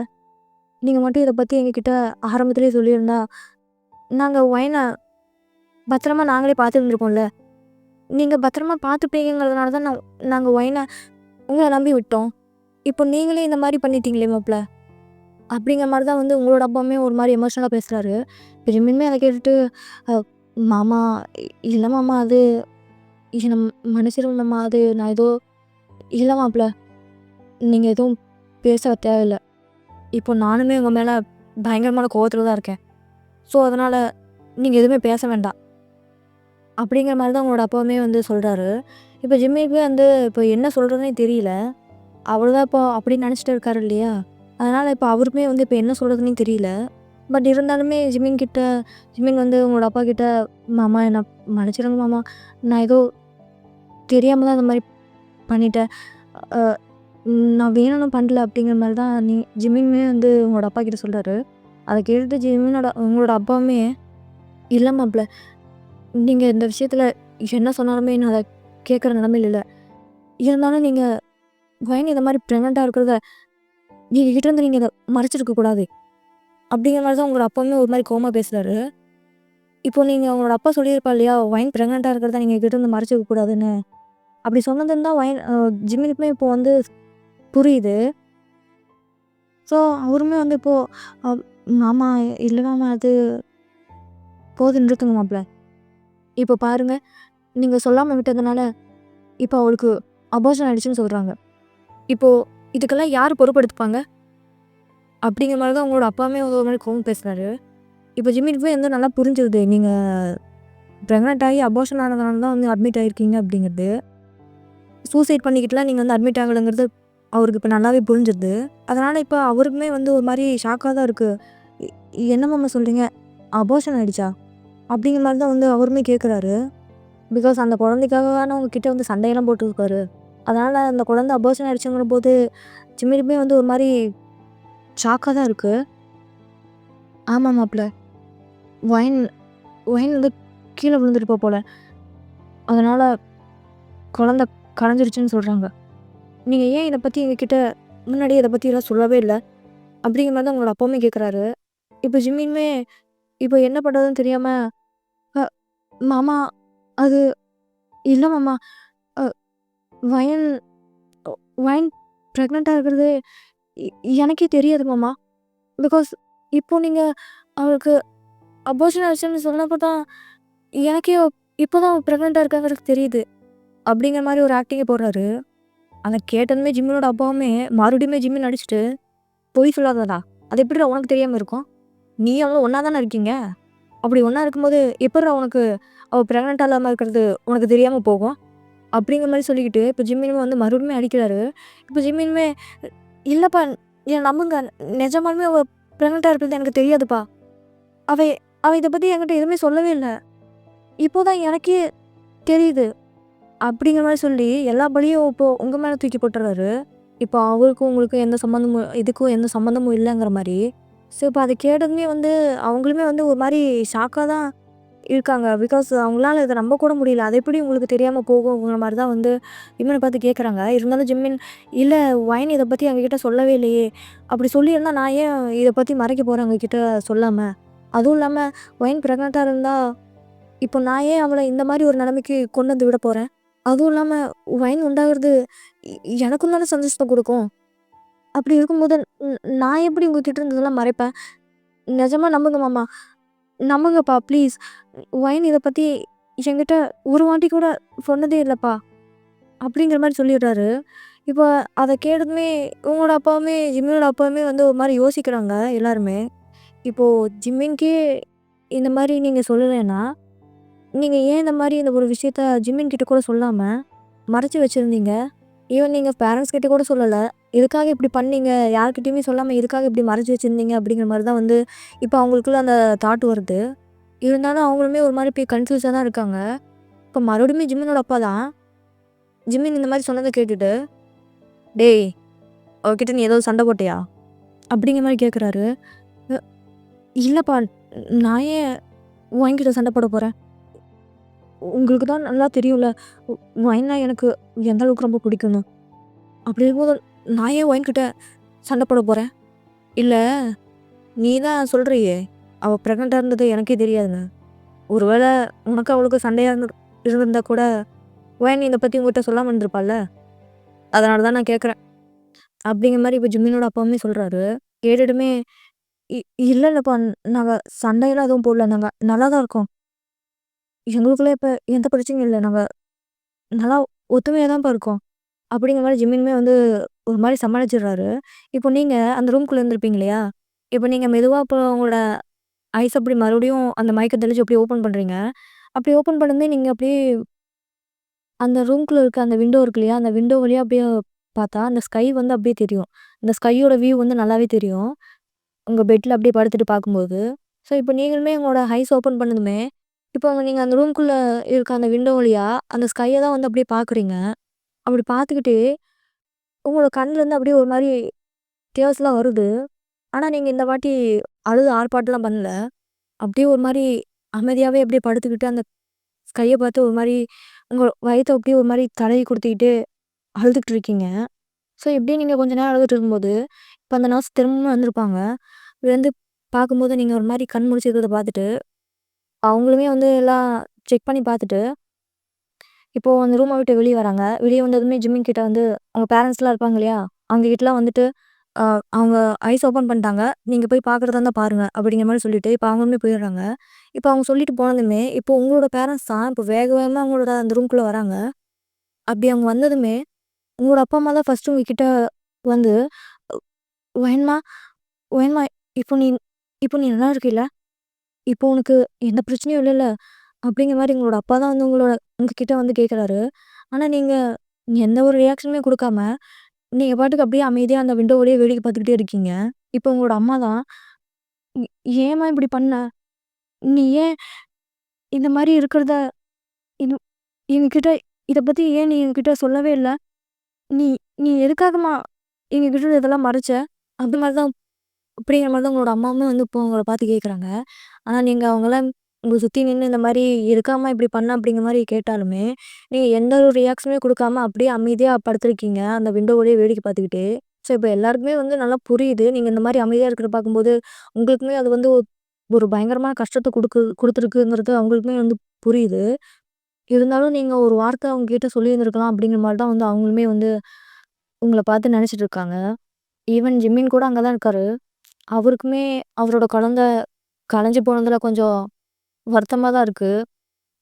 நீங்க மட்டும் இத பத்தி எங்ககிட்ட ஆரம்பத்திலேயே சொல்லியிருந்தா, நாங்க ஒயின பத்திரமா நாங்களே பார்த்துருந்துருப்போம்ல. நீங்க பத்திரமா பார்த்துப்பீங்கங்கிறதுனால தான் நாங்க ஒயின உங்கள நம்பி விட்டோம். இப்போ நீங்களே இந்த மாரி பண்ணிட்டீங்களே மாப்ள." அப்படிங்கிற மாரி தான் வந்து உங்களோட அப்பாவுமே ஒரு மாரி எமோஷனலா பேசுறாரு. இப்ப ஜிம்மினுமே அத கேட்டுட்டு, அ "மாமா இல்ல மாமா அது என்ன மன்னிச்சிருங்க மாமா. அது நான் ஏதோ இல்ல மாப்ள. நீங்க எதுவும் பேச தேவையில்ல. இப்போ நானுமே உங்க மேல பயங்கரமான கோவத்துல தான் இருக்கேன். ஸோ, அதனால நீங்க எதுவுமே பேச வேண்டாம்." அப்படிங்கிற மாரி தான் உங்களோட அப்பாவுமே வந்து சொல்றாரு. இப்ப ஜிம்மிக்குமே வந்து இப்போ என்ன சொல்றதுன்னே தெரியல. அவரு தான் இப்போ அப்படின்னு நெனச்சுட்டு இருக்காரு இல்லையா? அதனால இப்ப அவருக்குமே வந்து இப்ப என்ன சொல்றதுன்னே தெரியல. பட் இருந்தாலுமே ஜிமின் வந்து உங்களோட அப்பா கிட்ட, "மாமா என்ன மன்னிச்சிடுங்க மாமா. நான் ஏதோ தெரியாம தான் இந்த மாரி பண்ணிட்டேன். அ நான் வேணும்னு பண்ணல." அப்படிங்கிற மாரி தான் ஜிமினுமே வந்து உங்களோட அப்பா கிட்ட சொல்றாரு. அத கேட்டுட்டு உங்களோட அப்பாவுமே, "இல்ல மாப்ள. நீங்க இந்த விஷயத்துல என்ன சொன்னாலுமே நான் அத கேட்குற நிலைமையில இல்ல. இருந்தாலும் நீங்க வயன் இந்த மாரி பிரெக்னன்ட்டா இருக்கிறத எங்ககிட்ட இருந்து நீங்க இத மறைச்சிருக்க கூடாது." அப்படிங்கிற மாரி தான் உங்களோட அப்பாவுமே ஒரு மாரி கோவமா பேசுறாரு. இப்போ நீங்க உங்களோட அப்பா சொல்லியிருப்பார் இல்லையா, "வயன் பிரெக்னன்ட்டா இருக்கிறத நீங்க எங்ககிட்ட இருந்து மறைச்சிக்க கூடாதுன்னு." அப்படி சொன்னதுன்னு தான் ஜிம்மினுக்குமே இப்போ வந்து புரியுது. ஸோ, அவருமே வந்து இப்போ அ "மாமா இல்ல மாமா அது போதும் நிறுத்துங்க மாப்ள. இப்போ பாருங்க, நீங்க சொல்லாம விட்டதுனால இப்போ அவளுக்கு அபார்ஷன் ஆயிடுச்சுன்னு சொல்றாங்க. இப்போ இதுக்கெல்லாம் யார் பொறுப்பெடுத்துப்பாங்க?" அப்படிங்கிற மாரி தான் உங்களோட அப்பாவுமே ஒரு மாரி கோவமா பேசுறாரு. இப்போ ஜிம்மிக்குமே வந்து நல்லா புரிஞ்சிருது. நீங்க பிரெக்னன்ட் ஆகி அபார்ஷன் ஆனதுனால தான் வந்து அட்மிட் ஆயிருக்கீங்க அப்படிங்கிறது. சூசைட் பண்ணிக்கிட்டுலாம் நீங்க வந்து அட்மிட் ஆகலங்கிறது அவருக்கு இப்போ நல்லாவே புரிஞ்சிருது. அதனால இப்போ அவருக்குமே வந்து ஒரு மாரி ஷாக்கா தான் இருக்கு. என்ன மாமா சொல்றீங்க? அபார்ஷன் ஆயிடுச்சா?" அப்படிங்கிற மாரி தான் வந்து அவருமே கேட்குறாரு. பிகாஸ் அந்த குழந்தைக்காகவான உங்ககிட்ட வந்து சண்டையெல்லாம் போட்டுருக்காரு. அதனால அந்த குழந்தை அபார்ஷன் ஆயிடுச்சுங்கிறபோது ஜிம்மிக்குமே வந்து ஒரு மாரி ஷாக்கா தான் இருக்கு. "ஆமா மாப்ள. ஒயின் ஒயின் வந்து கீழ விழுந்திருப்பா போல. அதனால குழந்தை கலைஞ்சிருச்சுன்னு சொல்றாங்க. நீங்க ஏன் இத பத்தி எங்ககிட்ட முன்னாடியே இத பத்திலாம் சொல்லவே இல்ல?" அப்படிங்கிற மாரி தான் உங்களோட அப்பாவுமே கேட்குறாரு. இப்போ ஜிம்மியுமே இப்போ என்ன பண்றதுன்னு தெரியாம, "அ மாமா அது இல்ல மாமா. அ வயன் வயன் பிரெக்னன்ட்டா இருக்கிறது எ எனக்கே தெரியாது மாமா. பிகாஸ் இப்போ நீங்க அவளுக்கு அபார்ஷன் ஆச்சுன்னு சொன்னப்ப தான் எனக்கே இப்போ தான் பிரெக்னன்ட்டா இருக்காங்கிறது தெரியுது." அப்படிங்கிற மாரி ஒரு ஆக்டிங்கே போடுறாரு. அத கேட்டதுமே ஜிம்மினோட அப்பாவுமே மறுபடியுமே ஜிம்மின் அடிச்சுட்டு, "பொய் சொல்லாதடா! அது எப்படிடா உனக்கு தெரியாம இருக்கும்? நீயும் அவளும் ஒண்ணா தானே இருக்கீங்க? அப்படி ஒண்ணா இருக்கும்போது எப்புட்றா உனக்கு அவ பிரெக்னன்ட்டா இல்லாம இருக்கிறது உனக்கு தெரியாம போகும்?" அப்படிங்கிற மாரி சொல்லிக்கிட்டு, இப்ப ஜிம்மினுமே வந்து மறுபடியும் அடிக்கிறாரு. இப்ப ஜிம்மினுமே, "இல்லப்பா என்ன நம்புங்க. நிஜமாலுமே அவ பிரெக்னன்ட்டா இருக்கிறது எனக்கு தெரியாதுப்பா. அவ அவ இத பத்தி என்கிட்ட எதுவுமே சொல்லவே இல்ல. இப்போ தான் எனக்கே தெரியுது." அப்படிங்கிற மாரி சொல்லி எல்லா பழியும் இப்போ உங்க மேல தூக்கி போட்டுறாரு. இப்போ அவருக்கும் உங்களுக்கும் எந்த சம்மந்தமும் இதுக்கும் எந்த சம்மந்தமும் இல்லங்கிற மாரி. ஸோ, இப்ப அத கேட்டதுமே வந்து அவங்களுமே வந்து ஒரு மாரி ஷாக்கா தான் இருக்காங்க. பிகாஸ் அவங்களால இத நம்ப கூட முடியல. அது எப்படி உங்களுக்கு தெரியாம போகுங்கிற மாரி தான் வந்து ஜிம்மின பார்த்து கேட்குறாங்க. இருந்தாலும் ஜிம்மின், "இல்ல ஒயின் இத பத்தி எங்ககிட்ட சொல்லவே இல்லையே. அப்படி சொல்லியிருந்தா நான் ஏன் இத பத்தி மறைக்க போறேன் உங்ககிட்ட சொல்லாம. அதுவும் இல்லாம ஒயின் பிரெக்னன்ட்டா இருந்தா, இப்போ நான் ஏன் அவள இந்த மாரி ஒரு நிலைமைக்கு கொண்டு வந்து விட போறேன். அதுவும் இல்லாம ஒயின் உண்டாகுறது எனக்கும் தானே சந்தோஷத்த குடுக்கும். அப்படி இருக்கும்போது நான் எப்படி உங்ககிட்ட இருந்து இதெல்லாம் மறைப்பேன். நிஜமா நம்புங்க மாமா. நம்புங்கப்பா ப்ளீஸ். ஒயின் இத பத்தி என்கிட்ட ஒரு வாட்டி கூட சொன்னதே இல்லப்பா." அப்படிங்கிற மாரி சொல்லிடுறாரு. இப்போ அத கேட்டதுமே இவங்களோட அப்பாவுமே, ஜிம்மியோட அப்பாவுமே வந்து ஒரு மாரி யோசிக்கிறாங்க எல்லாருமே. இப்போ ஜிம்மின்க்கே இந்த மாரி நீங்க சொல்லலைன்னா, நீங்க ஏன் இந்த மாரி இந்த ஒரு விஷயத்த ஜிம்மின் கிட்ட கூட சொல்லாம மறைச்சு வச்சிருந்தீங்க? ஈவன் நீங்க பேரண்ட்ஸ் கிட்ட கூட சொல்லல. எதுக்காக இப்படி பண்ணீங்க? யார்கிட்டயுமே சொல்லாம எதுக்காக இப்படி மறைச்சு வச்சிருந்தீங்க? அப்படிங்கிற மாரி தான் வந்து இப்போ அவங்களுக்குள்ள அந்த தாட் வருது. இருந்தாலும் அவங்களுமே ஒரு மாரி போய் கன்ஃப்யூஸா தான் இருக்காங்க. இப்போ மறுபடியும் ஜிம்மினோட அப்பா தான், ஜிம்மின் இந்த மாரி சொன்னத கேட்டுட்டு, "டேய்! அவகிட்ட நீ ஏதோ சண்டை போட்டியா?" அப்படிங்கிற மாரி கேட்குறாரு. "அ இல்லப்பா, நான் ஏன் உன்கிட்ட சண்டை போட போறேன்? உங்களுக்கு தான் நல்லா தெரியும்ல, ஒயின்னா எனக்கு எந்த அளவுக்கு ரொம்ப பிடிக்கும்னு. அப்படி இருக்கும்போது நான் ஏன் ஒயின்கிட்ட சண்டை போட போறேன்? இல்ல, நீ தான் சொல்றியே, அவ பிரெக்னன்ட்டா இருந்தது எனக்கே தெரியாதுன்னு. ஒருவேள உனக்கும் அவளுக்கும் சண்டையா இருந்திருந்தா கூட, ஒயின் இத பத்தி உன்கிட்ட சொல்லாம இருந்திருப்பாள்ல. அதனால தான் நான் கேட்குறேன்." அப்படிங்கிற மாரி இப்ப ஜிம்மினோட அப்பாவுமே சொல்றாரு. கேட்டுட்டுமே, "இ இல்லல்லப்பா, நாங்க சண்டையெல்லாம் எதுவும் போடல. நாங்க நல்லா தான் இருக்கோம். எங்களுக்குள்ள இப்ப எந்த பிரச்சனையும் இல்ல. நாங்க நல்லா ஒத்துமையா தான்ப்பா இருக்கோம்." அப்படிங்கிற மாரி ஜிம்மினுமே வந்து ஒரு மாரி சமாளிச்சுடுறாரு. இப்போ நீங்க அந்த ரூம்குள்ள இருந்திருப்பீங்க இல்லையா? இப்போ நீங்க மெதுவா இப்போ உங்களோட ஐஸ் அப்படி மறுபடியும் அந்த மயக்கம் தெளிஞ்சு அப்படியே ஓப்பன் பண்றீங்க. அப்படி ஓப்பன் பண்ணதுமே நீங்க அப்படியே அந்த ரூம்குள்ள இருக்க அந்த விண்டோ இருக்கு இல்லையா? அந்த விண்டோ வழியா அப்படியே பார்த்தா, அந்த ஸ்கை வந்து அப்படியே தெரியும். அந்த ஸ்கையோட வியூ வந்து நல்லாவே தெரியும். உங்க பெட்ல அப்படியே படுத்துட்டு பார்க்கும்போது. ஸோ, இப்போ நீங்களுமே உங்களோட ஐஸ் ஓப்பன் பண்ணதுமே, இப்போ நீங்க அந்த ரூம்குள்ள இருக்க அந்த விண்டோ வழியா அந்த ஸ்கைய தான் வந்து அப்படியே பார்க்குறீங்க. அப்படி பார்த்துக்கிட்டே உங்களோட கண்லேருந்து அப்படியே ஒரு மாரி தியர்ஸ்லாம் வருது. ஆனா, நீங்க இந்த வாட்டி அழுது ஆர்ப்பாட்டம்லாம் பண்ணல. அப்படியே ஒரு மாரி அமைதியாவே அப்படியே படுத்துக்கிட்டு அந்த ஸ்கைய பார்த்து ஒரு மாரி உங்க வயித்த அப்படியே ஒரு மாரி தடவி குடுத்துக்கிட்டு அழுதுகிட்டு இருக்கீங்க. ஸோ, இப்படியே நீங்க கொஞ்ச நேரம் அழுதுட்டு இருக்கும்போது, இப்ப அந்த நர்ஸ் திரும்பவும் வந்திருப்பாங்க. வந்து பார்க்கும்போது நீங்க ஒரு மாரி கண் முழிச்சிருக்கிறத பார்த்துட்டு, அவங்களுமே வந்து எல்லாம் செக் பண்ணி பார்த்துட்டு, இப்போ அந்த ரூம விட்டு வெளிய வராங்க. வெளிய வந்ததுமே ஜிம்மி கிட்ட வந்து அவங்க பேரண்ட்ஸ்லாம் இருப்பாங்க இல்லையா? அவங்க கிட்டலாம் வந்துட்டு, அ அவங்க ஐஸ் ஓப்பன் பண்ணிட்டாங்க. நீங்க போய் பார்க்குறதா இருந்தா பாருங்க. அப்படிங்கிற மாரி சொல்லிட்டு, இப்ப அவங்களுமே போயிடுறாங்க. இப்ப அவங்க சொல்லிட்டு போனதுமே, இப்போ உங்களோட பேரண்ட்ஸ் தான் இப்போ வேக வேகமா அவங்களோட அந்த ரூம்குள்ள வராங்க. அப்படி அவங்க வந்ததுமே, உங்களோட அப்பா, அம்மா தான் ஃபர்ஸ்ட்டு உங்ககிட்ட வந்து, "ஒயன்மா, ஒயன்மா, இப்போ நீ இப்போ நீ நல்லா இருக்கில்ல? இப்போ உனக்கு எந்த பிரச்சனையும் இல்லல்ல?" அப்படிங்கிற மாரி உங்களோட அப்பா தான் வந்து உங்ககிட்ட வந்து கேட்குறாரு. ஆனா, நீங்க எந்த ஒரு ரியாக்ஷனுமே குடுக்காம, நீங்க பாட்டுக்கு அப்படியே அமைதியா அந்த விண்டோ வழியா வேடிக்கை பார்த்துக்கிட்டே இருக்கீங்க. இப்போ உங்களோட அம்மா தான், "நீ ஏம்மா இப்படி பண்ண? நீ ஏன் இந்த மாரி இருக்கிறத இது எங்ககிட்ட இத பத்தி ஏன் நீ என்கிட்ட சொல்லவே இல்ல? நீ நீ எதுக்காகம்மா எங்ககிட்ட இதெல்லாம் மறைச்ச?" அந்த மாரி தான் அப்படிங்கிற மாரி தான் உங்களோட அம்மாவுமே வந்து இப்போ உங்கள பார்த்து கேட்குறாங்க. ஆனா, நீங்க அவங்கள உங்கள சுத்தி நின்னு இந்த மாரி "எதுக்காம்மா இப்படி பண்ண?" அப்படிங்கிற மாரி கேட்டாலுமே, நீங்க எந்த ஒரு ரியாக்ஷனுமே குடுக்காம அப்படியே அமைதியா படுத்துருக்கீங்க. அந்த விண்டோ வழியா வேடிக்கை பார்த்துக்கிட்டே. ஸோ, இப்ப எல்லாருக்குமே வந்து நல்லா புரியுது. நீங்க இந்த மாரி அமைதியா இருக்கிறத பார்க்கும்போது, உங்களுக்குமே அது வந்து ஒரு பயங்கரமான கஷ்டத்த குடுத்துருக்குங்கிறது அவங்களுக்குமே வந்து புரியுது. இருந்தாலும் நீங்க ஒரு வார்த்தை அவங்க கிட்ட சொல்லியிருந்திருக்கலாம் அப்படிங்கிற மாரி தான் வந்து அவங்களுமே வந்து உங்கள பார்த்து நெனச்சுட்டு இருக்காங்க. ஈவன் ஜிம்மின் கூட அங்க தான் இருக்காரு. அவருக்குமே அவரோட குழந்தை கலைஞ்சு போனதுல கொஞ்சம் வருத்தமா தான் இருக்கு.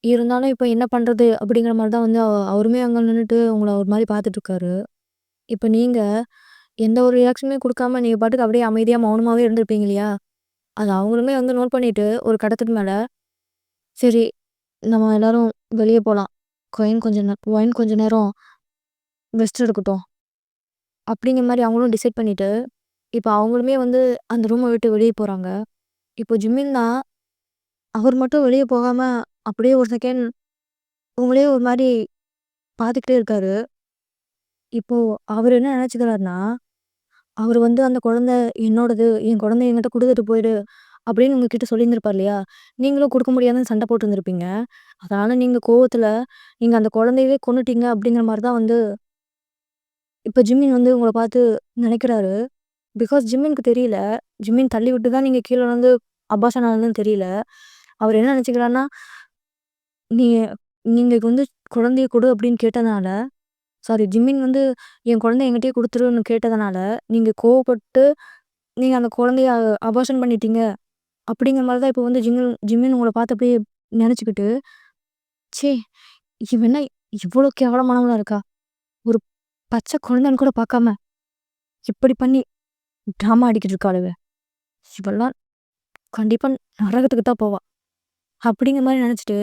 இருந்தாலும் இப்ப என்ன பண்றது? அப்படிங்கிற மாரி தான் வந்து அவருமே அங்க நின்னுட்டு உங்கள ஒரு மாரி பார்த்துட்டு இருக்காரு. இப்ப நீங்க எந்த ஒரு ரியாக்ஷனுமே குடுக்காம நீங்க பாட்டுக்கு அப்படியே அமைதியா மௌனமாவே இருந்திருப்பீங்க இல்லையா? அது அவங்களுமே வந்து நோட் பண்ணிட்டு ஒரு கட்டத்துக்கு மேல, "சரி, நம்ம எல்லாரும் வெளிய போலாம்." ஒயின் கொஞ்ச நேரம் ரெஸ்ட் எடுக்கட்டும். அப்படிங்கிற மாரி அவங்களும் டிசைட் பண்ணிட்டு, இப்ப அவங்களுமே வந்து அந்த ரூம விட்டு வெளிய போறாங்க. இப்போ ஜிம்மின் தான் அவர் மட்டும் வெளிய போகாம அப்படியே ஒரு செகண்ட் உங்களயே ஒரு மாரி பார்த்துக்கிட்டே இருக்காரு. இப்போ அவரு என்ன நெனச்சுக்கிறாருன்னா, அவரு வந்து அந்த குழந்தை என்னோடது. என் குழந்தைய என்கிட்ட குடுத்துட்டு போயிடு அப்படின்னு உங்ககிட்ட சொல்லியிருந்திருப்பார் இல்லையா? நீங்களும் குடுக்க முடியாதுன்னு சண்டை போட்டுருந்துருப்பீங்க. அதனால நீங்க கோவத்துல, நீங்க அந்த குழந்தையவே கொன்னுட்டீங்க அப்படிங்கிற மாரி தான் வந்து இப்ப ஜிம்மின் வந்து உங்கள பார்த்து நெனைக்கிறாரு. பிகாஸ் ஜிம்மினுக்கு தெரியல. ஜிம்மின் தள்ளி விட்டு தான் நீங்க கீழ வந்து அபார்ஷன் ஆனதுன்னு தெரியல. அவரு என்ன நெனச்சுக்கிறாருன்னா, நீ நீங்க வந்து குழந்தைய குடு அப்படின்னு கேட்டதுனால சாரி ஜிம்மின் வந்து என் குழந்தைய என்கிட்டயே குடுத்துருன்னு கேட்டதுனால, நீங்க கோவப்பட்டு நீங்க அந்த குழந்தைய அபார்ஷன் பண்ணிட்டீங்க. அப்படிங்கிற மாரி தான் இப்ப வந்து ஜிம்மின் உங்கள பார்த்து அப்படியே நெனச்சுக்கிட்டு, ச்சே! இவ என்ன இவ்ளோ கேவலமானவளா இருக்கா? ஒரு பச்சை குழந்தைன்னு கூட பார்க்காம, இப்படி பண்ணி ட்ராமா ஆடிக்கிட்டு இருக்காளுக. இவள்லாம் கண்டிப்பா நரகத்துக்கு தான் போவா. அப்படிங்கிற மாரி நெனச்சுட்டு,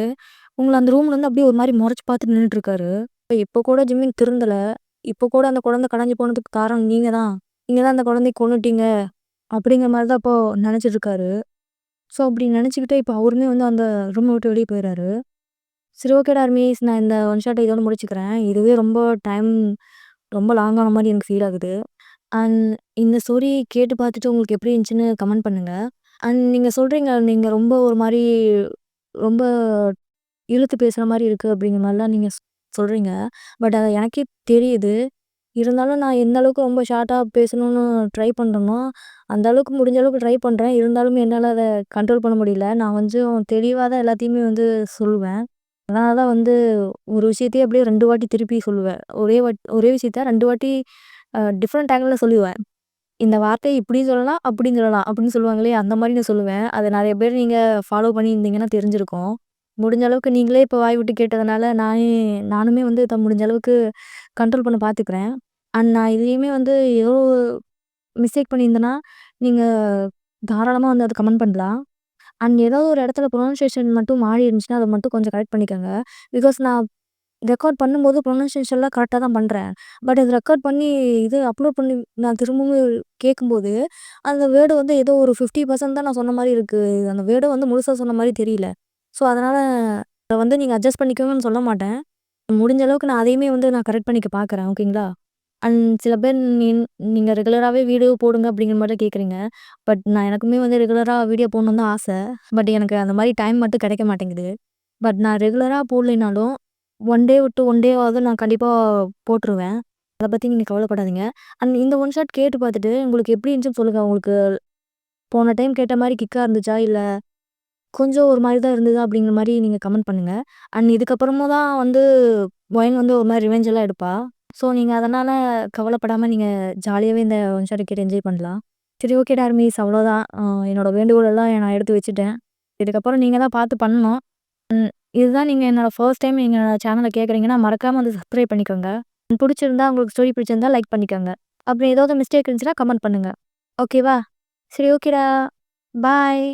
உங்கள அந்த ரூம்லருந்து அப்படியே ஒரு மாரி மொறச்சு பார்த்துட்டு நின்னுட்டு இருக்காரு. இப்ப கூட ஜிம்மின் திருந்தல. இப்ப கூட அந்த குழந்தை கடைஞ்சு போனதுக்கு காரணம் நீங்க தான். நீங்க தான் அந்த குழந்தைய கொன்னுட்டீங்க. அப்படிங்கிற மாரி தான் இப்போ நெனச்சிட்டு இருக்காரு. ஸோ அப்படி நெனச்சுக்கிட்டே இப்ப அவருமே வந்து அந்த ரூம விட்டு வெளிய போயிறாரு. சரி ஓகேடா ஹர்மீஸ் நான் இந்த ஒன் ஷாட்ட இதோட முடிச்சுக்கிறேன். இதுவே ரொம்ப டைம் ரொம்ப லாங் ஆன மாரி எனக்கு ஃபீல் ஆகுது. அண்ட் இந்த ஸ்டோரி கேட்டு பார்த்துட்டு உங்களுக்கு எப்படி இருந்துச்சுன்னு கமெண்ட் பண்ணுங்க. அண்ட் நீங்க சொல்றீங்க, நீங்க ரொம்ப ஒரு மாரி ரொம்ப இழுத்து பேசுற மாரி இருக்கு அப்படிங்கிற மாரிலாம் நீங்க சொல்றீங்க. பட் அது எனக்கே தெரியுது. இருந்தாலும் நான் எந்த அளவுக்கு ரொம்ப ஷார்ட்டா பேசணும்னு ட்ரை பண்றேனோ, அந்த அளவுக்கு முடிஞ்ச அளவுக்கு ட்ரை பண்றேன். இருந்தாலுமே என்னால அத கண்ட்ரோல் பண்ண முடியல. நான் கொஞ்சம் தெளிவா தான் எல்லாத்தையுமே வந்து சொல்லுவேன். அதனால தான் வந்து ஒரு விஷயத்தையே அப்படியே 2 வாட்டி திருப்பி சொல்லுவேன். ஒரே விஷயத்த 2 வாட்டி டிஃப்ரெண்ட் ஆங்கிள்ல சொல்லுவேன். இந்த வார்த்தைய இப்படியும் சொல்லலாம், அப்படியும் சொல்லலாம் அப்படின்னு சொல்லுவாங்களே, அந்த மாரி நான் சொல்லுவேன். அத நெறைய பேர் நீங்க ஃபாலோ பண்ணியிருந்தீங்கன்னா தெரிஞ்சிருக்கும். முடிஞ்ச அளவுக்கு நீங்களே இப்ப வாய் விட்டு கேட்டதுனால, நானுமே வந்து இத முடிஞ்ச அளவுக்கு கண்ட்ரோல் பண்ண பார்த்துக்கிறேன். அண்ட் நான் இதுலயுமே வந்து ஏதோ மிஸ்டேக் பண்ணியிருந்தேன்னா, நீங்க தாராளமா வந்து அத கமெண்ட் பண்ணலாம். அண்ட் ஏதாவது ஒரு இடத்துல ப்ரொனன்சியேஷன் மட்டும் மாறி இருந்துச்சுன்னா, அத மட்டும் கொஞ்சம் கரெக்ட் பண்ணிக்கங்க. பிகாஸ் நான் ரெக்கார்ட் பண்ணும்போது ப்ரொனன்சியேஷன்லாம் கரெக்ட்டா தான் பண்றேன். பட் இது ரெக்கார்ட் பண்ணி இது அப்லோட் பண்ணி நான் திரும்பவும் கேட்கும்போது, அந்த வேர்டு வந்து ஏதோ ஒரு 50% தான் நான் சொன்ன மாரி இருக்கு. அந்த வேர்ட வந்து முழுசா சொன்ன மாரி தெரியல. ஸோ, அதனால அத வந்து நீங்க அட்ஜஸ்ட் பண்ணிக்கோங்கன்னு சொல்ல மாட்டேன். முடிஞ்ச அளவுக்கு நான் அதையுமே வந்து நான் கரெக்ட் பண்ணிக்க பார்க்குறேன். ஓகேங்களா? அண்ட் சில பேர் நீங்க ரெகுலராவே வீடியோ போடுங்க அப்படிங்கிற மாரி கேட்குறீங்க. பட் எனக்குமே வந்து ரெகுலரா வீடியோ போடணும்னு தான் ஆசை. பட் எனக்கு அந்த மாரி டைம் மட்டும் கிடைக்க மாட்டேங்குது. பட் நான் ரெகுலரா போடலைனாலும், ஒன் டே விட்டு ஒன் டேவாவது நான் கண்டிப்பா போட்டுருவேன். அத பத்தி நீங்க கவலைப்படாதீங்க. அண்ட் இந்த ஒன் ஷாட் கேட்டு பார்த்துட்டு உங்களுக்கு எப்படி இருந்துச்சுன்னு சொல்லுங்க. உங்களுக்கு போன டைம் கேட்ட மாரி கிக்கா இருந்துச்சா? இல்ல கொஞ்சம் ஒரு மாரி தான் இருந்ததா? அப்படிங்கிற மாரி நீங்க கமெண்ட் பண்ணுங்க. அண்ட் இதுக்கப்புறமும் தான் வந்து ஒயன் வந்து ஒரு மாரி ரிவெஞ்ச் எல்லாம் எடுப்பா. ஸோ, நீங்க அதனால கவலைப்படாம நீங்க ஜாலியாவே இந்த ஒன் ஷாட்ட கேட்டு என்ஜாய் பண்ணலாம். சரி ஓகே டார்மிஸ் அவ்வளோதான். என்னோட வேண்டுகோள் எல்லாம் நான் எடுத்து வச்சுட்டேன். இதுக்கப்புறம் நீங்க தான் பார்த்து பண்ணணும். ம். இதுதான் நீங்க என்னோட ஃபர்ஸ்ட் டைம் எங்க சேனல கேட்குறீங்கன்னா, மறக்காம வந்து சப்ஸ்கிரைப் பண்ணிக்கோங்க. புடிச்சிருந்தா உங்களுக்கு ஸ்டோரி பிடிச்சிருந்தா லைக் பண்ணிக்கோங்க. அப்புறம் ஏதாவது மிஸ்டேக் இருந்துச்சுன்னா கமெண்ட் பண்ணுங்க. ஓகேவா? சரி ஓகேடா. பாய்.